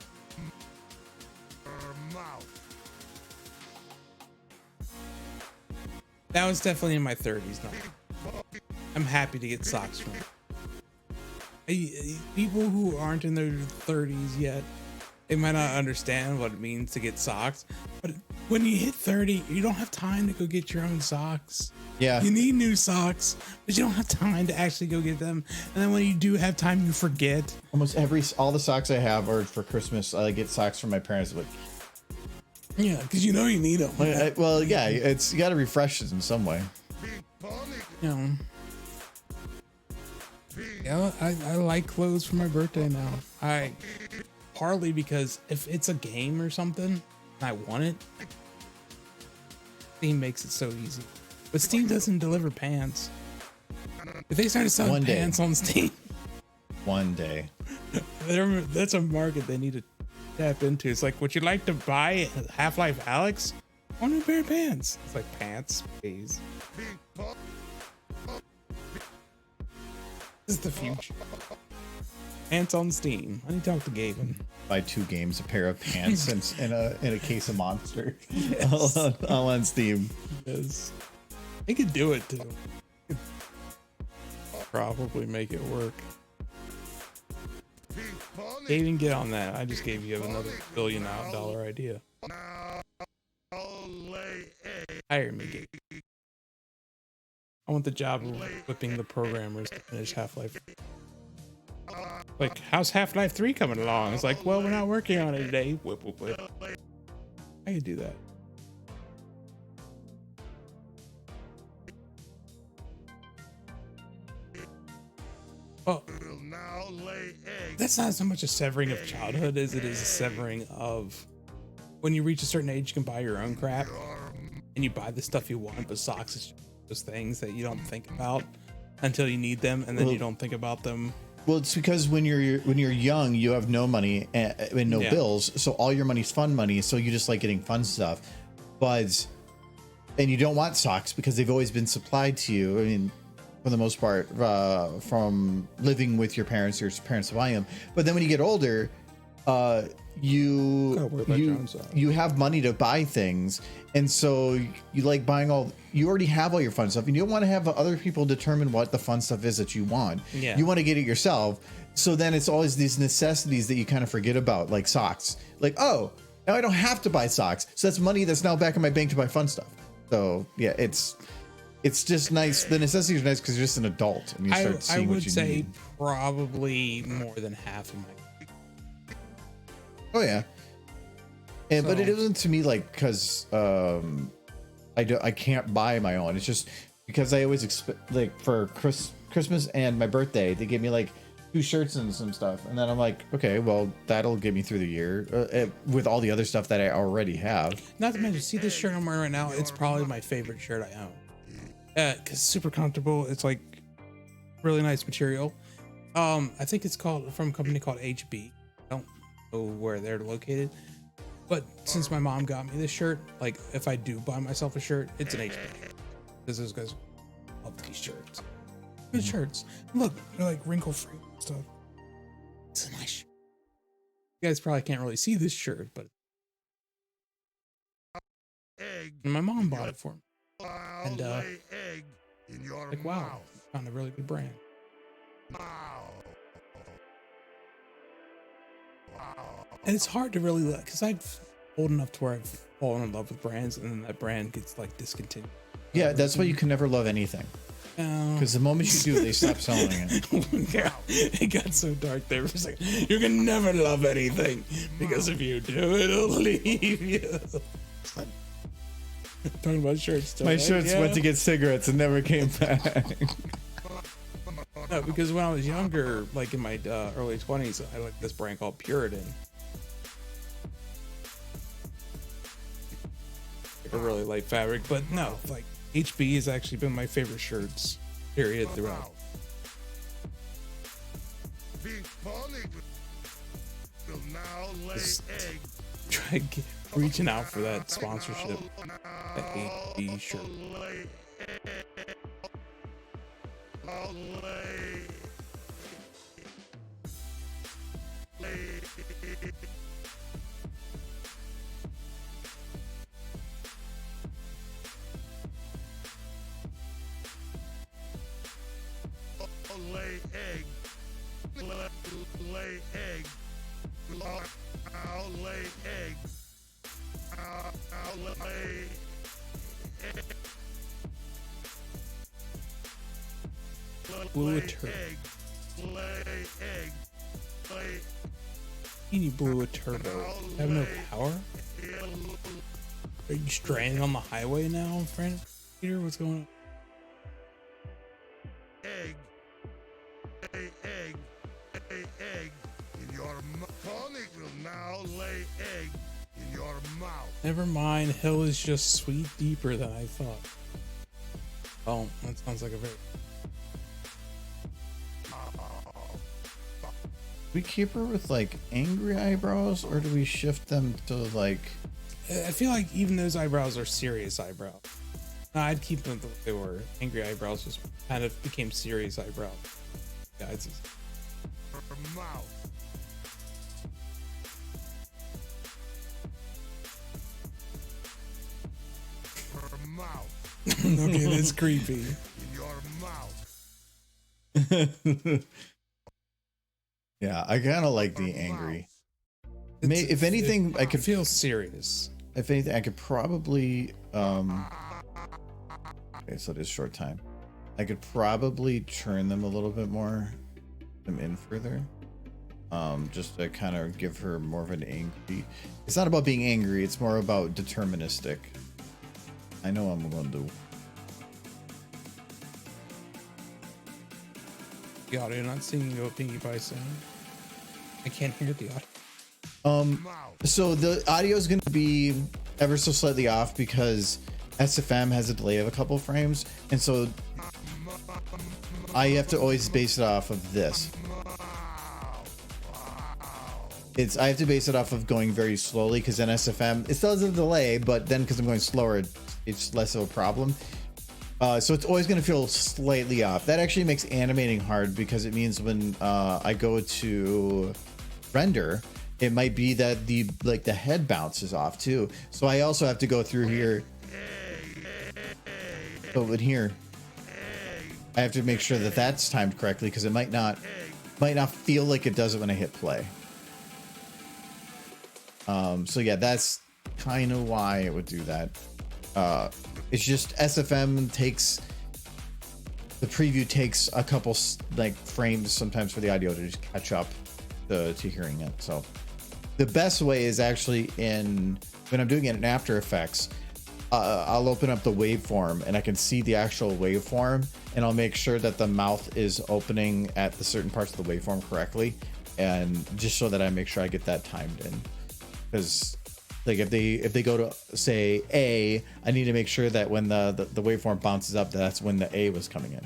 that was definitely in my 30s now. I'm happy to get socks from. People who aren't in their 30s yet, they might not understand what it means to get socks. But when you hit 30, you don't have time to go get your own socks.
Yeah.
You need new socks, but you don't have time to actually go get them. And then when you do have time, you forget.
Almost all the socks I have are for Christmas. I get socks from my parents. But
Yeah, because you know you need them.
well, yeah, it's you got to refresh it in some way.
You know. Yeah, I like clothes for my birthday now. Partly because if it's a game or something and I want it, Steam makes it so easy. But Steam doesn't deliver pants. If they started selling pants on Steam,
one day,
that's a market they need to tap into. It's like, would you like to buy Half-Life Alex? I want a pair of pants. It's like, pants, please. This is the future. Pants on Steam. I need to talk to Gavin.
buy 2 games, a pair of pants, and a case of Monster,
Yes.
all on Steam.
Yes. They could do it too. Probably make it work. Gavin, get on that. I just gave you another $1 billion idea. Hire me, Gavin. I want the job of whipping the programmers to finish Half-Life. Like, how's Half-Life 3 coming along? It's like, well, we're not working on it today. Whip, whip, whip. I could do that. Well, that's not so much a severing of childhood as it is a severing of when you reach a certain age, you can buy your own crap and you buy the stuff you want, but socks is just things that you don't think about until you need them, and then you don't think about them.
Well, it's because when you're young, you have no money and no bills, so all your money's fun money. So you just like getting fun stuff, and you don't want socks because they've always been supplied to you. I mean, for the most part, from living with your parents buy them. But then when you get older, you have money to buy things, and so you like buying you already have all your fun stuff, and you don't want to have other people determine what the fun stuff is that you want. You want to get it yourself. So then it's always these necessities that you kind of forget about, like socks. Like, oh, now I don't have to buy socks, so that's money that's now back in my bank to buy fun stuff. So yeah, it's just nice. The necessities are nice because you're just an adult and you start seeing what you need. I would say
probably more than half of my.
Oh yeah, but it isn't to me like because I can't buy my own. It's just because I always expect, like, for Christmas and my birthday, they give me like 2 shirts and some stuff, and then I'm like, okay, well, that'll get me through the year with all the other stuff that I already have. Not to mention,
See this shirt I'm wearing right now? It's probably my favorite shirt I own. Cause it's super comfortable. It's like really nice material. I think it's from a company called HB. I don't know where they're located, but since my mom got me this shirt, like if I do buy myself a shirt, it's an HB, because those guys love these shirts. Good shirts. Look, they're like wrinkle free and stuff. It's a nice shirt. You guys probably can't really see this shirt, but my mom bought it for me. And like, wow, found a really good brand. And it's hard to really look, because I'm old enough to where I've fallen in love with brands, and then that brand gets like discontinued.
Yeah, that's why you can never love anything. Because the moment you do, they stop selling it.
Yeah, it got so dark there for a second. You can never love anything, because if you do, it'll leave you. Talking about shirts still,
My shirts went to get cigarettes and never came back.
No, because when I was younger, like in my early 20s, I liked this brand called Puritan. Like a really light fabric, but no, like HB has actually been my favorite shirts, period, throughout. Just try reaching out for that sponsorship, that HB shirt.
lay egg. I'll lay egg. I'll lay egg.
Blew a turbo.
Lay egg. Lay
You blew a turbo. Have no power? Are you stranded on the highway now, friend? Peter, what's going on?
egg. Lay egg. Lay egg in your mouth. Tonic will now lay egg in your mouth.
Never mind. Hell is just sweet deeper than I thought. Oh, that sounds like a very...
We keep her with like angry eyebrows, or do we shift them to like?
I feel like even those eyebrows are serious eyebrows. No, I'd keep them the way they were. Angry eyebrows just kind of became serious eyebrows. Yeah, it's just...
Her mouth. Her mouth.
Okay, that's creepy.
In your mouth.
Yeah, I kind of like the
Her
angry.
mouth.
If anything, I could feel.
Feel serious.
If anything, I could probably. Okay, so it is short time. I could probably turn them a little bit more, them in further. Just to kind of give her more of an angry. It's not about being angry. It's more about deterministic. I know what I'm going to do.
The audio not singing go Pinkie Pie song. I can't hear the audio.
Mouth.
So the audio is going to be ever so slightly off because SFM has a delay of a couple frames, and so I have to always base it off of this. I have to base it off of going very slowly because then SFM it still has a delay, but then because I'm going slower, it's less of a problem. So it's always going to feel slightly off. That actually makes animating hard because it means when I go to render, it might be that the head bounces off too. So I also have to go through here. So in here, I have to make sure that that's timed correctly because it might not feel like it does it when I hit play. So yeah, that's kind of why it would do that. It's just SFM takes the preview takes a couple like frames sometimes for the audio to just catch up to hearing it. So the best way is actually when I'm doing it in After Effects, I'll open up the waveform and I can see the actual waveform, and I'll make sure that the mouth is opening at the certain parts of the waveform correctly, and just so that I make sure I get that timed in. Because like if they go to say A, I need to make sure that when the waveform bounces up, that's when the A was coming in.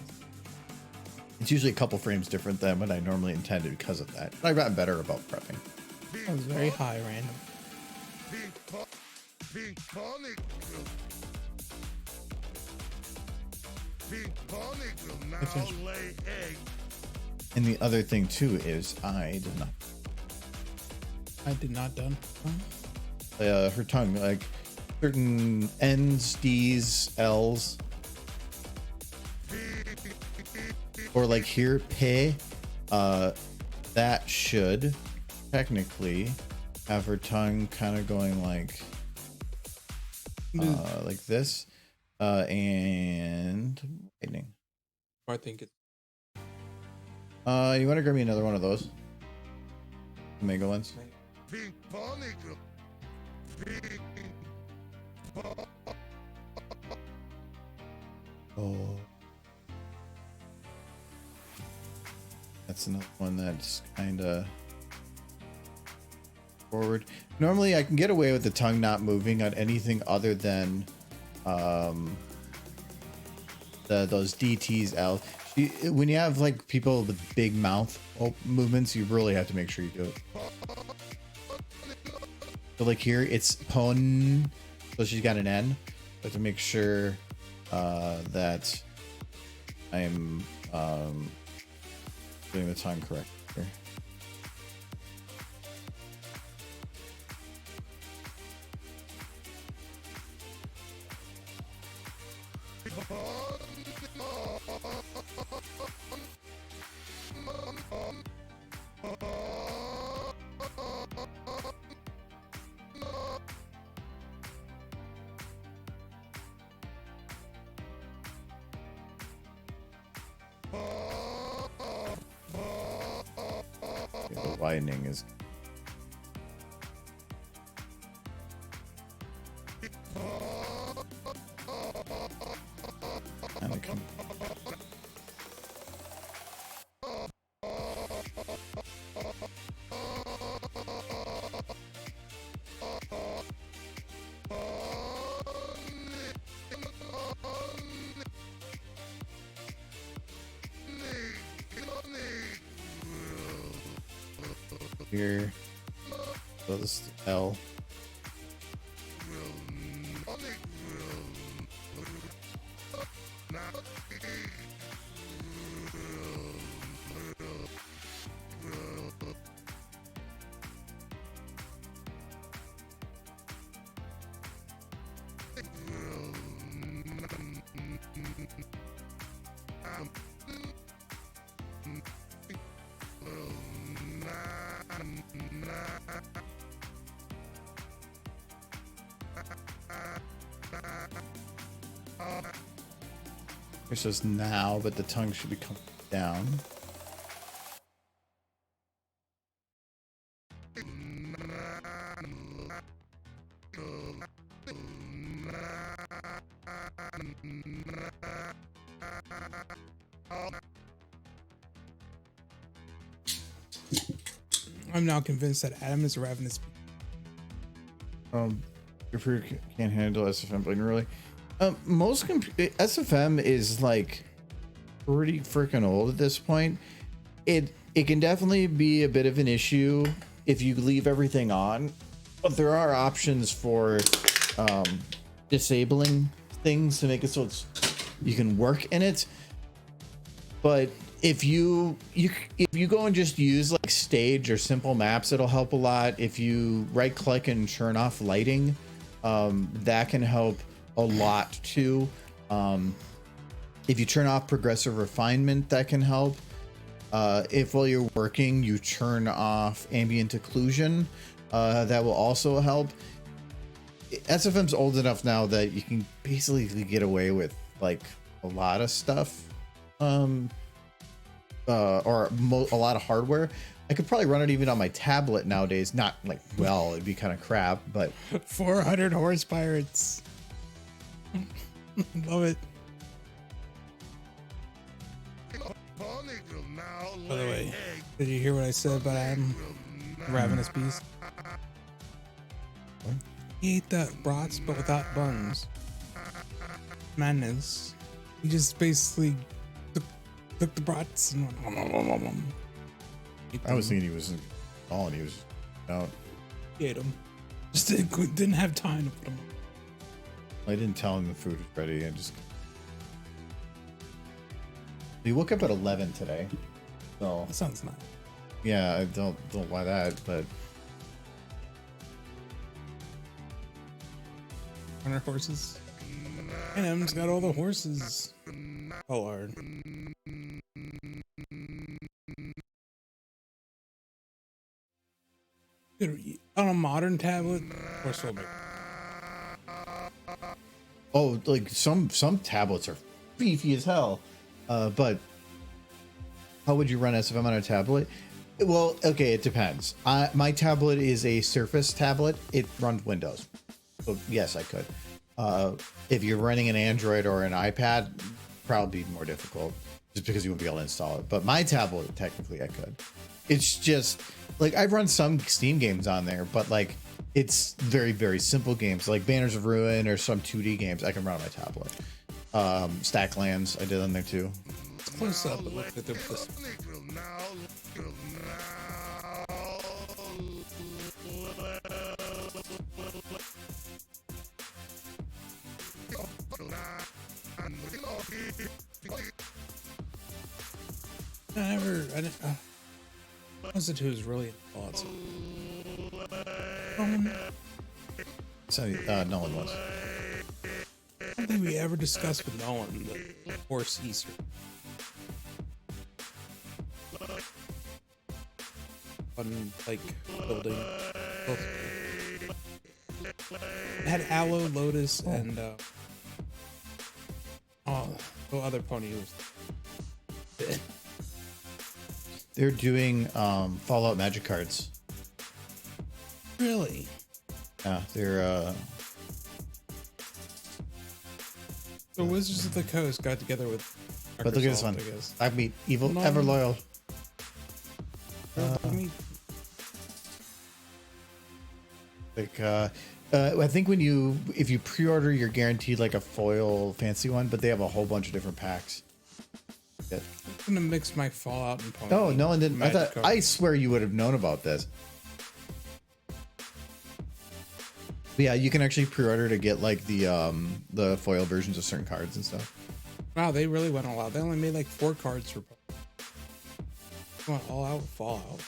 It's usually a couple frames different than what I normally intended because of that. But I've gotten better about prepping.
That was very high random.
Pink Tonic will now lay egg.
And the other thing too is I did not
done.
her tongue, like certain N's, D's, L's, or like here, P, that should technically have her tongue kind of going like this, and lightning.
I think it's
You want to grab me another one of those Omega ones?
Pink Tonic.
Oh, that's another one that's kind of forward. Normally I can get away with the tongue not moving on anything other than those DTs, L. When you have like people with big mouth movements, you really have to make sure you do it. So like here it's pon, so she's got an N. I have to make sure that I'm doing the tongue correct here. The widening is. And it can- Here, so this is L. It says now, but the tongue should be coming down.
I'm now convinced that Adam is a ravenous.
If you can't handle SFM playing really, most SFM is like pretty freaking old at this point. It can definitely be a bit of an issue if you leave everything on, but there are options for disabling things to make it so you can work in it. But if you go and just use like stage or simple maps, it'll help a lot. If you right click and turn off lighting, that can help a lot too. If you turn off progressive refinement, that can help. If while you're working you turn off ambient occlusion, that will also help. SFM's old enough now that you can basically get away with like a lot of stuff, or a lot of hardware. I could probably run it even on my tablet nowadays. Not like, well, it'd be kind of crap, but
400 horse pirates. Love it. By the way, did you hear what I said about Adam? Ravenous beast. He ate the brats, but without buns. Madness. He just basically took the brats and went.
I was thinking he was on. He was out.
He ate them. Just didn't have time to put them.
I didn't tell him the food was ready. I just. He woke up at 11 today. So
That sounds nice.
yeah, I don't why that, but
100 horses. And Adam's got all the horses. Oh, Lord. Dude, on a modern tablet, of course we'll make.
oh, like some tablets are beefy as hell. But how would you run SFM on a tablet? Well, okay, it depends. My tablet is a Surface tablet. It runs Windows. So yes, I could. If you're running an Android or an iPad, probably be more difficult just because you won't be able to install it. But my tablet, technically, I could. It's just like I've run some Steam games on there, but like it's very, very simple games like Banners of Ruin or some 2D games I can run on my tablet. Stacklands I did on there too.
It's close up, but look at the this. I didn't. Was it who's really awesome?
So Nolan was.
I don't think we ever discussed with Nolan the horse Easter. Fun, like building. It had Aloe, Lotus, and the other pony was
They're doing Fallout Magic cards.
Really?
Yeah, they're
So Wizards of the Coast got together with Microsoft,
but look at this one.
I guess.
I mean, evil,
No.
ever loyal. I think if you pre-order, you're guaranteed like a foil fancy one, but they have a whole bunch of different packs. Yeah.
I'm gonna mix my Fallout and Pony.
Oh, no one didn't. I
Magic
thought.
cards.
I swear you would have known about this. But yeah, you can actually pre-order to get like the foil versions of certain cards and stuff.
Wow, they really went all out. They only made like 4 cards for. Went all out with Fallout.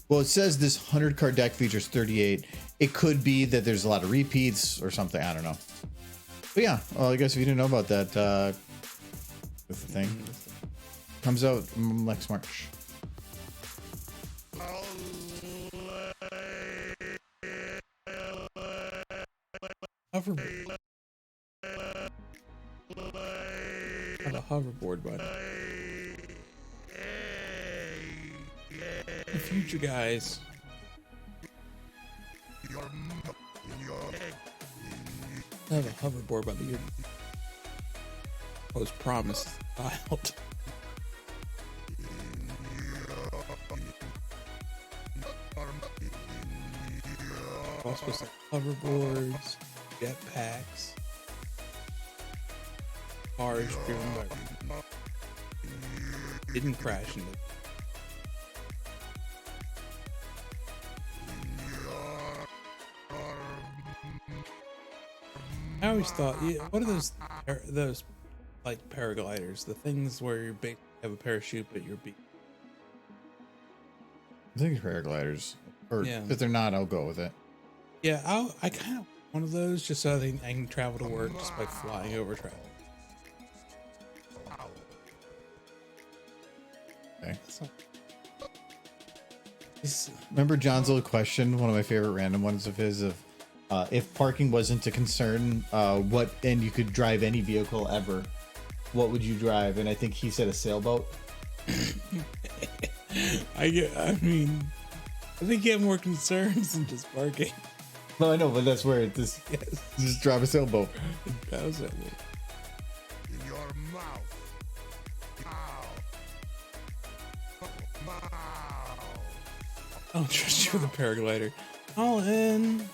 Well, it says this 100 card deck features 38. It could be that there's a lot of repeats or something. I don't know. But yeah, well, I guess if you didn't know about that, that's the thing. Comes out next March.
Hoverboard. Have a hoverboard, bud. The future guys. I have a hoverboard, but you was promised child. Also supposed to have hoverboards, jetpacks, cars driven by didn't crash into. I always thought, yeah, what are those like paragliders? The things where you have a parachute but you're beat.
I think it's paragliders, or
Yeah.
if they're not, I'll go with it.
Yeah, I kind of one of those just so I can travel to work just by flying over travel.
Okay.
So,
Remember John's little question? One of my favorite random ones of his of if parking wasn't a concern, and you could drive any vehicle ever, what would you drive? And I think he said a sailboat.
I think you have more concerns than just parking.
No, I know, but that's where it just
Yes.
just drive a sailboat.
How's that work?
In your mouth.
I don't trust you with a paraglider. All in.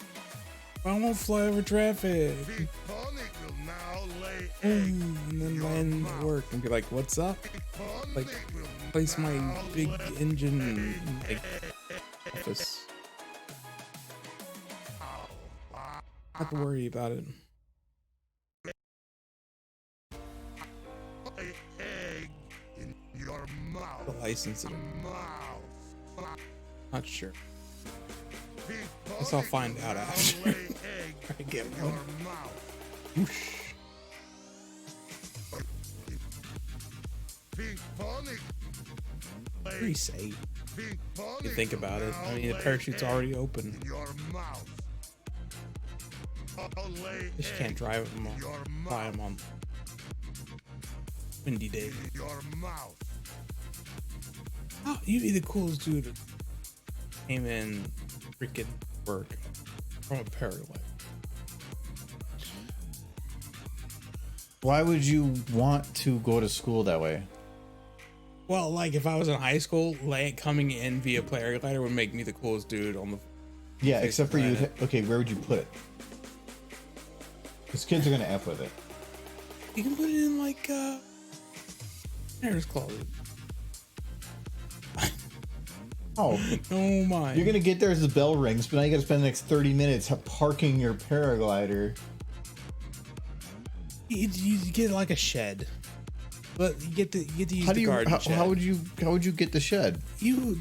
I won't fly over traffic.
Big Pony will now lay
And
egg.
then land at work and be like, "What's up?"
Pony
Like,
will
place my
now
big
lay
engine in my office. I have to worry about it.
egg in your mouth.
The license it.
Mouth.
Not sure.
Big
Guess I'll
Pony
find
will
out
now
after.
lay egg
I get
in
one.
your mouth.
Whoosh.
Big Pony.
Pretty safe.
Big Pony
You think
will
about it. I
now
mean, the
lay
parachute's
egg
already open.
in your mouth. I'll lay
Just
egg
can't drive them
in your
on. Fly
mouth.
them on windy days.
In your mouth.
Oh, you'd be the coolest dude that came in freaking work from a paraglider.
Why would you want to go to school that way?
Well, like if I was in high school, coming in via paraglider would make me the coolest dude on the.
Yeah,
Face
except for you.
planet.
Okay, where would you put it? Because kids are gonna F with it.
You can put it in like Harris closet.
Oh,
Oh my!
you're gonna get there as the bell rings, but now you gotta spend the next 30 minutes parking your paraglider.
You get like a shed, but you get to use
How
the
do you?
garden shed.
How would you get the shed?
You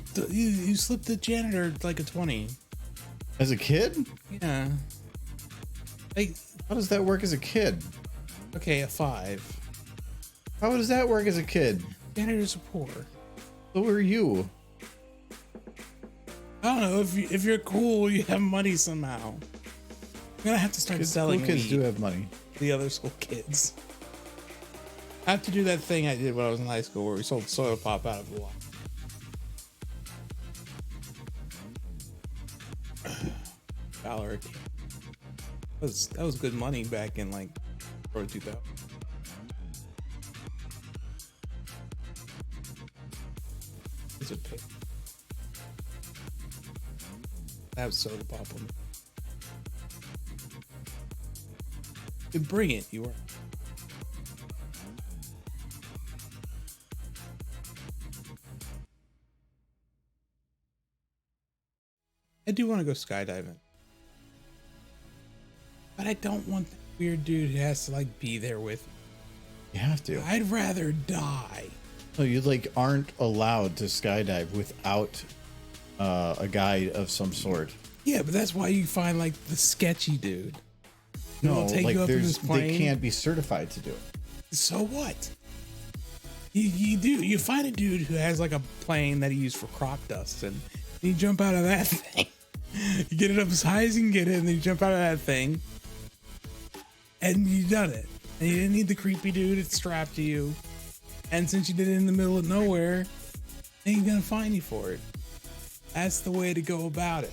slip the janitor like a 20.
As a kid?
Yeah. Like
How does that work as a kid?
okay, a 5.
How does that work as a kid?
Janitors are poor.
So are you?
I don't know if you're cool, you have money somehow. I'm gonna have to start selling
School kids
weed
do have money.
to the other school kids. I have to do that thing I did when I was in high school where we sold soda pop out of the wall. $1 a can. That was good money back in like early 2000. These are paid. I have soda pop on me. You bring it, you are. I do want to go skydiving. But I don't want that weird dude who has to like be there with me.
You have to.
I'd rather die.
No, you like aren't allowed to skydive without a guide of some sort.
Yeah, but that's why you find like the sketchy dude. who
No,
will take
like
you up in this plane.
they can't be certified to do it.
So what? You find a dude who has like a plane that he used for crop dust, and you jump out of that thing. You get it up as high as you can get it, and then you jump out of that thing, and you done it. And you didn't need the creepy dude that's strapped to you. And since you did it in the middle of nowhere, they ain't gonna find you for it. That's the way to go about it.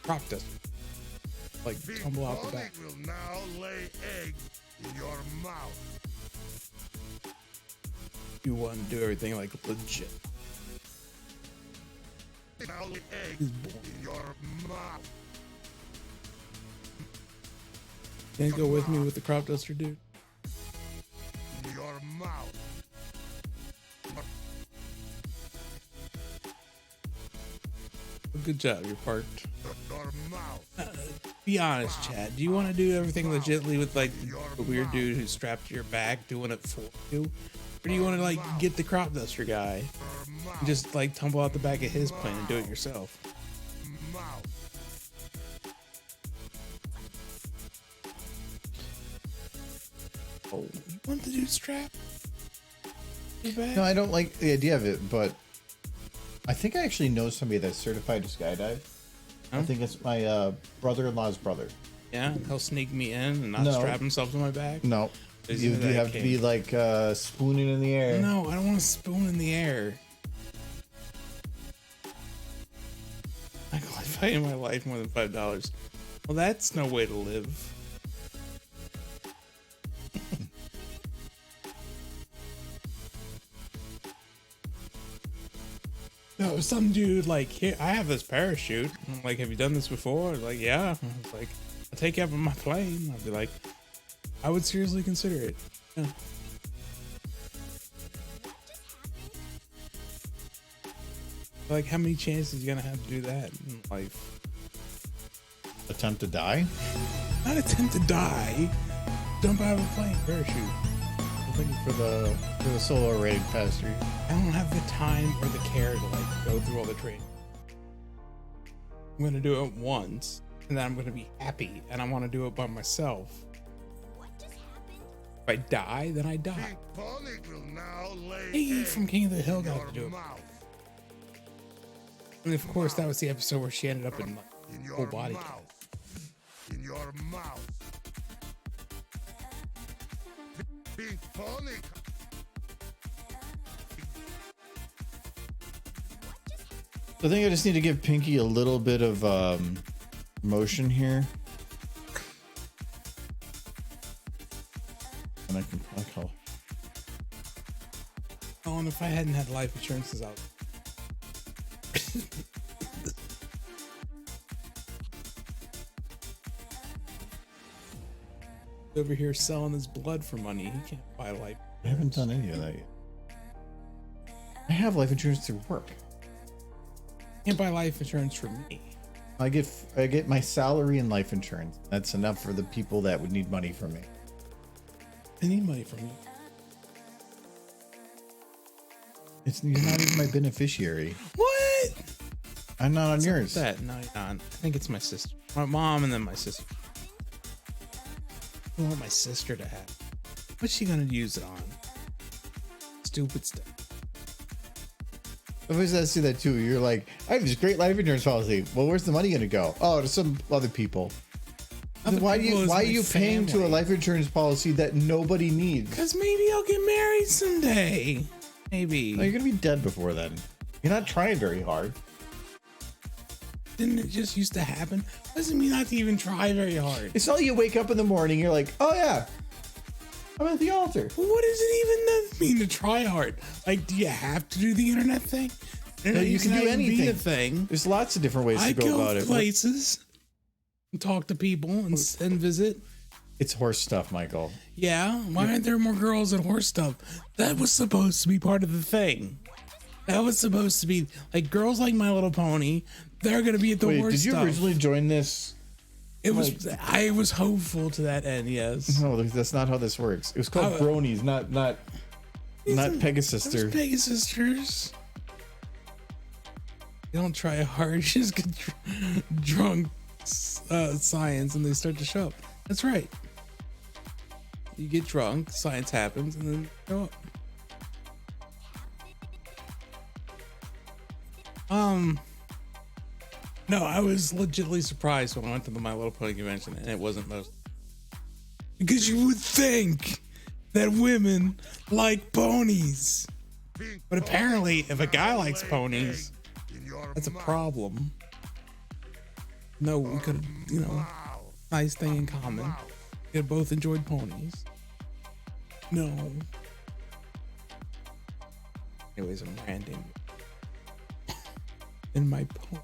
Crop dust. Like tumble out the back.
Will now lay eggs in your mouth.
You want to do everything like legit.
Now lay eggs
He's born.
in your mouth.
Can't go with me with the crop duster, dude.
In your mouth.
Good job, you're parked.
Your mouth.
Be honest, Chad. Do you want to do everything legitly with like the weird dude who's strapped to your back doing it for you? Or do you want to like get the crop duster guy and just like tumble out the back of his plane and do it yourself?
Mouth.
Oh, you want the dude strap? Your back?
No, I don't like the idea of it, but I think I actually know somebody that's certified to skydive. I think it's my brother-in-law's brother.
Yeah, he'll sneak me in and not
No.
strap himself to my back.
No,
Is
you
it
do
that
have to be
king?
like spooning in the air.
No, I don't want to spoon in the air. I can only fight in my life more than $5. Well, that's no way to live. No, some dude like, here, I have this parachute. I'm like, have you done this before? Like, yeah. I was like, I'll take you up on my plane. I'd be like, I would seriously consider it. Yeah. Like, how many chances you gonna have to do that in life?
Attempt to die?
Not attempt to die. Jump out of a plane, parachute.
I think for the solo raid faster.
I don't have the time or the care to like go through all the training. I'm gonna do it once, and then I'm gonna be happy, and I want to do it by myself.
What just happened?
If I die, then I die.
Big Pony will now lay
Hey,
eggs
from King of the Hill
in
got
your
to do it.
mouth.
And of course, that was the episode where she ended up in
In
like,
your
full body.
mouth. In your mouth. Big Pony.
I think I just need to give Pinky a little bit of motion here. And I can like how
Oh, and if I hadn't had life insurances out. Over here selling his blood for money. He can't buy life.
I haven't done any of that yet. I have life insurance through work.
Can't buy life insurance for me.
I get my salary and life insurance. That's enough for the people that would need money from me.
I need money from you.
You're not even my beneficiary.
What?
I'm not on yours.
That no, you're not. I think it's my sister, my mom, and then my sister. I want my sister to have. What's she gonna use it on? Stupid stuff.
I always ask you that too. You're like, I have this great life insurance policy. Well, where's the money going to go? Oh, to some other people.
Other
Why
people is
are
my
you paying to a
family.
life insurance policy that nobody needs?
Because maybe I'll get married someday. Maybe.
No, you're gonna be dead before then. You're not trying very hard.
Didn't it just used to happen? Doesn't mean not to even try very hard.
It's not like you wake up in the morning, you're like, oh yeah, I'm at the altar.
Well, what does it even mean to try hard? Like, do you have to do the internet thing?
No, you can do
Be
anything.
a thing.
There's lots of different ways
I
to go about it.
places and talk to people and visit.
It's horse stuff, Michael.
Yeah, why aren't there more girls at horse stuff? That was supposed to be part of the thing. That was supposed to be like girls like My Little Pony. They're gonna be at the
Wait,
horse
did you
stuff.
originally join this?
It was. I was hopeful to that end. Yes.
No, that's not how this works. It was called
Oh.
Bronies, not Pegasus.
Those Pegasisters. They don't try hard. You just get drunk science and they start to show up. That's right. You get drunk, science happens, and then show up. No, I was legitimately surprised when I went to the My Little Pony convention and it wasn't most. Because you would think that women like ponies. But apparently, if a guy likes ponies, that's a problem. No, we could have, nice thing in common. We had both enjoyed ponies. No. Anyways, I'm ranting. In my pony.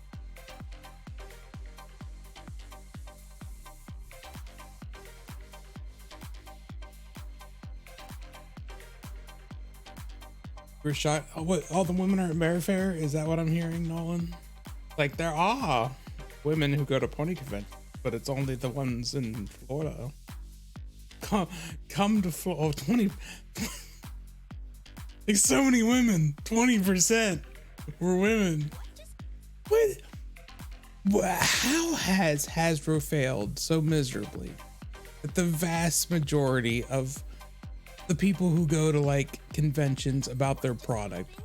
We're shocked. Oh, what? All the women are at Bear Fair? Is that what I'm hearing, Nolan? Like there are women who go to pony convention, but it's only the ones in Florida. Come to Florida. Oh, 20. Like so many women. 20% were women. How has Hasbro failed so miserably that the vast majority of the people who go to like conventions about their product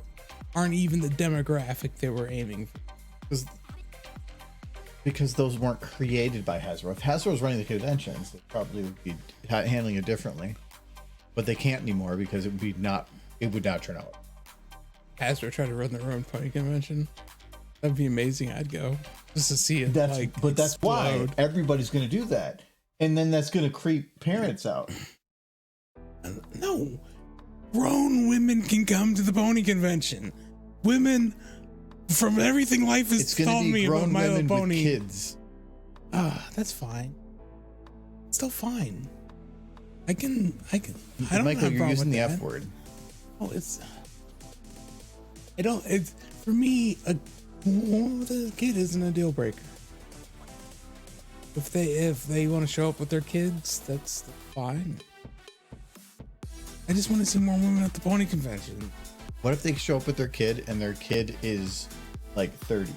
aren't even the demographic they were aiming for?
Because those weren't created by Hasbro. If Hasbro was running the conventions, they probably would be handling it differently. But they can't anymore because it would not turn out.
Hasbro tried to run their own pony convention. That'd be amazing. I'd go just to see it.
That's why
explode.
everybody's going to do that, and then that's going to creep parents out.
No, grown women can come to the pony convention. Women, from everything life has
It's going
taught
to be
me about
grown
My Little
women with
Pony.
kids.
That's fine. It's still fine. I don't
Michael,
have a
you're
problem
using
with
the
that.
F word.
Oh, it's for me. The kid isn't a deal breaker. If they want to show up with their kids, that's fine. I just want to see more women at the pony convention.
What if they show up with their kid and their kid is like 30?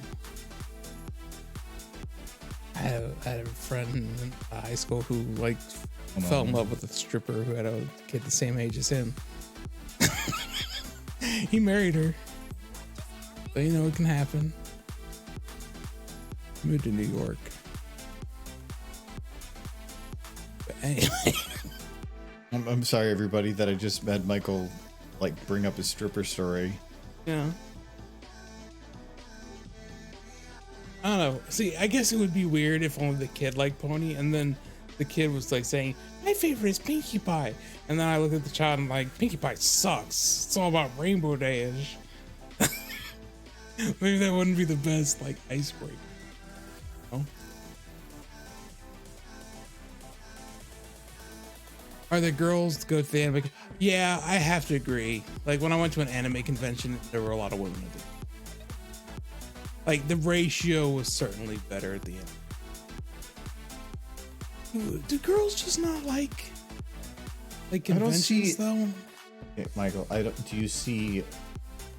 I had a friend in high school who fell in love with a stripper who had a kid the same age as him. He married her. So it can happen. Moved to New York. But anyway.
I'm sorry, everybody, that I just had Michael bring up his stripper story.
Yeah. I don't know. See, I guess it would be weird if only the kid liked pony, and then the kid was saying, "My favorite is Pinkie Pie," and then I look at the child and I'm like, "Pinkie Pie sucks. It's all about Rainbow Dash." Maybe that wouldn't be the best icebreaker. No? Are there girls that go to the anime? Yeah, I have to agree. When I went to an anime convention, there were a lot of women there. The ratio was certainly better at the end. Do girls just not like conventions though?
Okay, Michael, do you see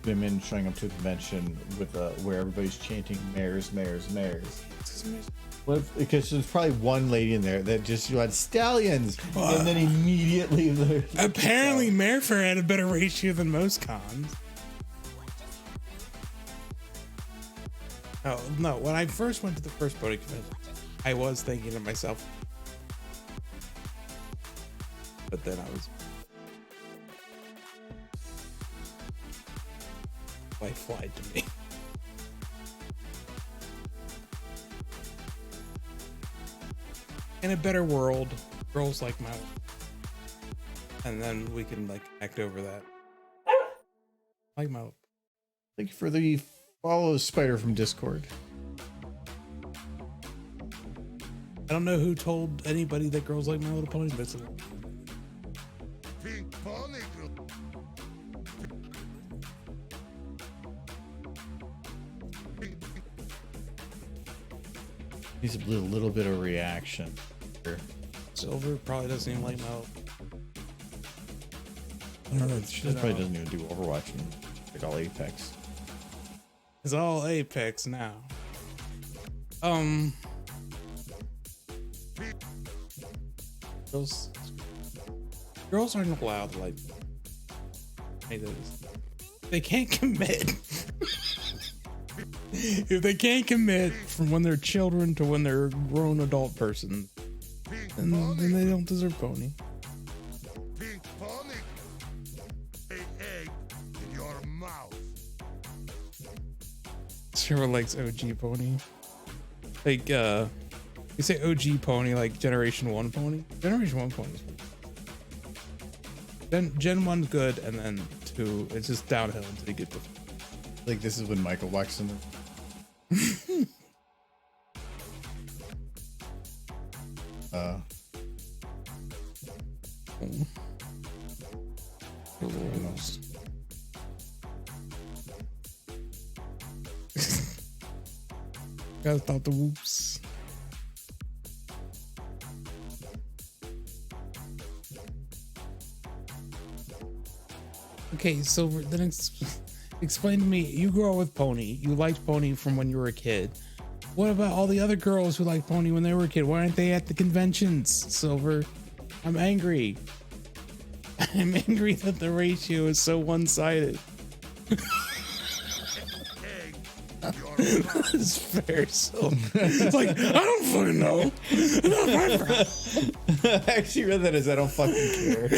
women showing up to a convention with where everybody's chanting "Mares, mares, mares"? Because there's probably one lady in there that just had stallions, and then immediately
apparently Mare Fair had a better ratio than most cons. Oh no! When I first went to the first pony convention, I was thinking to myself, but then I was life lied to me. In a better world, girls like my, and then we can like act over that. Like my.
Thank you for the follow, Spider from Discord.
I don't know who told anybody that girls like My Little Pony, but it's
Pink pony will
Needs a little bit of reaction. Here.
Silver probably doesn't even like My Little.
I don't know. She probably doesn't even do Overwatch and like all Apex.
It's all Apex now. Girls aren't allowed to like. They can't commit. If they can't commit from when they're children to when they're a grown adult person, then they don't deserve pony.
pink pony lay egg in your mouth.
Sure likes OG pony. Like you say OG pony, like Generation 1 pony. Generation 1 pony. Then Gen 1's good, and then 2, it's just downhill until you get to.
Like this is when Michael walks in.
Guys thought the whoops. Okay, so then explain to me. You grew up with Pony. You liked Pony from when you were a kid. What about all the other girls who liked Pony when they were a kid? Why aren't they at the conventions, Silver? I'm angry. I'm angry that the ratio is so one-sided.
Egg in your mouth.
It's fair, Silver. It's like, I don't fucking know. It's not my problem.
I actually read that as I don't fucking care.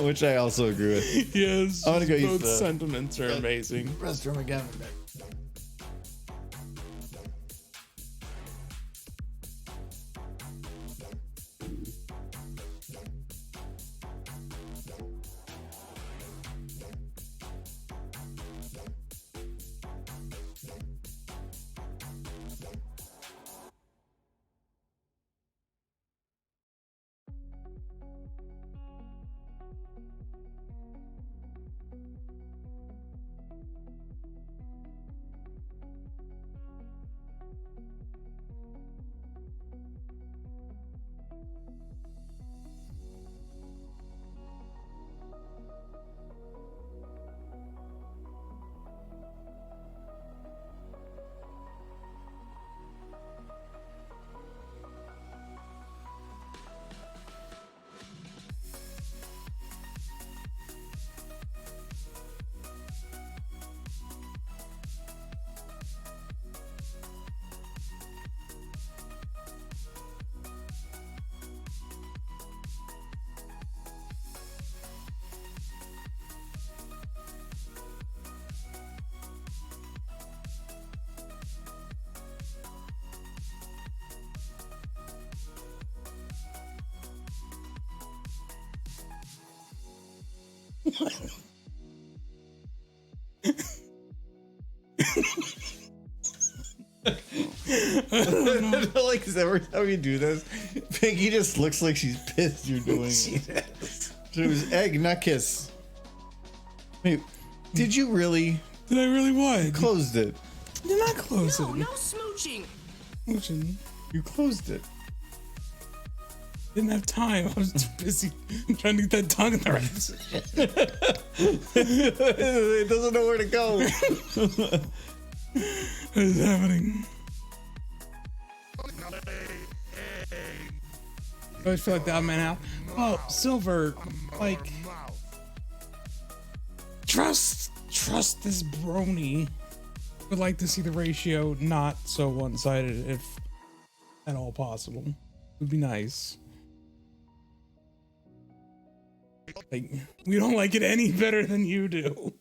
Which I also agree with.
Yes,
I wanna go use
both
the-
sentiments are amazing.
Restroom again. Like, 'cause every time you do this, Pinky just looks like she's pissed you're doing it. So it was egg, not kiss. Wait, did you really?
Did I really what?
Closed it.
Did not close
No,
it.
no smooching.
Smooching.
You closed it.
Didn't have time. I was too busy trying to get that tongue in the right position.
It doesn't know where to go.
What is happening? I always feel like the odd man out. Oh, Silver, like, trust this brony. Would like to see the ratio not so one-sided, if at all possible. Would be nice. Like, we don't like it any better than you do.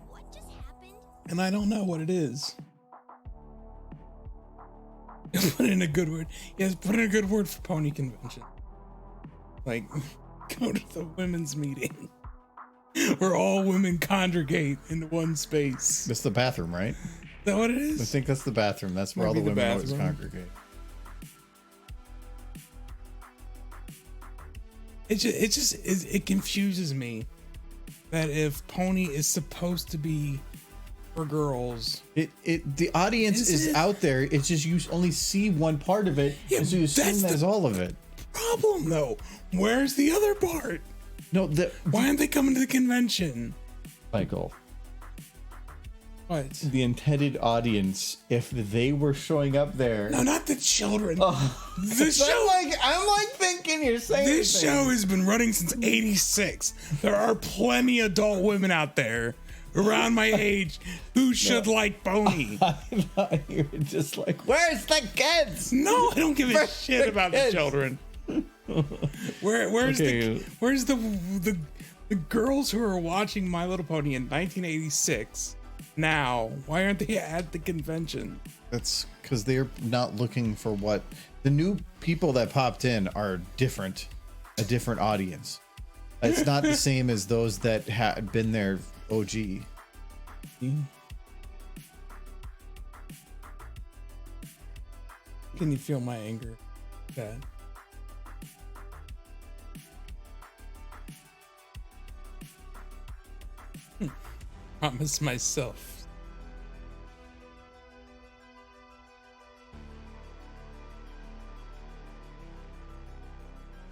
What just happened?
And I don't know what it is. Put in a good word. Yes, put in a good word for pony convention. Like, go to the women's meeting where all women congregate in one space.
That's the bathroom, right?
Is that what it is?
I think that's the bathroom. That's where
Might
all the
be the
women always
bathroom.
congregate.
It confuses me that if pony is supposed to be for girls,
The audience
Is
is
it?
out there. It's just you only see one part of it,
Yeah,
so you assume
that's
that's
the-
all of it.
problem though. Where's the other part?
No,
Why aren't they coming to the convention?
Michael,
What?
the intended audience, if they were showing up there,
No, not the children.
Oh.
The
So
show.
I'm like thinking you're saying
This
things.
show has been running since '86. There are plenty adult women out there around my age who should like pony.
I thought you were just like, where's the kids?
No, I don't give a
Where's
shit
the
about the
kids?
children. Where's
Okay.
the girls who are watching My Little Pony in 1986 now? Why aren't they at the convention?
That's because they're not looking for what the new people that popped in are different, a different audience. It's not the same as those that had been there OG.
Can you feel my anger, Dad? Promise myself.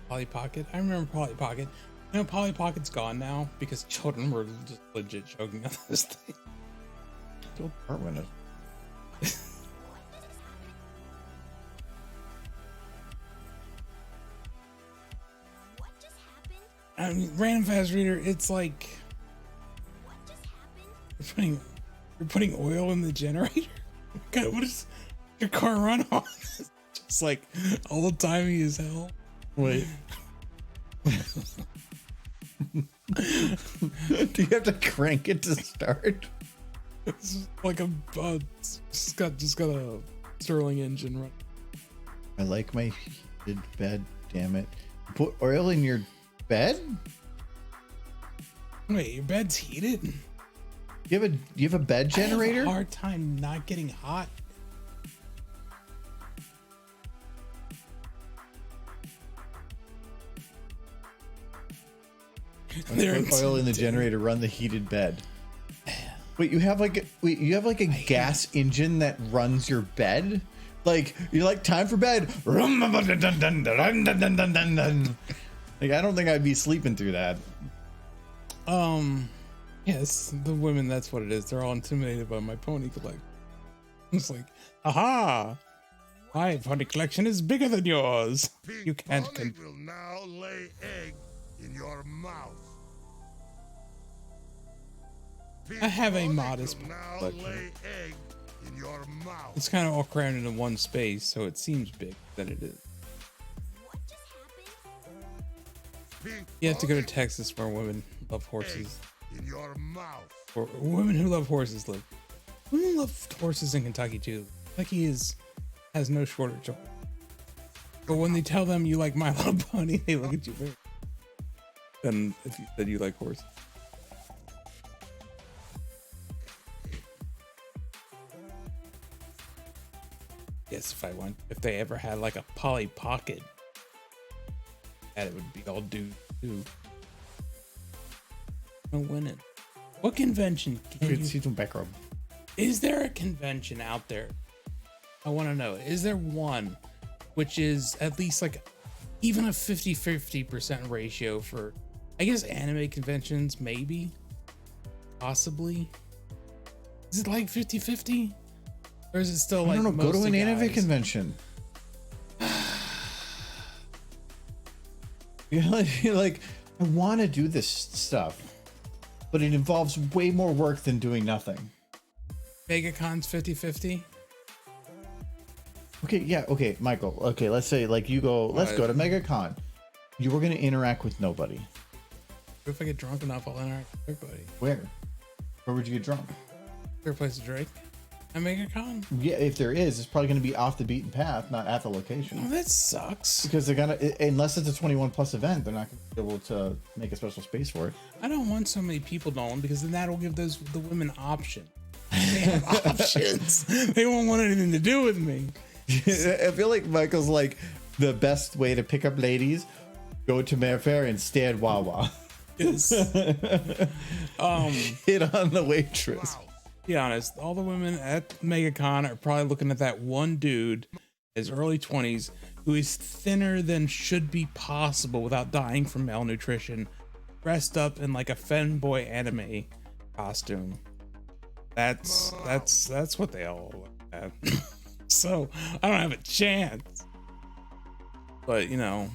Polly Pocket. I remember Polly Pocket. You know, Polly Pocket's gone now because children were just legit choking on this thing.
Still part with it.
What just happened?
I mean, random fast reader. It's like
What just happened?
you're putting oil in the generator. God, what is your car run on? Just like old timey as hell.
Wait. Do you have to crank it to start?
It's like a just got a Sterling engine run.
I like my heated bed, damn it. Put oil in your bed?
Wait, your bed's heated?
You have a bed
I have
generator?
a hard time not getting hot.
Put oil in the generator, run the heated bed. Wait, you have like a gas engine that runs your bed? Like you're like time for bed. Like I don't think I'd be sleeping through that.
Yes, the women, that's what it is. They're all intimidated by my pony collection. It's like, aha! My pony collection is bigger than yours. You can't.
Pony will now lay egg in your mouth.
I have a
Pony
modest
will now
collection.
lay egg in your mouth.
It's kind of all crammed into one space, so it seems big than it is.
What just happened?
Pink
You have to go to
pony
Texas where women love horses.
egg in your mouth.
Or women who love horses live. Women love horses in Kentucky too. Kentucky has no shortage of. But when they tell them you like My Little Pony, they look at you weird. Than if you said you like horses. Yes, if they ever had like a Polly Pocket, that it would be all dude too. No winning. What convention can you
It's even back rub.
is there a convention out there? I want to know. Is there one which is at least like even a 50-50% ratio for, I guess, anime conventions, maybe? Possibly? Is it like 50-50? Or is it still
I
like
don't know. Go to an
mostly
anime
guys?
convention. You're like, I want to do this stuff, but it involves way more work than doing nothing.
MegaCon's 50-50?
Okay, yeah, okay, Michael. Okay, let's say like you go. Let's go to MegaCon. You were gonna interact with nobody.
If I get drunk enough, I'll interact with everybody.
Where? Where would you get drunk?
Fair place to drink. I make a con.
Yeah, if there is, it's probably gonna be off the beaten path, not at the location.
Oh, that sucks.
Because they're gonna, unless it's a 21+ event, they're not gonna be able to make a special space for it.
I don't want so many people knowing because then that'll give the women option. They have options. They won't want anything to do with me.
I feel like Michael's like the best way to pick up ladies. Go to Mayfair and stay at Wawa.
Yes.
Hit on the waitress.
Be honest, all the women at MegaCon are probably looking at that one dude, his early 20s, who is thinner than should be possible without dying from malnutrition, dressed up in like a femboy anime costume. That's what they all look at. So I don't have a chance. But you know,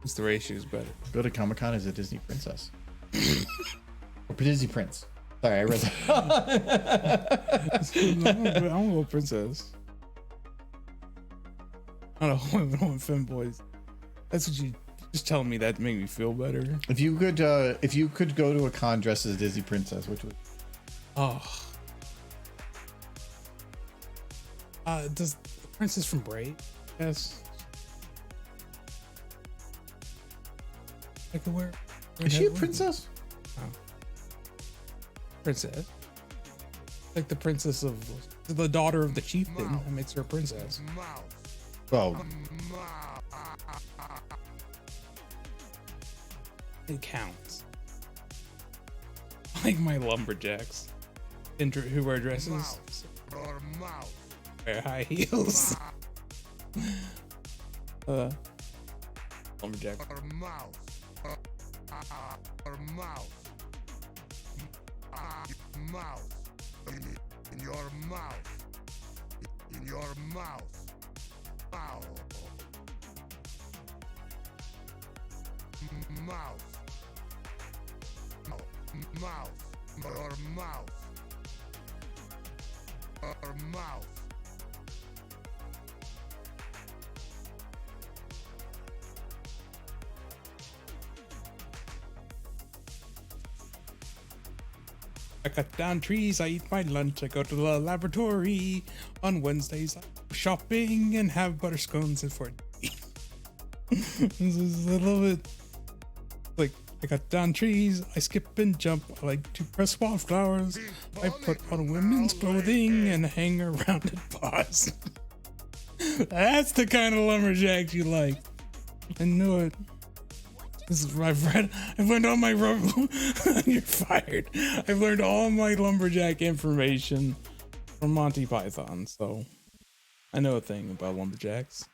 it's the ratio's better.
Go to Comic-Con as a Disney princess. Or Disney prince. Sorry, I read that.
I'm a little princess. I don't know, women want femboys. That's what you just telling me that to make me feel better.
If you could go to a con dressed as a Disney princess, which would?
Does the princess from Brave? Yes. I could wear.
Is she a princess?
Oh. Princess. Like the princess of the daughter of the chieftain. That makes her a princess.
Oh,
It counts. Like my lumberjacks. Who wear dresses. Wear high heels. Lumberjack.
In your mouth. In your mouth. Ow. Mouth. Mouth. Your mouth. Your mouth.
I cut down trees, I eat my lunch, I go to the laboratory. On Wednesdays, I go shopping and have butterscones at 4. This is a little bit like I cut down trees, I skip and jump, I like to press wildflowers, I put on women's clothing and hang around at bars. That's the kind of lumberjack you like. I knew it. This is what I've learned all my you're fired. I've learned all my lumberjack information from Monty Python, so I know a thing about lumberjacks.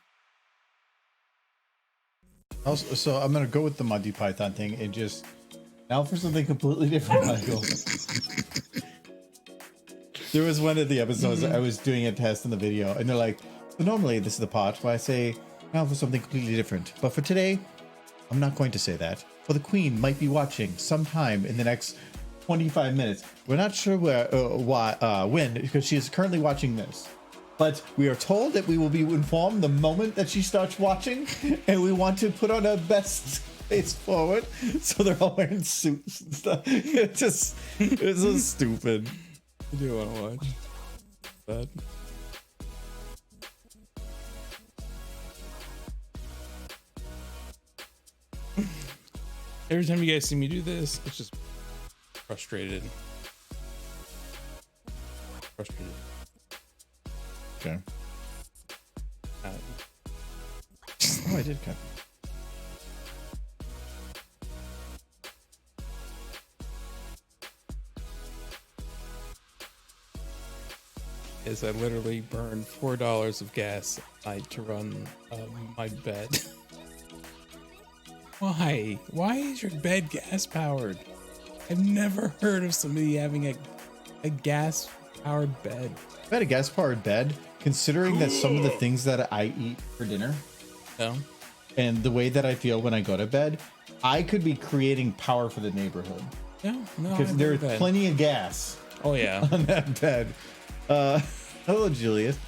also, so I'm gonna go with the Monty Python thing and just now for something completely different, Michael. There was one of the episodes I was doing a test in the video, and they're like, so normally this is the part where I say now for something completely different, but for today, I'm not going to say that, for the Queen might be watching sometime in the next 25 minutes. We're not sure when, because she is currently watching this. But we are told that we will be informed the moment that she starts watching, and we want to put on our best face forward. So they're all wearing suits and stuff. It's so stupid.
I do want to watch that. Every time you guys see me do this, it's just frustrated.
Okay.
Uh,
Oh, I did cut.
is I literally burned $4 of gas a night to run my bed. Why? Why is your bed gas powered? I've never heard of somebody having a gas powered bed.
I've had a gas powered bed, considering that some of the things that I eat for dinner
No?
and the way that I feel when I go to bed, I could be creating power for the neighborhood
No,
because
I've
there's
heard that.
plenty of gas
Oh yeah.
on that bed. Hello, Julius.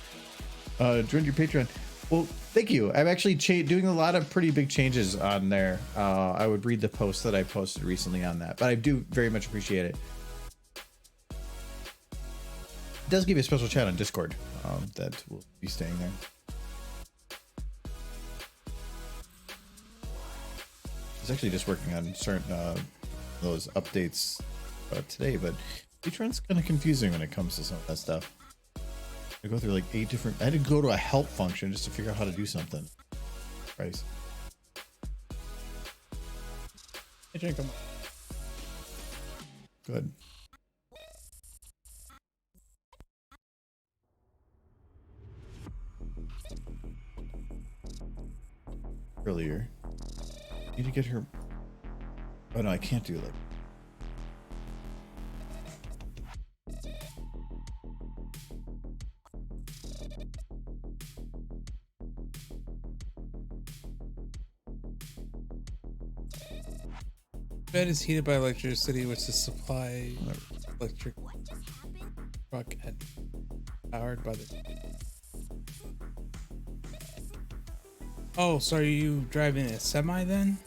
Join your Patreon. Well, thank you. I'm actually doing a lot of pretty big changes on there. I would read the post that I posted recently on that, but I do very much appreciate it. It does give you a special chat on Discord that will be staying there. I was actually just working on certain those updates today, but Patreon's kind of confusing when it comes to some of that stuff. I go through like 8 different. I had to go to a help function just to figure out how to do something. Price.
Hey, drink 'em.
Good. Earlier, need to get her. Oh no, I can't do like.
Bed is heated by electricity, which is supply electric truck and powered by the. Oh, so are you driving a semi then?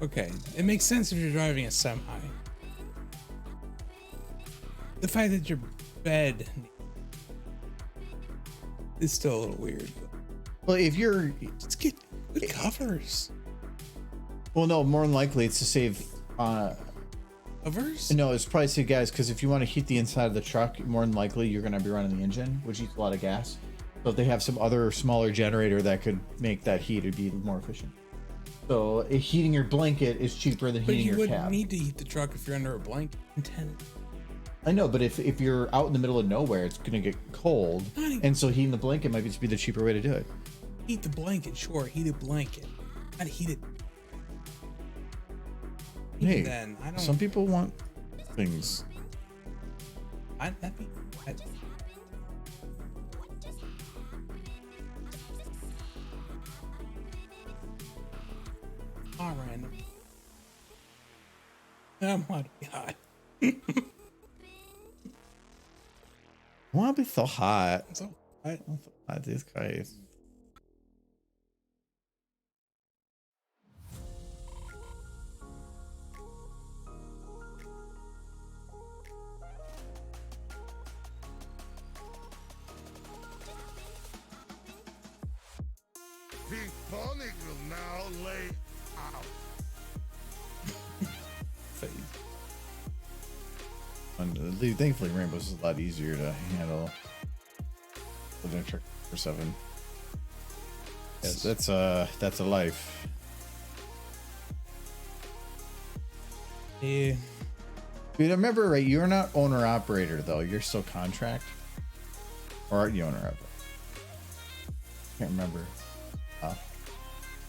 Okay, it makes sense if you're driving a semi. The fact that your bed is still a little weird.
Well, if you're.
Just get good covers.
Well, no, more than likely it's to save.
Covers?
No, it's probably to save gas because if you want to heat the inside of the truck, more than likely you're going to be running the engine, which eats a lot of gas. So if they have some other smaller generator that could make that heat, it'd be more efficient. So heating your blanket is cheaper than
But
heating
you
your
wouldn't
cab.
need to heat the truck if you're under a blanket.
I know, but if you're out in the middle of nowhere, it's going to get cold, and so heating the blanket might just be the cheaper way to do it.
Heat the blanket, sure. Heat a blanket. Not heat it.
Hey,
Then I don't.
some people want things.
That'd be. All random. That might be hot.
I want to be so hot.
So
I'm so hot, these guys.
Pink Ponic will now lay out.
And thankfully, Rainbow's is a lot easier to handle. Than Trick for 7. Yes, that's a life.
yeah.
Dude, remember, right? You're not owner operator though. You're still contract, or are you owner operator? Can't remember.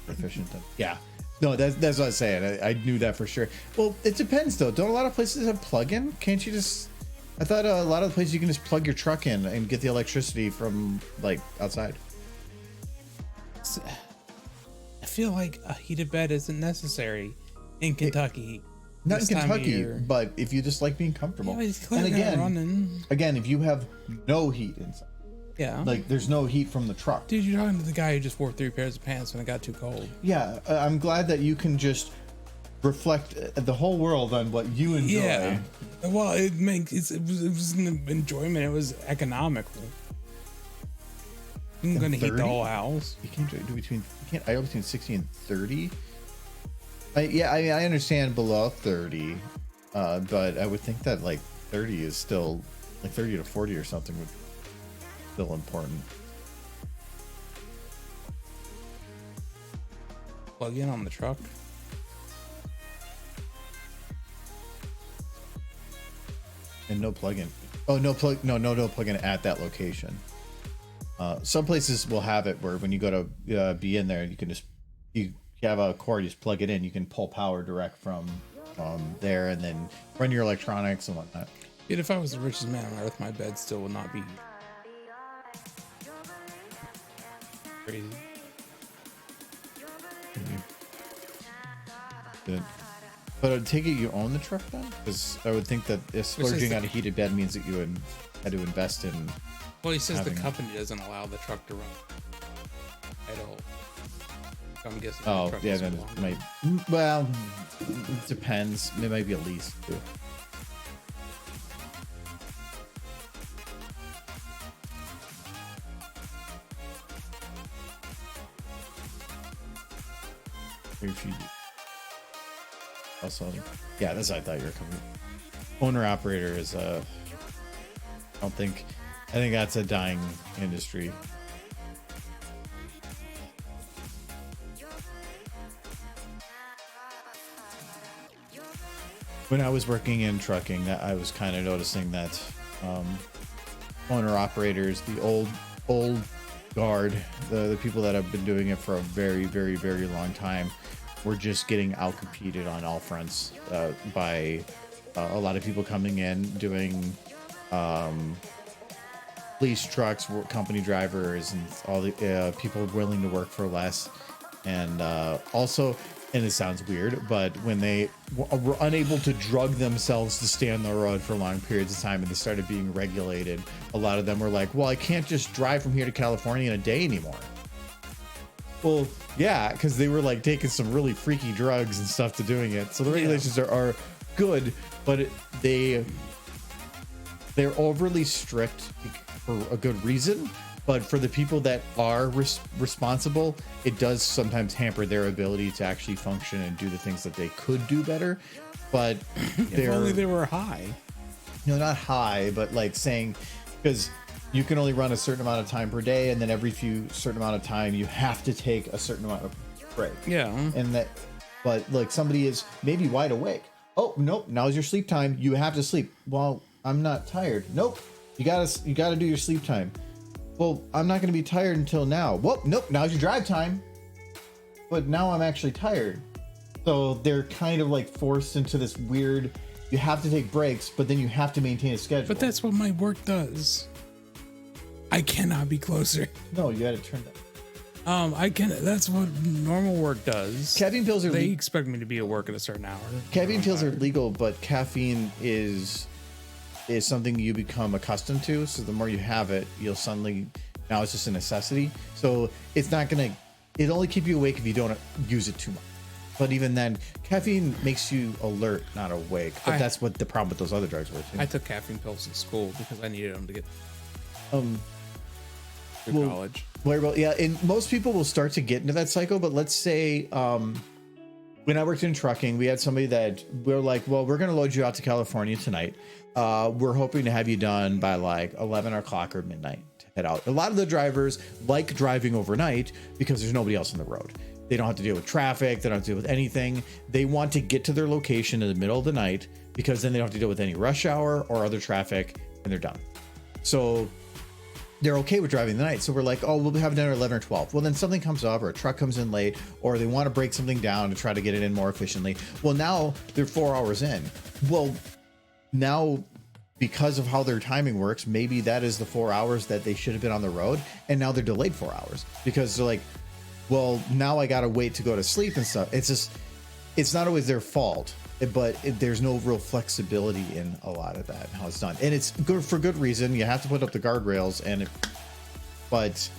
Proficient. Yeah. No, that's what I was saying. I knew that for sure. Well, it depends though. Don't a lot of places have plug-in? Can't you just? I thought a lot of the places you can just plug your truck in and get the electricity from like outside.
I feel like a heated bed isn't necessary in Kentucky.
Not in
this time of
Kentucky,
year.
but if you just like being comfortable.
Yeah, it's
And
clearly not running.
again, if you have no heat inside,
Yeah.
like there's no heat from the truck.
Dude, you're talking to the guy who just wore 3 pairs of pants when it got too cold.
Yeah, I'm glad that you can just reflect the whole world on what you enjoy.
Yeah. Well, it was an enjoyment. It was economical. I'm gonna heat the
30?
whole house.
You can't do between. You can't idle between 60 and 30. I understand below 30, but I would think that like 30 is still like 30 to 40 or something would still important.
Plug in on the truck.
And no plug-in. Oh, no plug-in at that location. Some places will have it where when you go to be in there, you can just you have a cord, you just plug it in. You can pull power direct from there, and then run your electronics and whatnot.
Dude, if I was the richest man on earth, my bed still would not be crazy.
Good. But I take it you own the truck then? Because I would think that if splurging on a heated bed means that you had to invest in.
Well, he says the
having-
company doesn't allow the truck to run. idle. So I'm guessing.
Oh,
the truck
yeah,
is
then
longer.
it might. Well, it depends. It might be a lease too. If you also, yeah, that's what I thought you were coming. Owner operator is I think that's a dying industry. When I was working in trucking, that I was kind of noticing that owner operators, the old guard, the people that have been doing it for a very, very, very long time, were just getting outcompeted on all fronts by a lot of people coming in doing police trucks, company drivers, and all the people willing to work for less. And also, and it sounds weird, but when they were unable to drug themselves to stay on the road for long periods of time and they started being regulated, a lot of them were like, well, I can't just drive from here to California in a day anymore. Well, yeah, because they were like taking some really freaky drugs and stuff to doing it. So the regulations are good, but they're overly strict for a good reason. But for the people that are responsible, it does sometimes hamper their ability to actually function and do the things that they could do better. But
if only they were high.
No, not high, but like saying, because you can only run a certain amount of time per day, and then every certain amount of time you have to take a certain amount of break.
Yeah.
And that, but like somebody is maybe wide awake. Oh, nope, now's your sleep time. You have to sleep. Well, I'm not tired. Nope. You gotta do your sleep time. Well, I'm not gonna be tired until now. Well, nope, now's your drive time. But now I'm actually tired. So they're kind of like forced into this weird, you have to take breaks, but then you have to maintain a schedule.
But that's what my work does. I cannot be closer.
No, you gotta turn that.
I can. That's what normal work does.
Caffeine pills are
They expect me to be at work at a certain hour.
Caffeine pills are legal, but caffeine is something you become accustomed to. So the more you have it, you'll suddenly, now it's just a necessity. So it's not gonna, it'll only keep you awake if you don't use it too much. But even then, caffeine makes you alert, not awake. But that's what the problem with those other drugs were too.
I took caffeine pills in school because I needed them to get through
well,
college.
Well, yeah, and most people will start to get into that cycle. But let's say when I worked in trucking, we had somebody that we're like, well, we're going to load you out to California tonight. We're hoping to have you done by like 11 o'clock or midnight to head out. A lot of the drivers like driving overnight because there's nobody else on the road. They don't have to deal with traffic. They don't have to deal with anything. They want to get to their location in the middle of the night because then they don't have to deal with any rush hour or other traffic, and they're done. So they're okay with driving the night. So we're like, oh, we'll have dinner at 11 or 12. Well, then something comes up or a truck comes in late, or they want to break something down to try to get it in more efficiently. Well, now they're 4 hours in. Well, now because of how their timing works, maybe that is the 4 hours that they should have been on the road. And now they're delayed 4 hours because they're like, well, now I got to wait to go to sleep and stuff. It's just, it's not always their fault, but there's no real flexibility in a lot of that, how it's done. And it's good for good reason. You have to put up the guardrails, but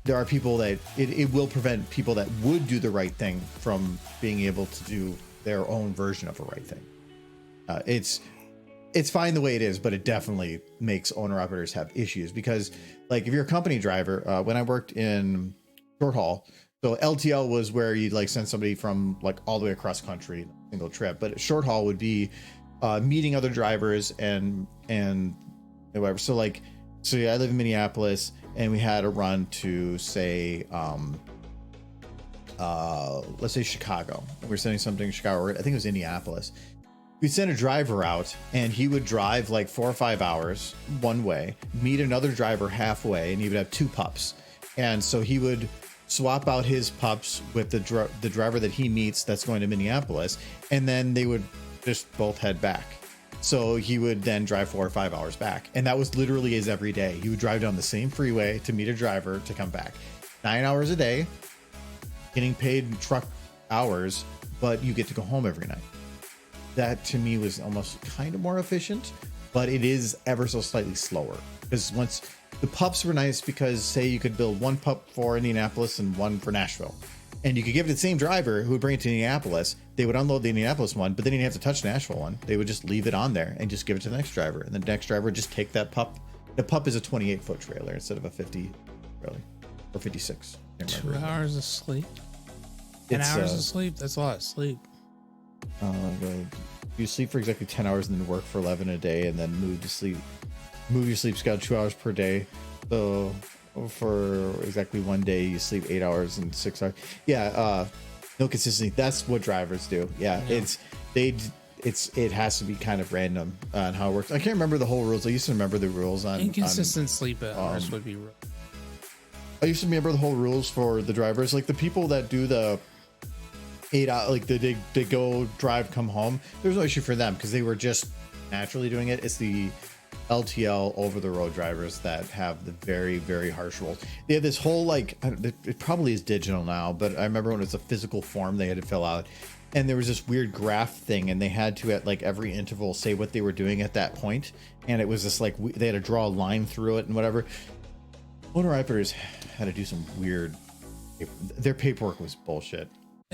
there are people that it will prevent people that would do the right thing from being able to do their own version of a right thing. It's fine the way it is, but it definitely makes owner operators have issues because, like, if you're a company driver, when I worked in short haul, so LTL was where you'd like send somebody from like all the way across country, single trip. But short haul would be meeting other drivers and whatever. So like, yeah, I live in Minneapolis, and we had a run to say, let's say Chicago. We're sending something to Chicago. Or I think it was Indianapolis. We'd send a driver out, and he would drive like 4 or 5 hours one way, meet another driver halfway, and he would have 2 pups. And so he would swap out his pups with the driver that he meets that's going to Minneapolis, and then they would just both head back. So he would then drive 4 or 5 hours back, and that was literally his every day. He would drive down the same freeway to meet a driver to come back. 9 hours a day, getting paid in truck hours, but you get to go home every night. That to me was almost kind of more efficient, but it is ever so slightly slower because once The pups were nice because, say, you could build one pup for Indianapolis and one for Nashville, and you could give it to the same driver who would bring it to Indianapolis. They would unload the Indianapolis one, but they didn't have to touch the Nashville one. They would just leave it on there and just give it to the next driver, and the next driver would just take that pup. The pup is a 28-foot trailer instead of a 50, really, or 56.
2 hours of sleep. 10 hours of sleep. That's a lot of sleep.
You sleep for exactly 10 hours and then work for 11 a day, and then move your sleep schedule 2 hours per day. So for exactly 1 day, you sleep 8 hours and 6 hours. Yeah, no consistency. That's what drivers do. Yeah, it has to be kind of random on how it works. I can't remember the whole rules. I used to remember the rules on
Inconsistent sleep hours would be real.
I used to remember the whole rules for the drivers, like the people that do the 8 hour, like they go drive, come home. There's no issue for them because they were just naturally doing it. It's the LTL over the road drivers that have the very, very harsh rules. They have this whole, like, it probably is digital now, but I remember when it was a physical form they had to fill out, and there was this weird graph thing, and they had to at like every interval say what they were doing at that point, and it was just like they had to draw a line through it and whatever. Owner operators had to do some weird. Their paperwork was bullshit,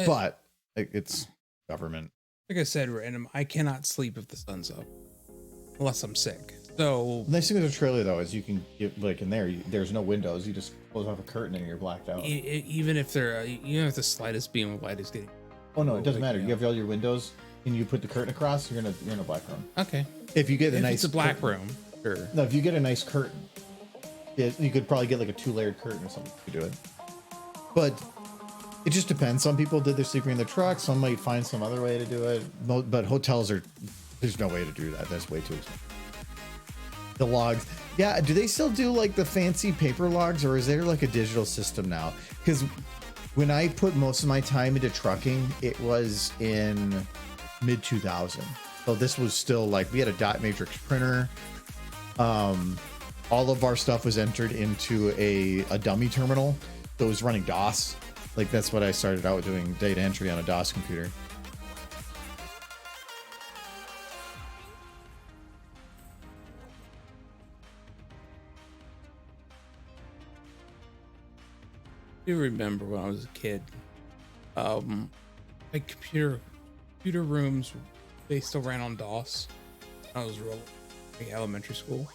but it's government.
Like I said, random. I cannot sleep if the sun's up, unless I'm sick. So
the nice thing with a trailer though is you can get like in there. There's no windows. You just close off a curtain and you're blacked out.
Even if the slightest beam of light is getting.
Oh no, it doesn't matter. You have all your windows and you put the curtain across. You're in a black room.
Okay.
If you get a nice,
it's a black room. Sure.
No, if you get a nice curtain, you could probably get like a 2-layered curtain or something to do it. But it just depends. Some people did their sleeping in the truck. Some might find some other way to do it. But hotels there's no way to do that. That's way too expensive. The logs. Yeah. Do they still do like the fancy paper logs, or is there like a digital system now? Because when I put most of my time into trucking, it was in mid 2000. So this was still like, we had a dot matrix printer. All of our stuff was entered into a dummy terminal. So it was running DOS. Like that's what I started out doing, data entry on a DOS computer.
I do remember when I was a kid, my computer rooms, they still ran on DOS. I was like elementary school.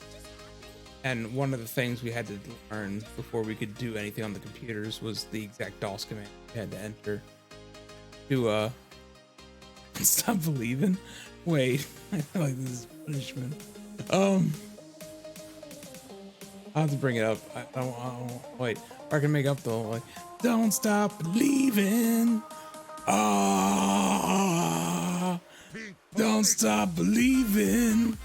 And one of the things we had to learn before we could do anything on the computers was the exact DOS command we had to enter to stop believing. Wait, I feel like this is punishment. I'll have to bring it up. I don't wait. Or I can make up the like, don't stop believing. Don't stop believing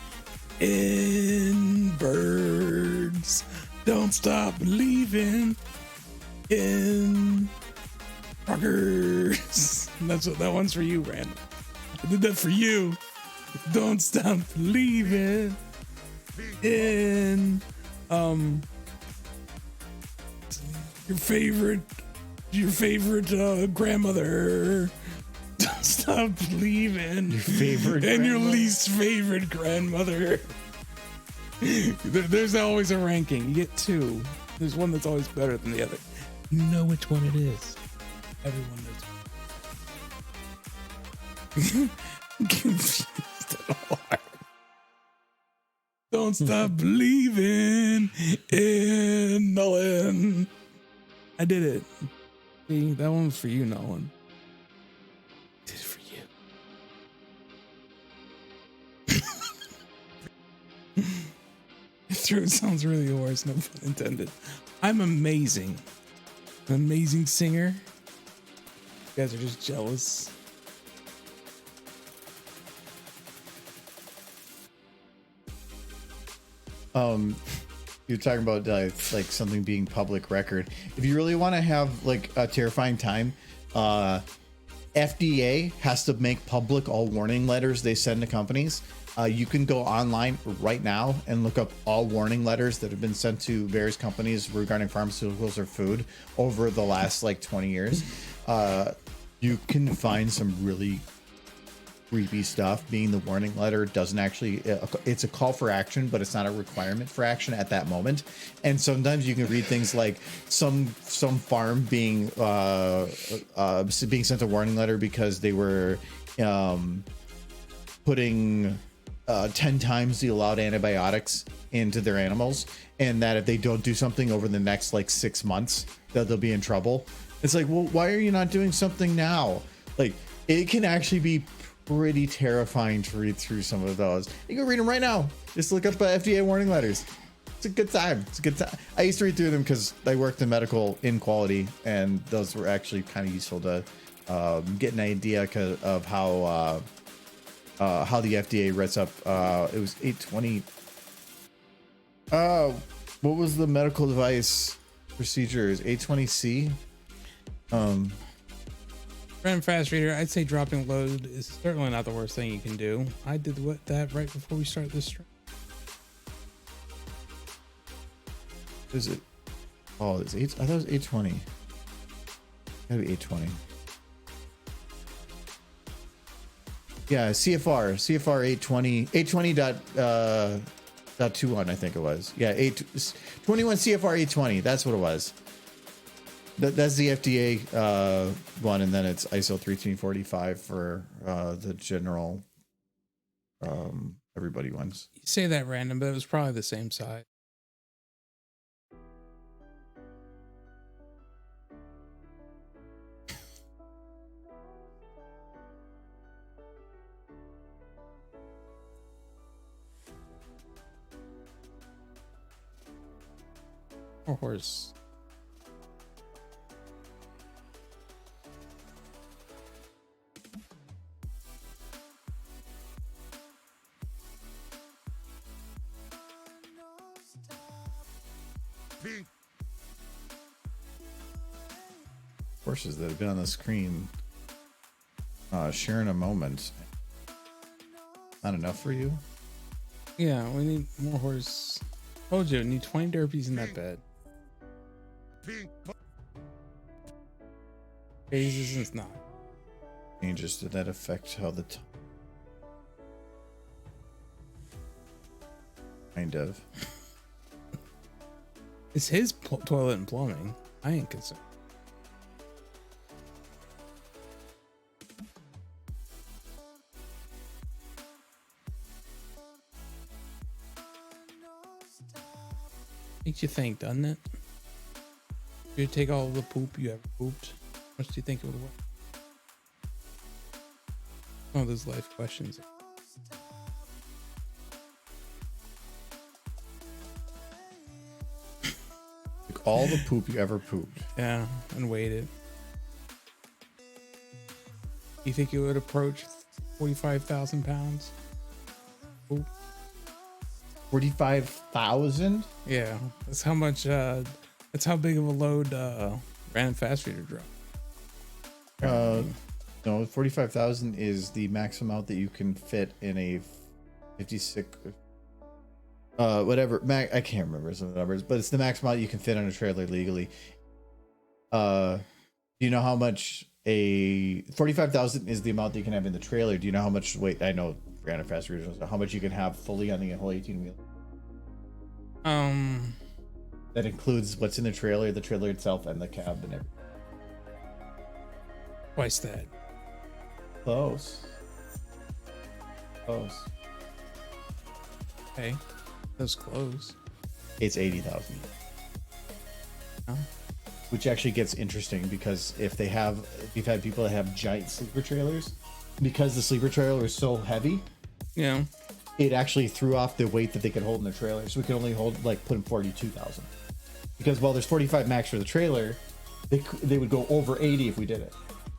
in birds. Don't stop believing in truckers. That one's for you, Randall. I did that for you. Don't stop believing in your favorite grandmother. Don't stop believing.
Your favorite
and
grandmother?
Your least favorite grandmother. There's always a ranking. You get two. There's one that's always better than the other. You know which one it is. Everyone knows. Confused at all. Don't stop believing in Nolan. I did it. See, that one's for you, Nolan. I did it for you. Your throat sounds really hoarse, no pun intended. I'm amazing. An amazing singer. You guys are just jealous.
You're talking about like something being public record. If you really want to have like a terrifying time, FDA has to make public all warning letters they send to companies. You can go online right now and look up all warning letters that have been sent to various companies regarding pharmaceuticals or food over the last like 20 years. You can find some really creepy stuff, being the warning letter doesn't actually, it's a call for action, but it's not a requirement for action at that moment. And sometimes you can read things like some farm being sent a warning letter because they were putting 10 times the allowed antibiotics into their animals, and that if they don't do something over the next like 6 months, that they'll be in trouble. It's like, well, why are you not doing something now? Like, it can actually be pretty terrifying to read through some of those. You can read them right now. Just look up FDA warning letters. It's a good time. It's a good time. I used to read through them because I worked in medical in quality, and those were actually kind of useful to get an idea of how the FDA writes up. It was 820. What was the medical device procedures? 820C.
Random fast reader, I'd say dropping load is certainly not the worst thing you can do. I did that right before we started this stream.
Is it? Oh, it's 8. I thought it was 820. Gotta be 820. Yeah, CFR 820 dot 21, I think it was. Yeah, 21 CFR 820. That's what it was. That's the FDA one, and then it's ISO 13485 for the general everybody ones.
You say that random, but it was probably the same side. Or horse.
Pink.
Horses that have been on the screen sharing a moment. Not enough for you?
Yeah, we need more horse. Told you, need 20 derpies in that bed.
Pink.
Jesus is not.
Changes, did that affect how the kind of?
It's his toilet and plumbing. I ain't concerned. Makes you think, doesn't it? If you take all the poop you ever pooped, how much do you think it would work? One of those life questions.
Like all the poop you ever pooped.
Yeah, and waited. You think it would approach 45,000 pounds? Poop?
45,000?
Yeah, that's how much. That's how big of a load Random Fast Reader dropped.
No, 45,000 is the max amount that you can fit in a 56. Whatever. I can't remember some of the numbers, but it's the max amount you can fit on a trailer legally. Do you know how much a 45,000 is the amount that you can have in the trailer? Do you know how much weight? I know Random Fast Reader knows how much you can have fully on the whole 18 wheel. That includes what's in the trailer itself, and the cab and everything.
Twice that.
Close.
Okay, those clothes.
It's 80,000.
Oh.
Which actually gets interesting because we've had people that have giant sleeper trailers, because the sleeper trailer is so heavy.
Yeah.
It actually threw off the weight that they could hold in the trailer, so we could only put in 42,000. Because while there's 45 max for the trailer, they would go over 80 if we did it.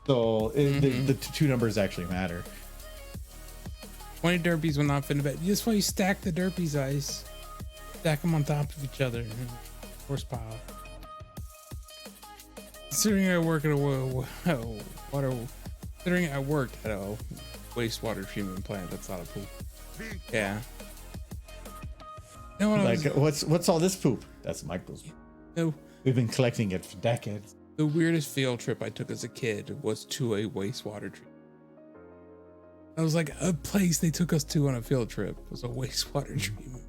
So the two numbers actually matter.
20 derpies will not fit in the bed. Just when you stack the derpies, ice, stack them on top of each other. Horsepower. Considering I work at considering I worked at a wastewater treatment plant, that's not a poop. Yeah. You know what
What's all this poop? That's Michael's.
No.
We've been collecting it for decades.
The weirdest field trip I took as a kid was to a wastewater treatment. That was like a place they took us to on a field trip. It was a wastewater treatment.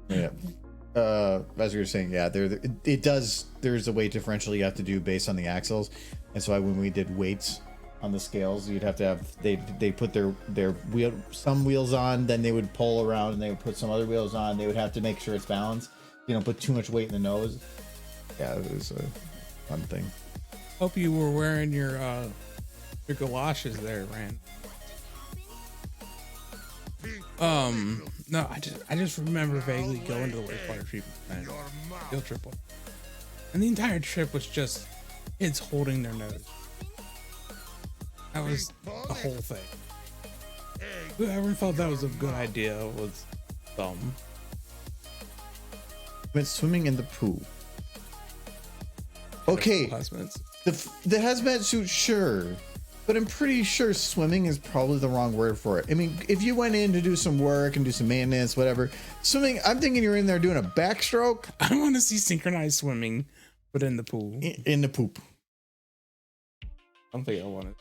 Yeah. As you were saying, yeah, there's a weight differential you have to do based on the axles. And so when we did weights on the scales, you'd have to have, they put their wheel, some wheels on, then they would pull around and they would put some other wheels on. They would have to make sure it's balanced. You don't put too much weight in the nose. Yeah, it was a fun thing.
Hope you were wearing your galoshes there, Rand. No, I just remember vaguely going to the wastewater treatment plant, field trip one. And the entire trip was just kids holding their nose. That was the whole thing. Whoever thought that was a good idea was dumb.
Went swimming in the pool. Okay, the hazmat suit, sure. But I'm pretty sure swimming is probably the wrong word for it. I mean, if you went in to do some work and do some maintenance, whatever, swimming, I'm thinking you're in there doing a backstroke.
I want to see synchronized swimming, but in the pool.
In the poop.
I don't think I want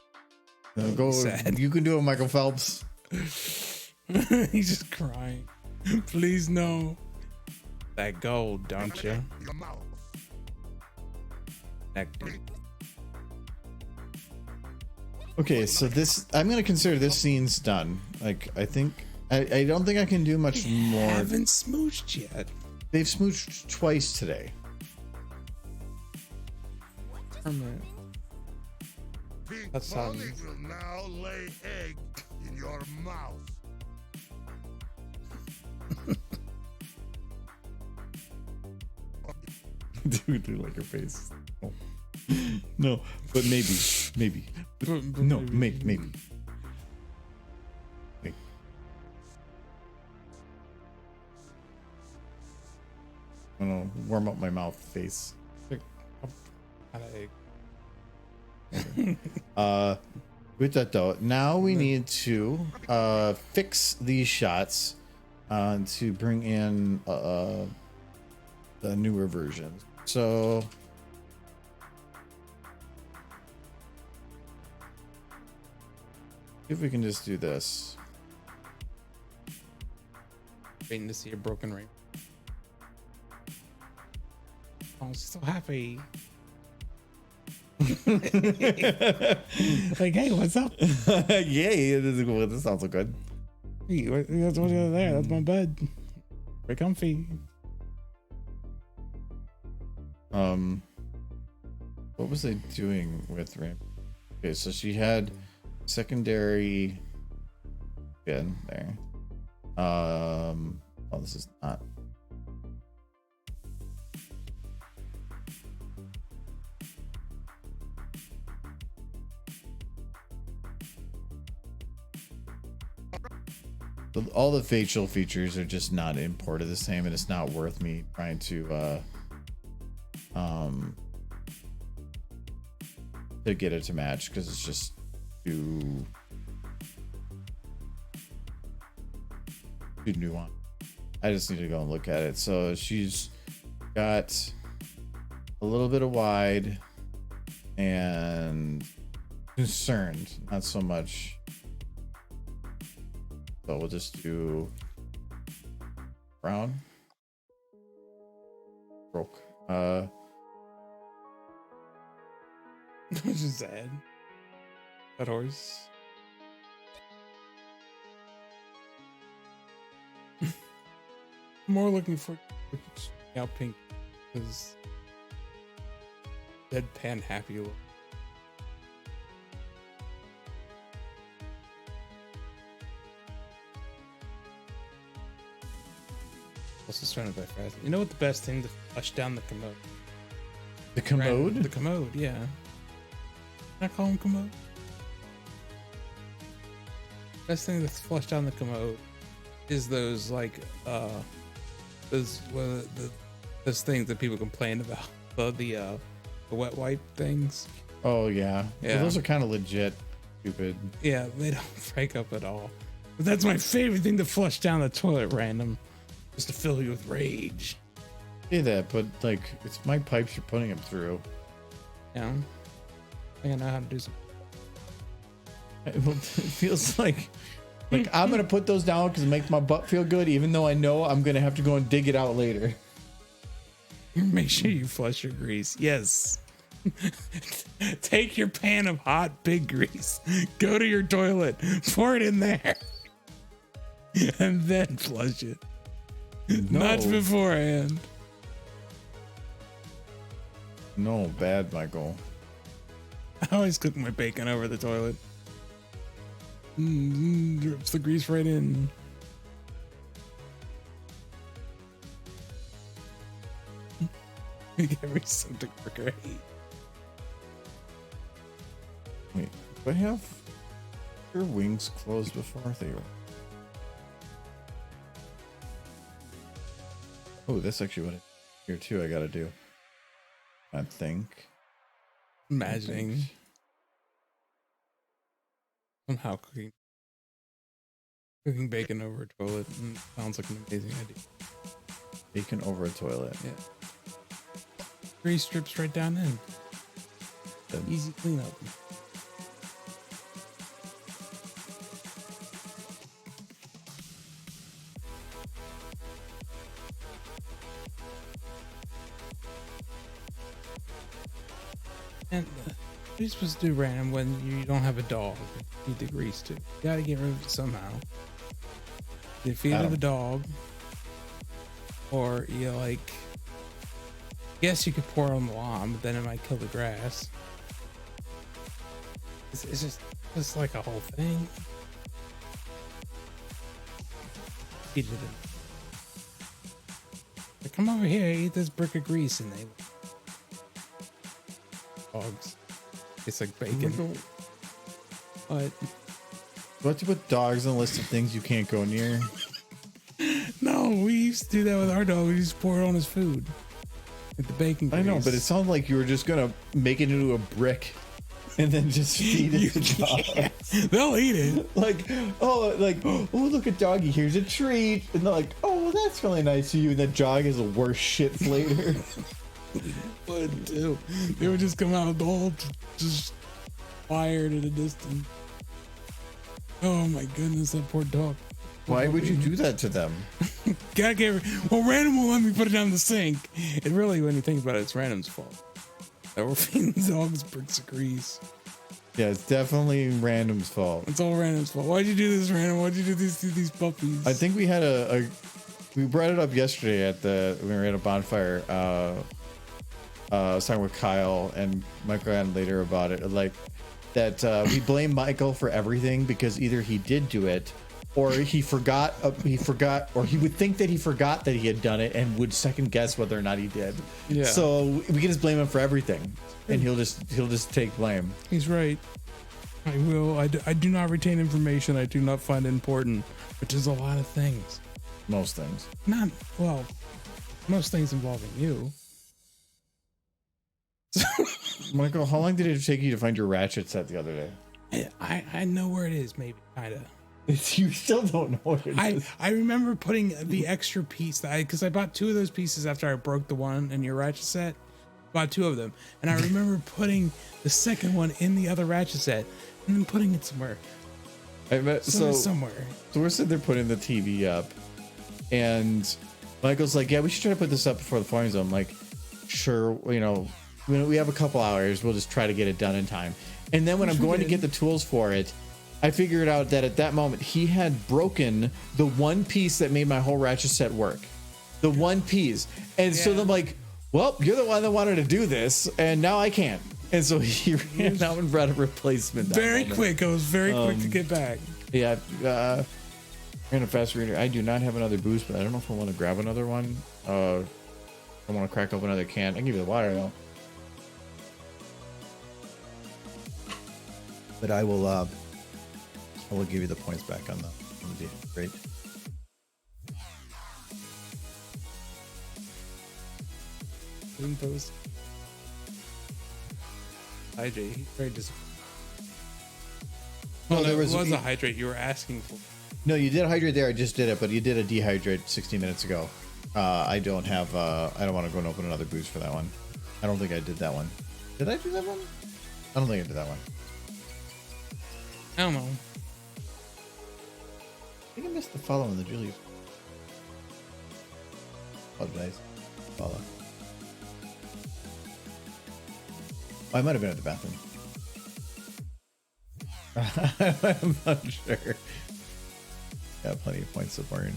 it.
Go.
Sad.
You can do it, Michael Phelps.
He's just crying. Please no. That gold, don't you? Nectar.
Okay, so this, I'm gonna consider this scene's done. Like, I think I don't think I can do much more.
Haven't smooched yet.
They've smooched twice today.
Permanent. That sounds.
will now lay egg in your mouth.
Dude, like your face. Oh. No, but maybe. No, maybe. I'm gonna warm up my mouth face. With that though, now we need to fix these shots to bring in the newer versions. So if we can just do this.
Waiting to see a broken ring. I'm so happy. Like, hey, what's up?
Yay, this sounds so good.
Hey, what's there? That's my bed. Very comfy.
What was I doing with Ram? Okay, so she had secondary again there. Oh, this is not. All the facial features are just not imported the same, and it's not worth me trying to get it to match because it's just too nuanced. I just need to go and look at it. So she's got a little bit of wide and concerned, not so much. So we'll just do brown. Broke.
Just sad. That horse. More looking for out pink because deadpan happy look. Also surrounded by fast. You know what the best thing to flush down the commode?
The commode?
The commode, yeah. Can I call him commode? Best thing to flush down the commode is those like those things that people complain about. The wet wipe things.
Oh yeah.
Yeah.
Well, those are kind of legit stupid.
Yeah, they don't break up at all. But that's my favorite thing to flush down the toilet random. Just to fill you with rage.
Say that, but like it's my pipes you're putting them through.
Yeah. I think I know how to do some.
It feels like I'm gonna put those down because it makes my butt feel good, even though I know I'm gonna have to go and dig it out later.
Make sure you flush your grease. Yes. Take your pan of hot pig grease, go to your toilet, pour it in there, and then flush it. Not beforehand.
No, bad, Michael.
I always cook my bacon over the toilet. Drips the grease right in. Every something for great.
Wait, do I have your wings closed before they were? Oh, that's actually what here too. I gotta do. I think.
Imagining somehow cooking bacon over a toilet sounds like an amazing idea.
Bacon over a toilet.
Yeah. Grease strips right down in.
Good.
Easy cleanup. And what are you supposed to do, random, when you don't have a dog? You need the grease too. You gotta get rid of it somehow. You feed it to the dog, or you like. Yes, you could pour it on the lawn, but then it might kill the grass. It's just like a whole thing. Feed it in. Like, come over here, eat this brick of grease, and they dogs. It's like bacon. But
What's with dogs on a list of things you can't go near?
no, we used to do that with our dog. We used to pour it on his food. With the bacon grease.
I know, but it sounded like you were just gonna make it into a brick and then just feed it to dogs.
They'll eat it.
Like, oh, look at doggy, here's a treat. And they're like, oh, that's really nice of you. And that dog is the worst shit flavor.
Would too. They would just come out all just fired at a distance. Oh my goodness, that poor dog.
Why would you do that to them?
God gave her. Well, Random will let me put it down the sink. And really, when you think about it, it's Random's fault. That we're feeding dogs bricks of grease.
Yeah, it's definitely Random's fault.
It's all Random's fault. Why'd you do this, Random? Why'd you do this to these puppies?
I think we had we brought it up yesterday when we were at a bonfire. I was talking with Kyle and Michael and later about it. Like that we blame Michael for everything because either he did do it or he forgot, or he would think that he forgot that he had done it and would second guess whether or not he did.
Yeah.
So we can just blame him for everything, and he'll just take blame.
He's right. I will. I do not retain information I do not find important, which is a lot of things.
Most things.
Most things involving you.
Michael, how long did it take you to find your ratchet set the other day?
I know where it is, maybe, kind of.
You still don't know what it is.
I remember putting the extra piece because I bought 2 of those pieces after I broke the one in your ratchet set. Bought 2 of them, and I remember putting the second one in the other ratchet set and then putting it somewhere.
Somewhere. So we're sitting there putting the TV up, and Michael's like, "Yeah, we should try to put this up before the flying zone." I'm like, "Sure, we have a couple hours. We'll just try to get it done in time." And then when I'm going to get the tools for it, I figured out that at that moment he had broken the one piece that made my whole ratchet set work. The one piece. And so I'm like, well, you're the one that wanted to do this, and now I can't. And so he ran out and brought a replacement.
Very quick. I was very quick to get back.
Yeah. Ran a fast reader. I do not have another boost, but I don't know if I want to grab another one. I want to crack open another can. I can give you the water though. But I will give you the points back on the deal. Great.
Post. Hydrate. He's very disappointed.
No,
Well,
there
there
was-
was a hydrate you were asking for.
No, you did hydrate there. I just did it, but you did a dehydrate 60 minutes ago. I don't have. I don't want to go and open another boost for that one. I don't think I did that one. Did I do that one? I don't think I did that one.
I don't know.
I think I missed the follow in the Julius. Apologize. Follow. Oh, I might have been at the bathroom. I'm not sure. Got plenty of points to burn.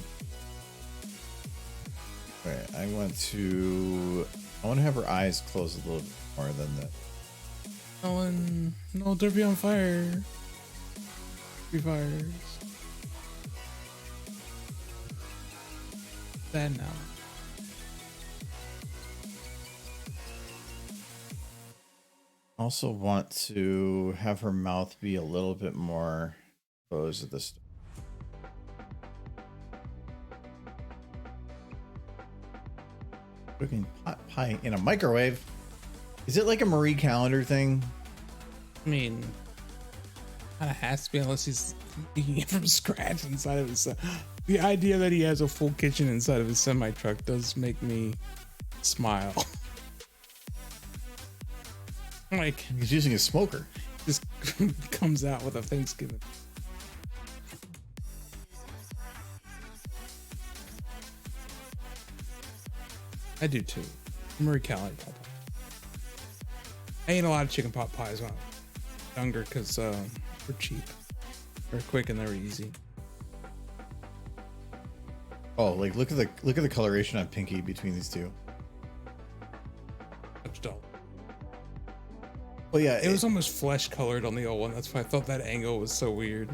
Alright, I want to have her eyes closed a little bit more than that.
No, don't be on fire. Free fires. Bad now.
Also want to have her mouth be a little bit more exposed at this. Cooking pot pie in a microwave. Is it like a Marie Calendar thing?
I mean, kind of has to be unless he's eating it from scratch inside of his. The idea that he has a full kitchen inside of his semi truck does make me smile. Like
He's using a smoker.
just comes out with a Thanksgiving. I do too. Marie Calendar pot pie. I ate a lot of chicken pot pies when I was younger because they're cheap, they're quick, and they're easy.
Oh, like look at the coloration on Pinky between these two.
Much dull.
Well, yeah,
It was almost flesh colored on the old one. That's why I thought that angle was so weird.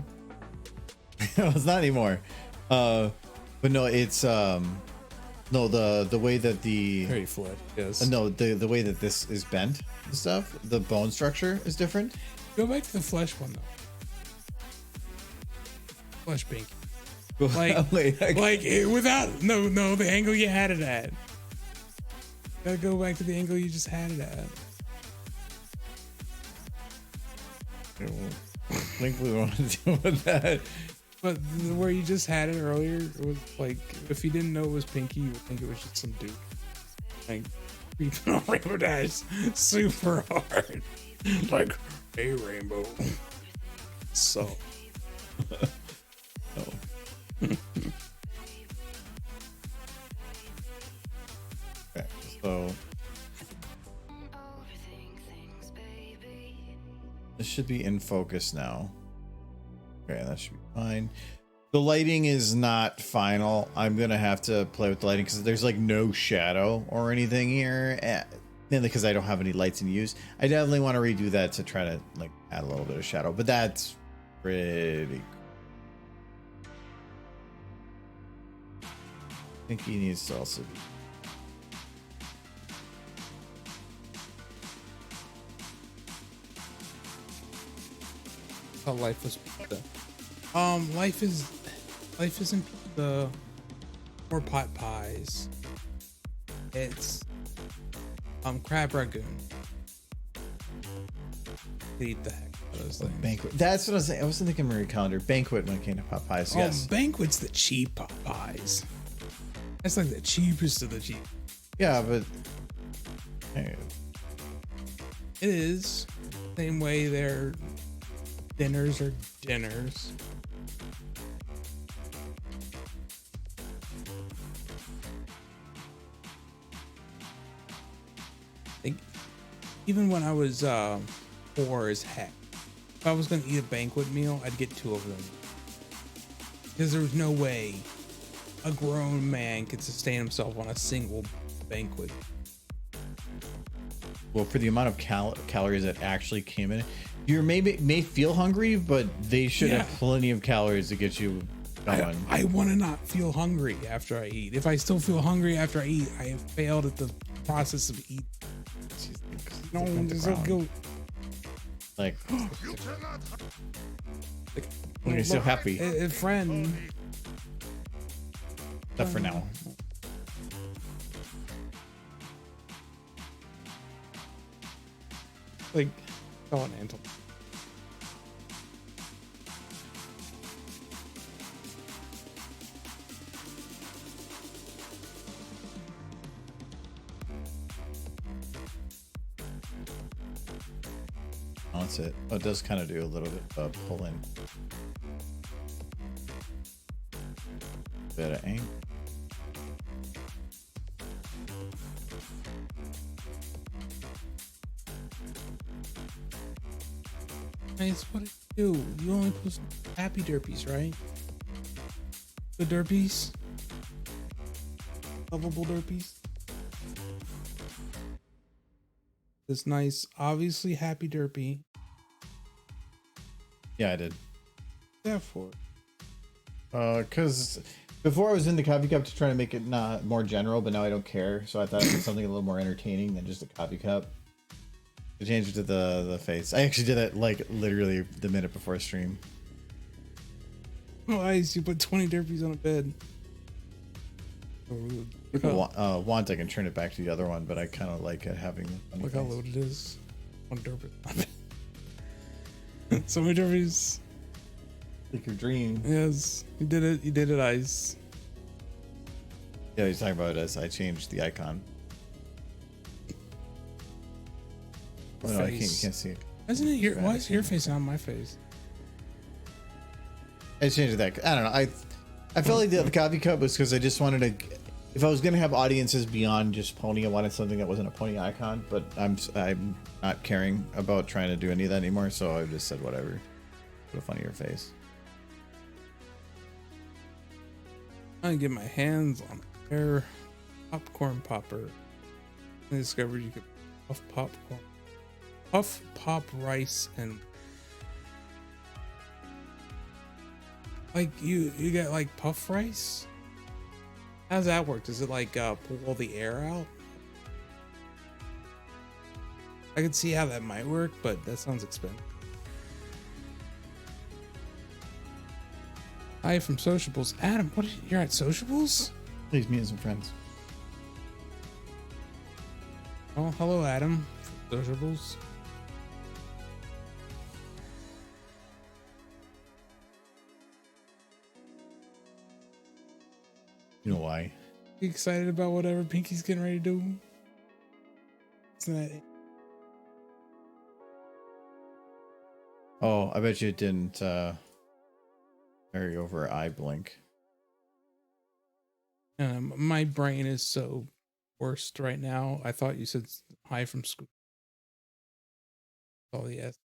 it's not anymore. But no, it's no the way that the
Very flat, yes.
no the way that this is bent and stuff, the bone structure is different.
Go back to the flesh one though. Flesh pink. Like, without the angle you had it at. Gotta go back to the angle you just had it at.
I don't think we want to deal with that.
But where you just had it earlier, it was like, if you didn't know it was Pinky, you would think it was just some dude. Like, creeping on Rainbow Dash super hard. Like, hey, Rainbow. So.
Oh. Okay, so this should be in focus now. Okay, that should be fine. The lighting is not final. I'm gonna have to play with the lighting because there's like no shadow or anything here, mainly because I don't have any lights in use. I definitely want to redo that to try to like add a little bit of shadow, but that's pretty cool. I think he needs to also be.
How life was pizza. Life isn't pizza or pot pies. It's crab ragoon. Eat the heck out of those things.
Banquet. That's what I was saying. I wasn't thinking Marie Calendar. Banquet when it came to pot pies. Yes.
Banquet's the cheap pot pies. That's like the cheapest of the cheap.
Yeah, but hey,
It is. Same way their dinners are dinners. Like, even when I was poor as heck, if I was gonna eat a banquet meal, I'd get 2 of them. Because there was no way a grown man could sustain himself on a single banquet.
well, for the amount of calories that actually came in, you may feel hungry, but they should have plenty of calories to get you going.
I want to not feel hungry after I eat. If I still feel hungry after I eat, I have failed at the process of eating. No, there's no guilt.
Like,
You cannot.
when you're so happy.
A friend.
Except for now.
Like, oh, an Anton.
balance it. Oh, it does kind of do a little bit of pull in. Bit of angle.
Nice. What do you do? You only post happy derpies, right? The derpies? Lovable derpies? This nice, obviously happy derpy.
Yeah, I did.
Therefore,
Because before I was in the coffee cup to try to make it not more general, but now I don't care. So I thought it was something a little more entertaining than just a coffee cup. I changed it to the face. I actually did it like literally the minute before stream.
oh, ice, you put 20 derpies on a bed. So rude.
If you want, I can turn it back to the other one, but I kind of like having.
Look how loaded it is. One derpy on a bed. So many derpies.
Like your dream.
Yes, you did it. You did it, ice.
Yeah, he's talking about it as I changed the icon. Oh, no, I can't. You can't see it.
Isn't it your? Why is your face on my face?
I changed that. I don't know. I felt like the coffee cup was because I just wanted to. If I was gonna have audiences beyond just pony, I wanted something that wasn't a pony icon. But I'm not caring about trying to do any of that anymore. So I just said whatever. Put a funnier face.
I get my hands on a rare popcorn popper. I discovered you could puff popcorn, puff pop rice, and like you get like puff rice. How does that work? Does it like pull all the air out? I could see how that might work, but that sounds expensive. Hi from Sociables. Adam, you're at Sociables?
Please meet some friends.
Oh, hello, Adam from Sociables.
You know why?
You excited about whatever Pinky's getting ready to do? Isn't that it?
Oh, I bet you it didn't carry over eye blink.
My brain is so worst right now. I thought you said hi from school. Oh, yes.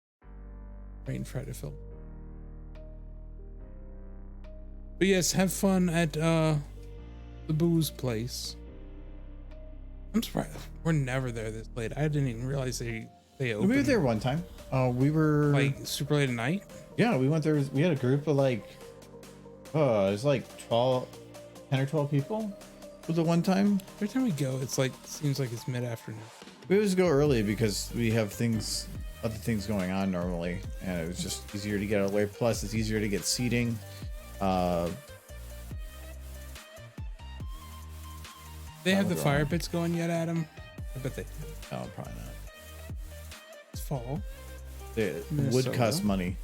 Brain tried to fill. But yes, have fun at the booze place. I'm surprised we're never there this late. I didn't even realize they opened.
We were there one time. We were
like super late at night.
Yeah, we went there. We had a group of like, it was like 10 or 12 people. Was it one time?
Every time we go, it's like seems like it's mid-afternoon.
We always go early because we have other things going on normally, and it was just easier to get out of the way. Plus, it's easier to get seating.
They have the fire pits going yet, Adam? I bet they do.
No, probably not.
It's fall.
It would cost money,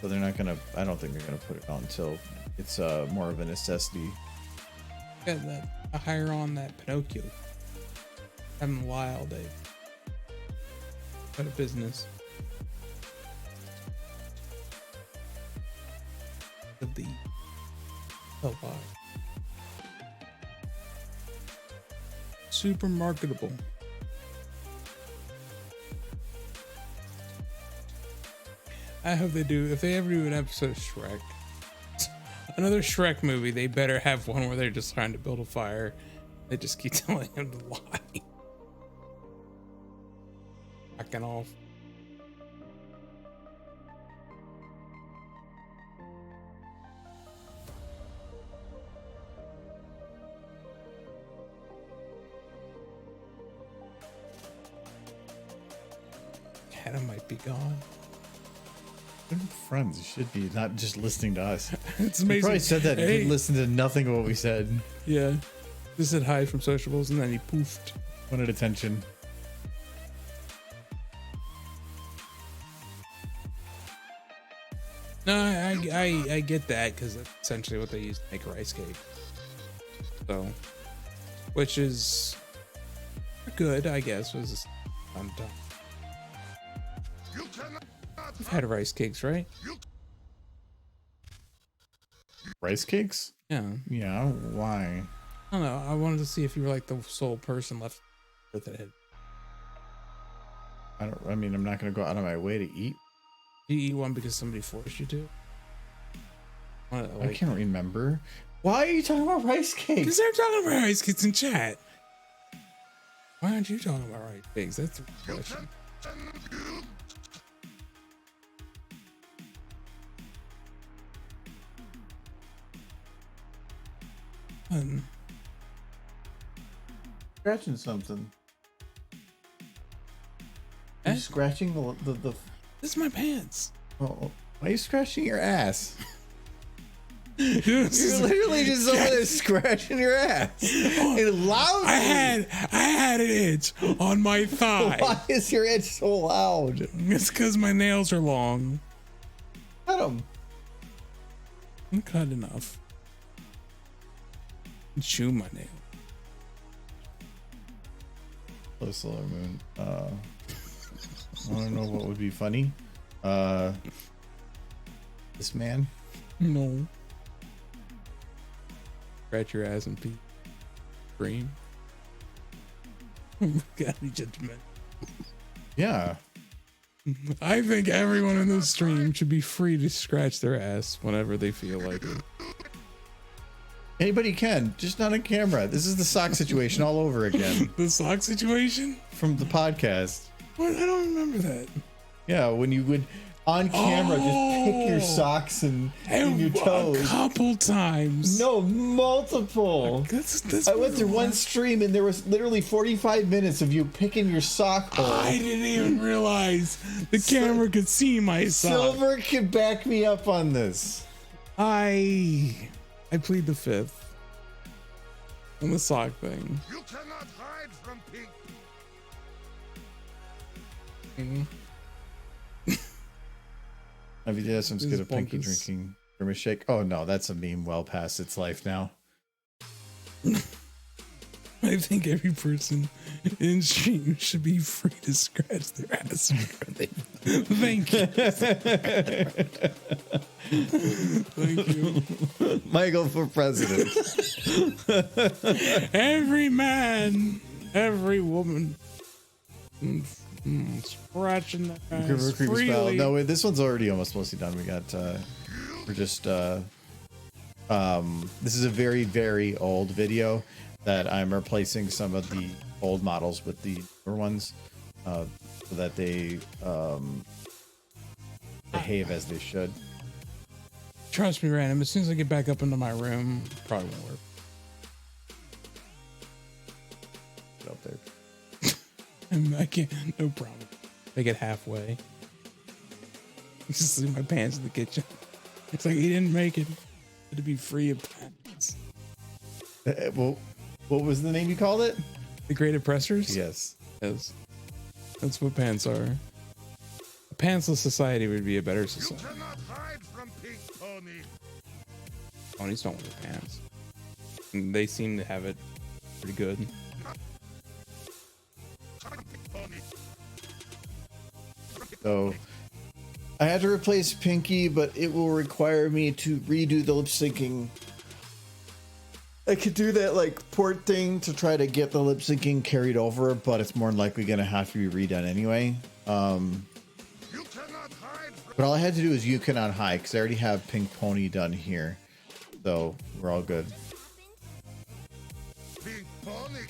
so they're not gonna. I don't think they're gonna put it on until it's more of a necessity.
Yeah, that I hire on that Pinocchio. Having a lie all day. Got a business. The lie. Super marketable. I hope they do. If they ever do an episode of Shrek, another Shrek movie, they better have one where they're just trying to build a fire. They just keep telling him to lie. Backing off. Adam might be gone.
They're friends. You should be not just listening to us.
It's
You
amazing.
probably said that.
Hey.
You listened to nothing of what we said.
Yeah. Just said hi from Sociables and then he poofed.
Wanted attention.
No, I get that because that's essentially what they use to make rice cake. So, which is good, I guess. Was I'm done.
You cannot
You've had rice cakes, right?
Rice cakes?
Yeah.
Yeah. Why?
I don't know. I wanted to see if you were like the sole person left with it.
I mean, I'm not gonna go out of my way to eat.
You eat one because somebody forced you to?
I can't remember. Why are you talking about rice cakes?
Because they're talking about rice cakes in chat. Why aren't you talking about rice cakes? That's the question.
Scratching something.
Eh?
You're scratching the.
This is my pants.
Oh, why are you scratching your ass?
You're
You're literally just over there scratching your ass. It loud.
I had an itch on my thigh.
Why is your itch so loud?
It's because my nails are long.
Cut them.
I'm cut enough. Chew my nail.
Oh, Solar Moon. I don't know what would be funny. This man.
No. Scratch your ass and pee. Scream. Gotta be judgmental.
Yeah.
I think everyone in this stream should be free to scratch their ass whenever they feel like it.
Anybody can, just not on camera. This is the sock situation all over again
The sock situation?
from the podcast.
What? I don't remember that.
Yeah, when you would on camera just pick your socks and your
A
toes.
couple times.
No, multiple.
That's
I went through one stream and there was literally 45 minutes of you picking your sock hole.
I didn't even realize the camera could see my sock.
Silver can back me up on this.
I plead the fifth on the sock thing.
You cannot hide from pink.
Have you had some
This
good
is
of Pinky
bonkers.
drinking from a shake? Oh no, that's a meme well past its life now.
I think every person in stream should be free to scratch their ass. Thank you. Thank you.
Michael for president.
Every man, every woman, scratching their ass
Creepy spell.
freely.
No, wait, this one's already almost mostly done. We got we're just this is a very, very old video that I'm replacing some of the old models with the newer ones so that they behave as they should.
Trust me, Random, as soon as I get back up into my room, probably won't work.
Get up there.
I can't, no problem. Make it halfway. Just see my pants in the kitchen. It's like he didn't make it. To be free of pants.
Well, what was the name you called it?
The Great Oppressors?
Yes.
Yes. That's what pants are. A pantsless society would be a better
You
society.
cannot hide from pink, pony.
Ponies don't wear pants. And they seem to have it pretty good.
Pony.
So I had to replace Pinky, but it will require me to redo the lip syncing. I could do that like port thing to try to get the lip syncing carried over, but it's more than likely gonna have to be redone anyway.
You cannot hide from
But all I had to do is you cannot hide because I already have Pink Pony done here, so we're all good.
pink, pony.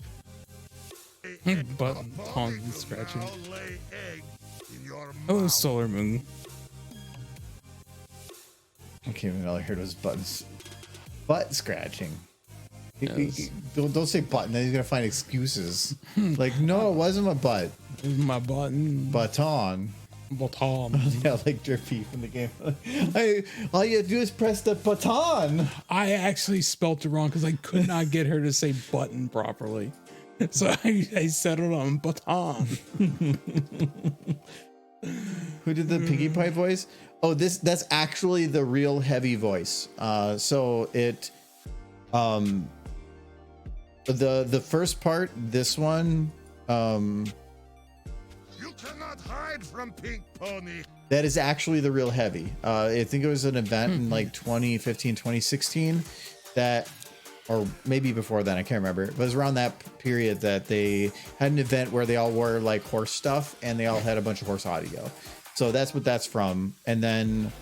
Button
Pony
tongue
will
scratching.
now lay egg in your
Oh,
mouth.
Solar Moon.
Okay, and all I heard was buttons, butt scratching.
Yes.
Don't say button. Then he's gonna find excuses. Like, no, it wasn't my butt.
This is my button.
Button.
Button.
Yeah, like Drippy from the game. All you do is press the button.
I actually spelt it wrong because I could not get her to say button properly. So I settled on button.
Who did the piggy pie voice? Oh, that's actually the real heavy voice. So it the first part, this one,
You cannot hide from Pink Pony.
That is actually the real heavy. I think it was an event in like 2015, 2016 that, or maybe before then, I can't remember. It was around that period that they had an event where they all wore like horse stuff and they all had a bunch of horse audio. So that's what that's from. And then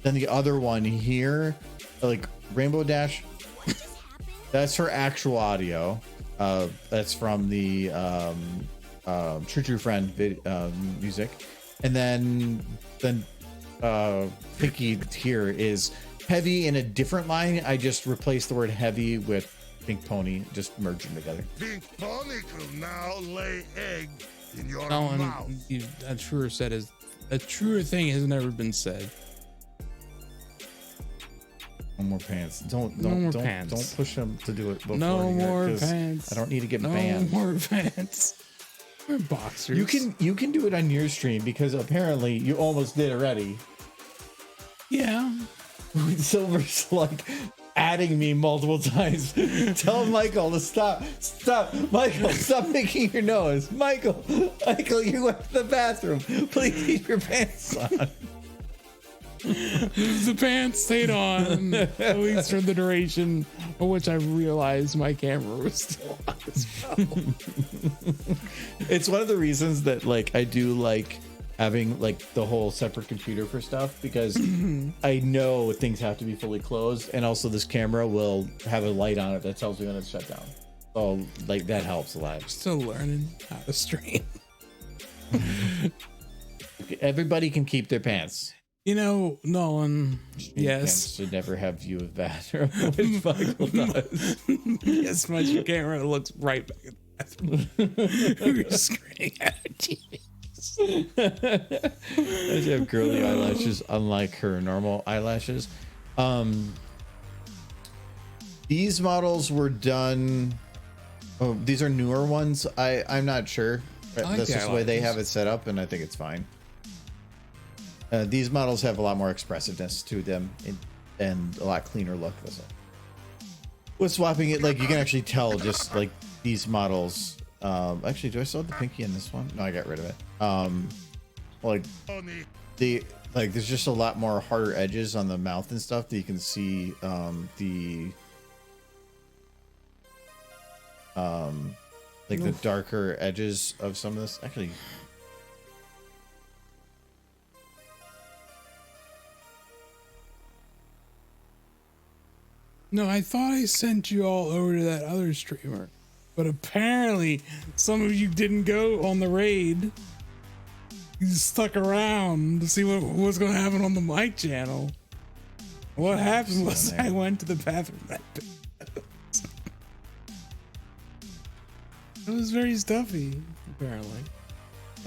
the other one here, like Rainbow Dash, that's her actual audio. That's from the True Friend music. And then Pinky here is heavy in a different line. I just replaced the word heavy with Pink Pony, just merged them together.
Pink Pony will now lay eggs in your
No
mouth.
one, a truer thing has never been said.
No more pants. Don't
pants.
Don't push them to do it. Before
No more
'cause
pants.
I don't need to get
No
banned.
more pants. We're boxers.
You can do it on your stream because apparently you almost did already.
Yeah.
Silver's like adding me multiple times. Tell Michael to stop. Michael, stop making your noise. Michael, you went to the bathroom. Please keep your pants on.
The pants stayed on, at least for the duration of which I realized my camera was still on as well.
It's one of the reasons that like I do like having like the whole separate computer for stuff, because I know things have to be fully closed, and also this camera will have a light on it that tells me when it's shut down. So like that helps a lot.
Still learning how to stream.
Everybody can keep their pants.
You know, Nolan. Yes.
Pants should never have view of bathroom, which Michael does.
Yes, my camera looks right back at the bathroom. You're screaming at our TV.
I have curly eyelashes, unlike her normal eyelashes. These models were done. Oh, these are newer ones. I'm not sure.
like
That's
the
just the way they
eyelashes.
have it set up, and I think it's fine. These models have a lot more expressiveness to them and a lot cleaner look. With swapping it, like you can actually tell just like these models. Actually, do I still have the pinky in this one? No, I got rid of it. Like
Pony.
there's just a lot more harder edges on the mouth and stuff that you can see. The darker edges of some of this. Actually,
No, I thought I sent you all over to that other streamer, but apparently some of you didn't go on the raid. You stuck around to see what was going to happen on the mic channel. What happened was I went to the bathroom. It was very stuffy, apparently.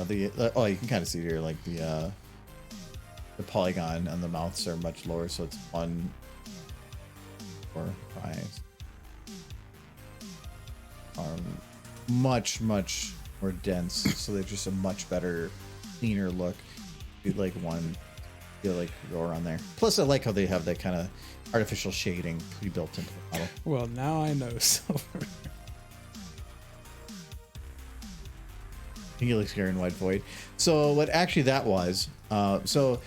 you can kind of see here, like the polygon on the mouths are much lower, so it's 1, 4, 5 are much more dense, so they're just a much better, cleaner look. You'd like one, feel like you go around there. Plus, I like how they have that kind of artificial shading pre-built into the model.
Well, now I know Silver.
He looks here in White Void. So what actually that was, so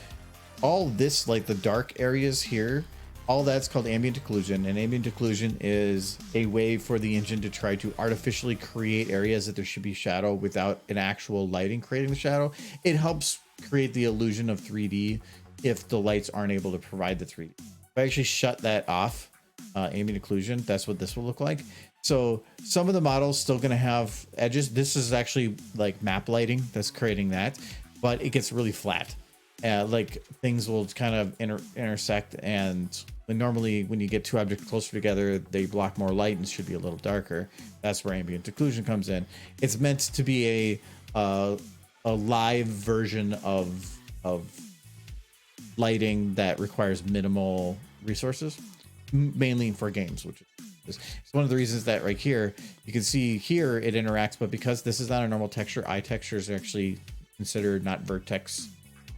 all this, like the dark areas here, all that's called ambient occlusion, and ambient occlusion is a way for the engine to try to artificially create areas that there should be shadow without an actual lighting creating the shadow. It helps create the illusion of 3D if the lights aren't able to provide the 3D. If I actually shut that off, ambient occlusion, that's what this will look like. So some of the models still going to have edges. This is actually like map lighting that's creating that, but it gets really flat. Like things will kind of intersect, and normally when you get two objects closer together, they block more light and should be a little darker. That's where ambient occlusion comes in. It's meant to be a live version of lighting that requires minimal resources, mainly for games, which is one of the reasons that right here you can see here it interacts, but because this is not a normal texture, eye textures are actually considered not vertex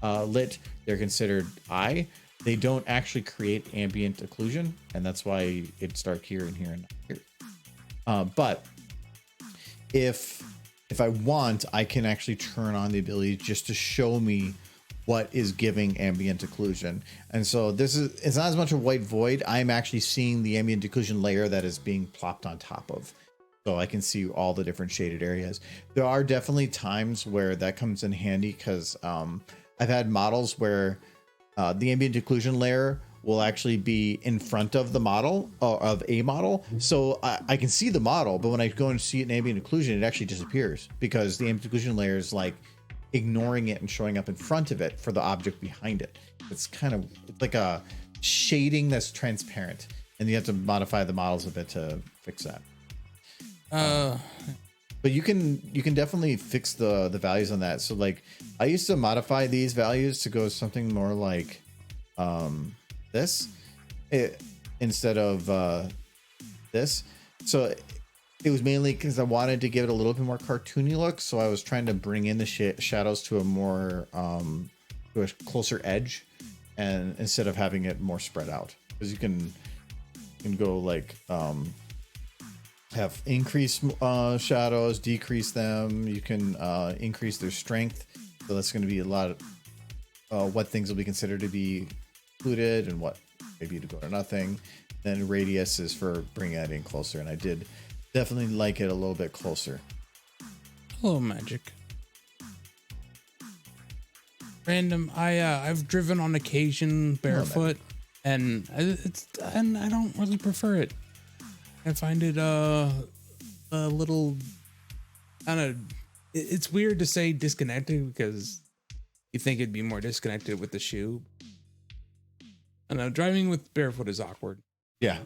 lit, they're considered eye. They don't actually create ambient occlusion, and that's why it's dark here and here and not here. But if if I want, I can actually turn on the ability just to show me what is giving ambient occlusion. And so it's not as much a white void. I'm actually seeing the ambient occlusion layer that is being plopped on top of. So I can see all the different shaded areas. There are definitely times where that comes in handy because I've had models where the ambient occlusion layer will actually be in front of the model of a model. So I can see the model, but when I go and see it in ambient occlusion, it actually disappears because the ambient occlusion layer is like ignoring it and showing up in front of it for the object behind it. It's like a shading that's transparent, and you have to modify the models a bit to fix that. But you can definitely fix the values on that. So like I used to modify these values to go something more like this instead of this. So it was mainly because I wanted to give it a little bit more cartoony look. So I was trying to bring in the shadows to a more to a closer edge, and instead of having it more spread out, because you can go like have increased shadows, decrease them. You can increase their strength. So that's going to be a lot of what things will be considered to be included and what maybe to go to nothing. Then radius is for bringing that in closer, and I did definitely like it a little bit closer.
Hello, Magic. Random. I've driven on occasion barefoot, and I don't really prefer it. I find it a little kind of. It's weird to say disconnected because you think it'd be more disconnected with the shoe. I don't know, driving with barefoot is awkward.
Yeah,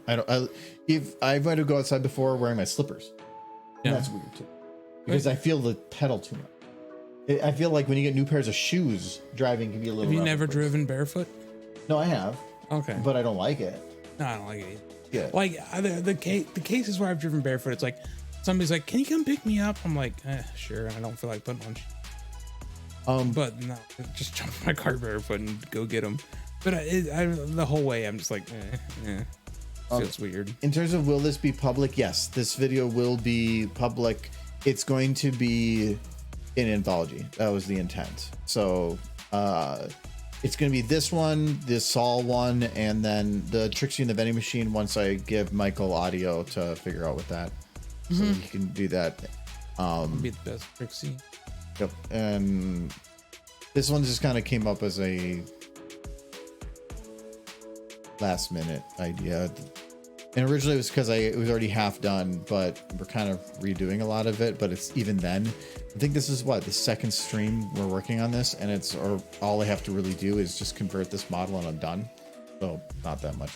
if I've had to go outside before wearing my slippers. Yeah, that's weird too, because I feel the pedal too much. I feel like when you get new pairs of shoes, driving can be a little.
Have you never driven barefoot?
No, I have.
Okay,
but I don't like it.
No, I don't like it either.
Yeah,
like the cases where I've driven barefoot, it's like somebody's like, "Can you come pick me up?" I'm like, "Sure." I don't feel like putting on. But no, just jump in my car barefoot and go get them. But the whole way, I'm just like, feels weird.
In terms of will this be public? Yes, this video will be public. It's going to be an anthology. That was the intent. So it's going to be this one, this Saul one, and then the Trixie and the Vending Machine once I give Michael audio to figure out with that. So he can do that.
Be the best Trixie.
Yep. And this one just kind of came up as a last minute idea, and originally it was because it was already half done, but we're kind of redoing a lot of it. But it's even then, I think this is the second stream we're working on this, and all I have to really do is just convert this model and I'm done. So not that much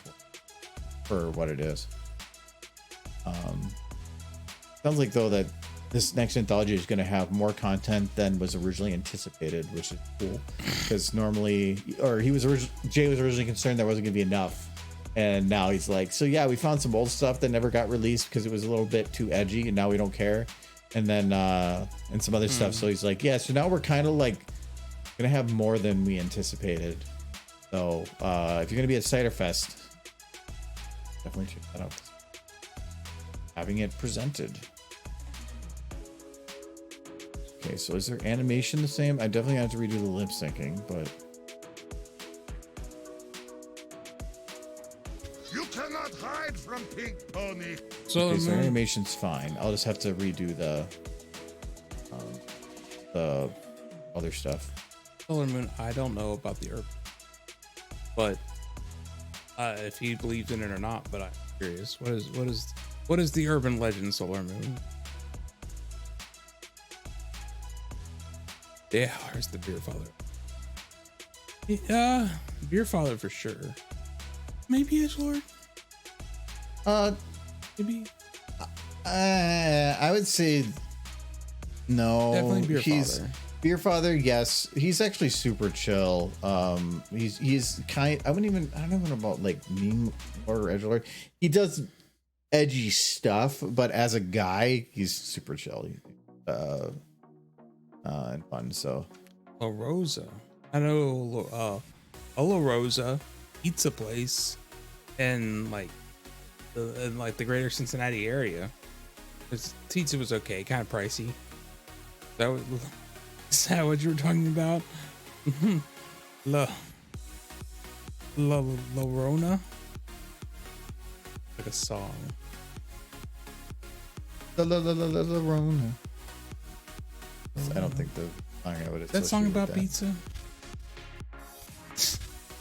for what it is. Sounds like though that this next anthology is going to have more content than was originally anticipated, which is cool, because normally, or Jay was originally concerned there wasn't going to be enough, and now he's like, so yeah, we found some old stuff that never got released because it was a little bit too edgy, and now we don't care, and then and some other stuff. So he's like, yeah, so now we're kind of like gonna have more than we anticipated. So if you're gonna be at Cider Fest, definitely check that out. Having it presented. Okay, so is their animation the same? I definitely have to redo the lip syncing, but
You cannot hide from Pink Pony.
So
okay, so animation's fine. I'll just have to redo the other stuff.
Solar Moon, I don't know about the herb, but if he believes in it or not. But I'm curious. What is the urban legend Solar Moon? Yeah, where's the Beer Father? Yeah, Beer Father for sure. Maybe Edge Lord. Maybe.
I would say no.
Definitely Beer Father.
Beer Father, yes. He's actually super chill. He's I don't know about like meme or edgelord. He does edgy stuff, but as a guy, he's super chill. And fun. So
La Rosa. I know La Rosa pizza place in like the greater Cincinnati area. His pizza was okay, kind of pricey. Is that what you were talking about? La Rona? Like a song.
La Rona. I don't think the song I would
That song about pizza?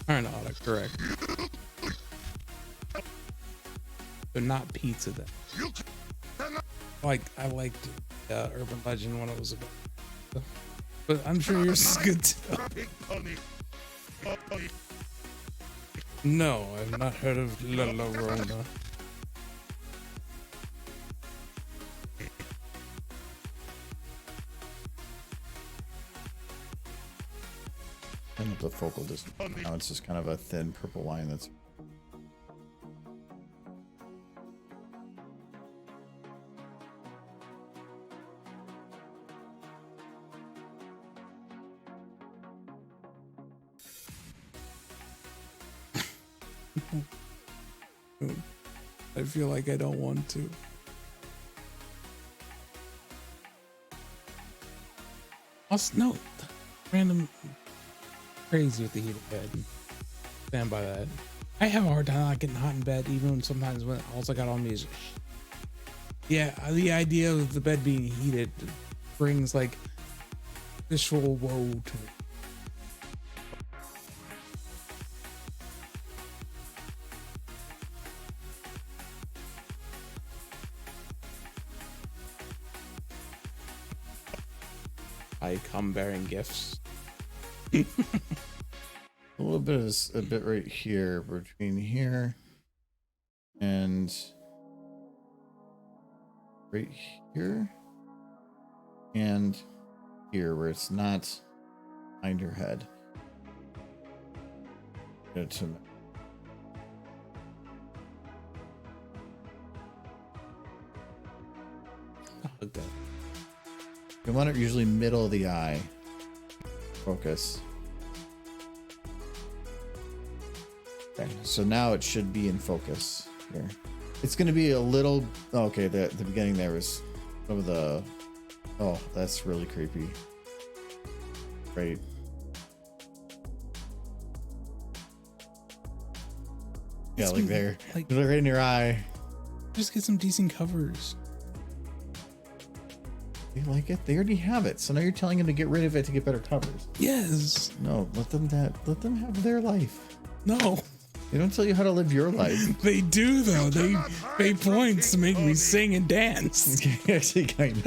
Or not correct. But not pizza then. Like I liked Urban Legend when it was about, but I'm sure yours is good too. No, I've not heard of La Llorona.
And the focal distance. Now it's just kind of a thin purple line that's.
I feel like I don't want to. Also, no, random crazy with the heated bed. Stand by that. I have a hard time not getting hot in bed, even when sometimes when all I got on me is. Yeah, the idea of the bed being heated brings like visceral woe to me. I come bearing gifts.
A little bit of a bit right here between here and right here and here where it's not behind your head.
Okay.
You want it usually middle of the eye. Focus. Okay, so now it should be in focus here. It's going to be a little. Okay, the beginning there was some of the. Oh, that's really creepy. Right. Yeah, like there.
Like,
right in your eye.
just get some decent covers.
They like it. They already have it. So now you're telling them to get rid of it to get better covers.
Yes.
No, let them have their life.
No.
They don't tell you how to live your life.
They do though. They pay points to make me sing and dance.
Actually, kind of.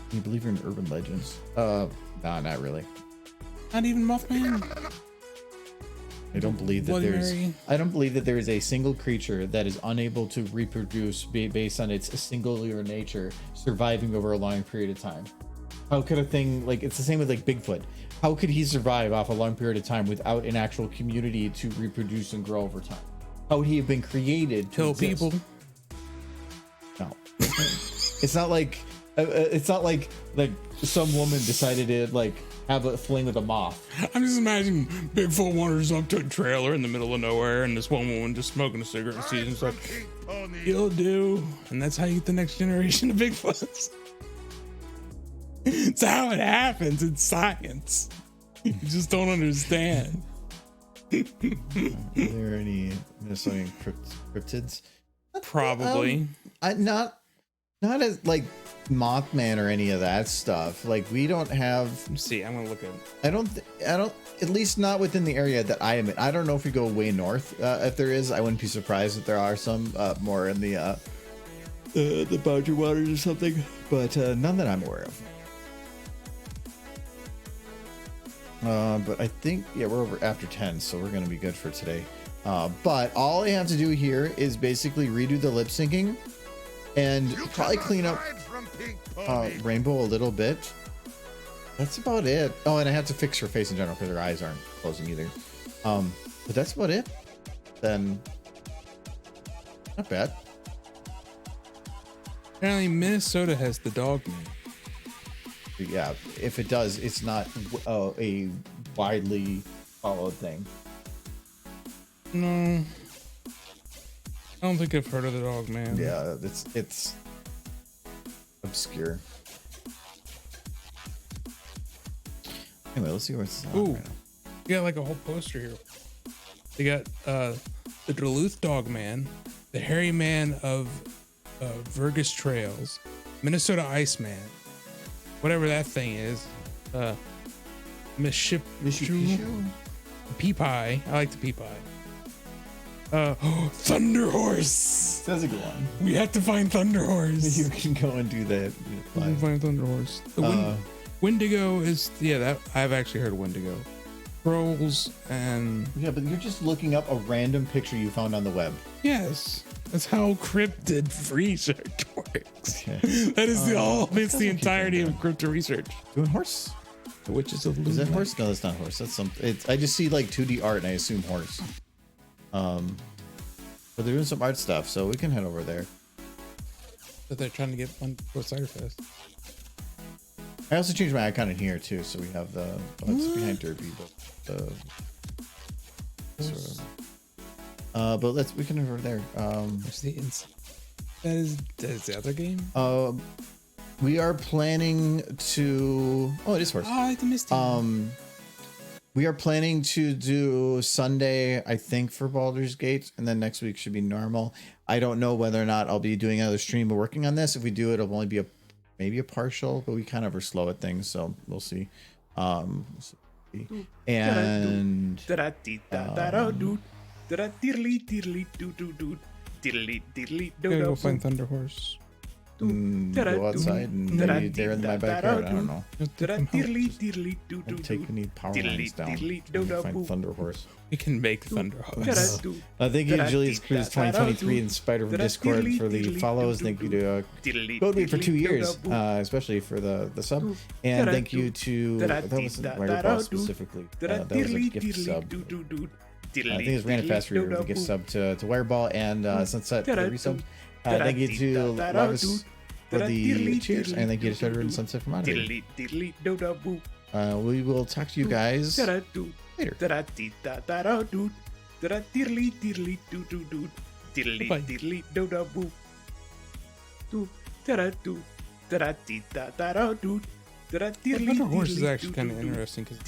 Can you believe you're in urban legends? Nah, not really.
Not even Mothman.
I don't believe that
Bloody
there's.
Mary.
I don't believe that there is a single creature that is unable to reproduce based on its singular nature, surviving over a long period of time. How could a thing like it's the same with like Bigfoot? How could he survive off a long period of time without an actual community to reproduce and grow over time? How would he have been created to
Kill
exist?
people.
No, it's not like some woman decided to like have a fling with a moth.
I'm just imagining Bigfoot wanders up to a trailer in the middle of nowhere and this one woman just smoking a cigarette and sees him. It's like, you'll do. And that's how you get the next generation of Bigfoots. It's how it happens. It's science. You just don't understand.
Are there any Minnesotan cryptids?
Probably.
Not as like Mothman or any of that stuff. Like we don't have.
Let's see, I'm gonna look at.
I don't. At least not within the area that I am in. I don't know if we go way north. If there is, I wouldn't be surprised if there are some more in the boundary waters or something. But none that I'm aware of. But I think, yeah, we're over after 10, so we're going to be good for today. But all I have to do here is basically redo the lip syncing and probably clean up Rainbow a little bit. That's about it. Oh, and I have to fix her face in general because her eyes aren't closing either. But that's about it. Then, not bad.
Apparently, Minnesota has the dog name.
Yeah, if it does, it's not a widely followed thing.
No. I don't think I've heard of the dog, man.
Yeah, it's obscure. Anyway, let's see what's on
Ooh,
right now.
you got like a whole poster here. They got the Duluth Dog Man, the Hairy Man of Vergus Trails, Minnesota Iceman, whatever that thing is.
Mishipishu?
Pea Pie. I like the Pea Pie. Thunder Horse.
Sounds like a one.
We have to find Thunder Horse.
You can go and do that.
We can find Thunder Horse. The Wendigo is that I've actually heard of Wendigo. Trolls and
Yeah, but you're just looking up a random picture you found on the web.
yes, that's how cryptid research works.
Okay.
That is it's the
keep
entirety
doing
of cryptid research.
Doing horse?
The Witches of
Is that
Lunac.
horse? No, that's not horse. That's something. I just see like 2D art and I assume horse. But they're doing some art stuff, so we can head over there.
That they're trying to get one for Cider Fest.
I also changed my icon in here too, so we have the it's behind Derby, but we can head over there.
Where's the that is the other game?
We are planning to. Oh, it is horse.
Oh, I like the Misty.
We are planning to do Sunday, I think, for Baldur's Gate, and then next week should be normal. I don't know whether or not I'll be doing another stream but working on this. If we do it, it'll only be maybe a partial, but we kind of are slow at things, so we'll see. And
Gotta go find Thunder Horse.
go outside and maybe they're in my backyard. I don't know. And need power lines down. And find Thunder Horse.
We can make Thunder Horse.
Thank you, Julius Cruz 2023 and Spider from Discord for the follows. Thank you to Goldweed for 2 years, especially for the sub. And thank you to that wasn't Wireball specifically. That was a gift sub. I think it's Random Fast Reader with a gift sub to Wireball and Sunset for the resub. Thank you to Lavis for the cheers, and thank you to Shudder and Sunset for monitoring. We will talk to you guys later.
Thunder Horse is actually kind of interesting because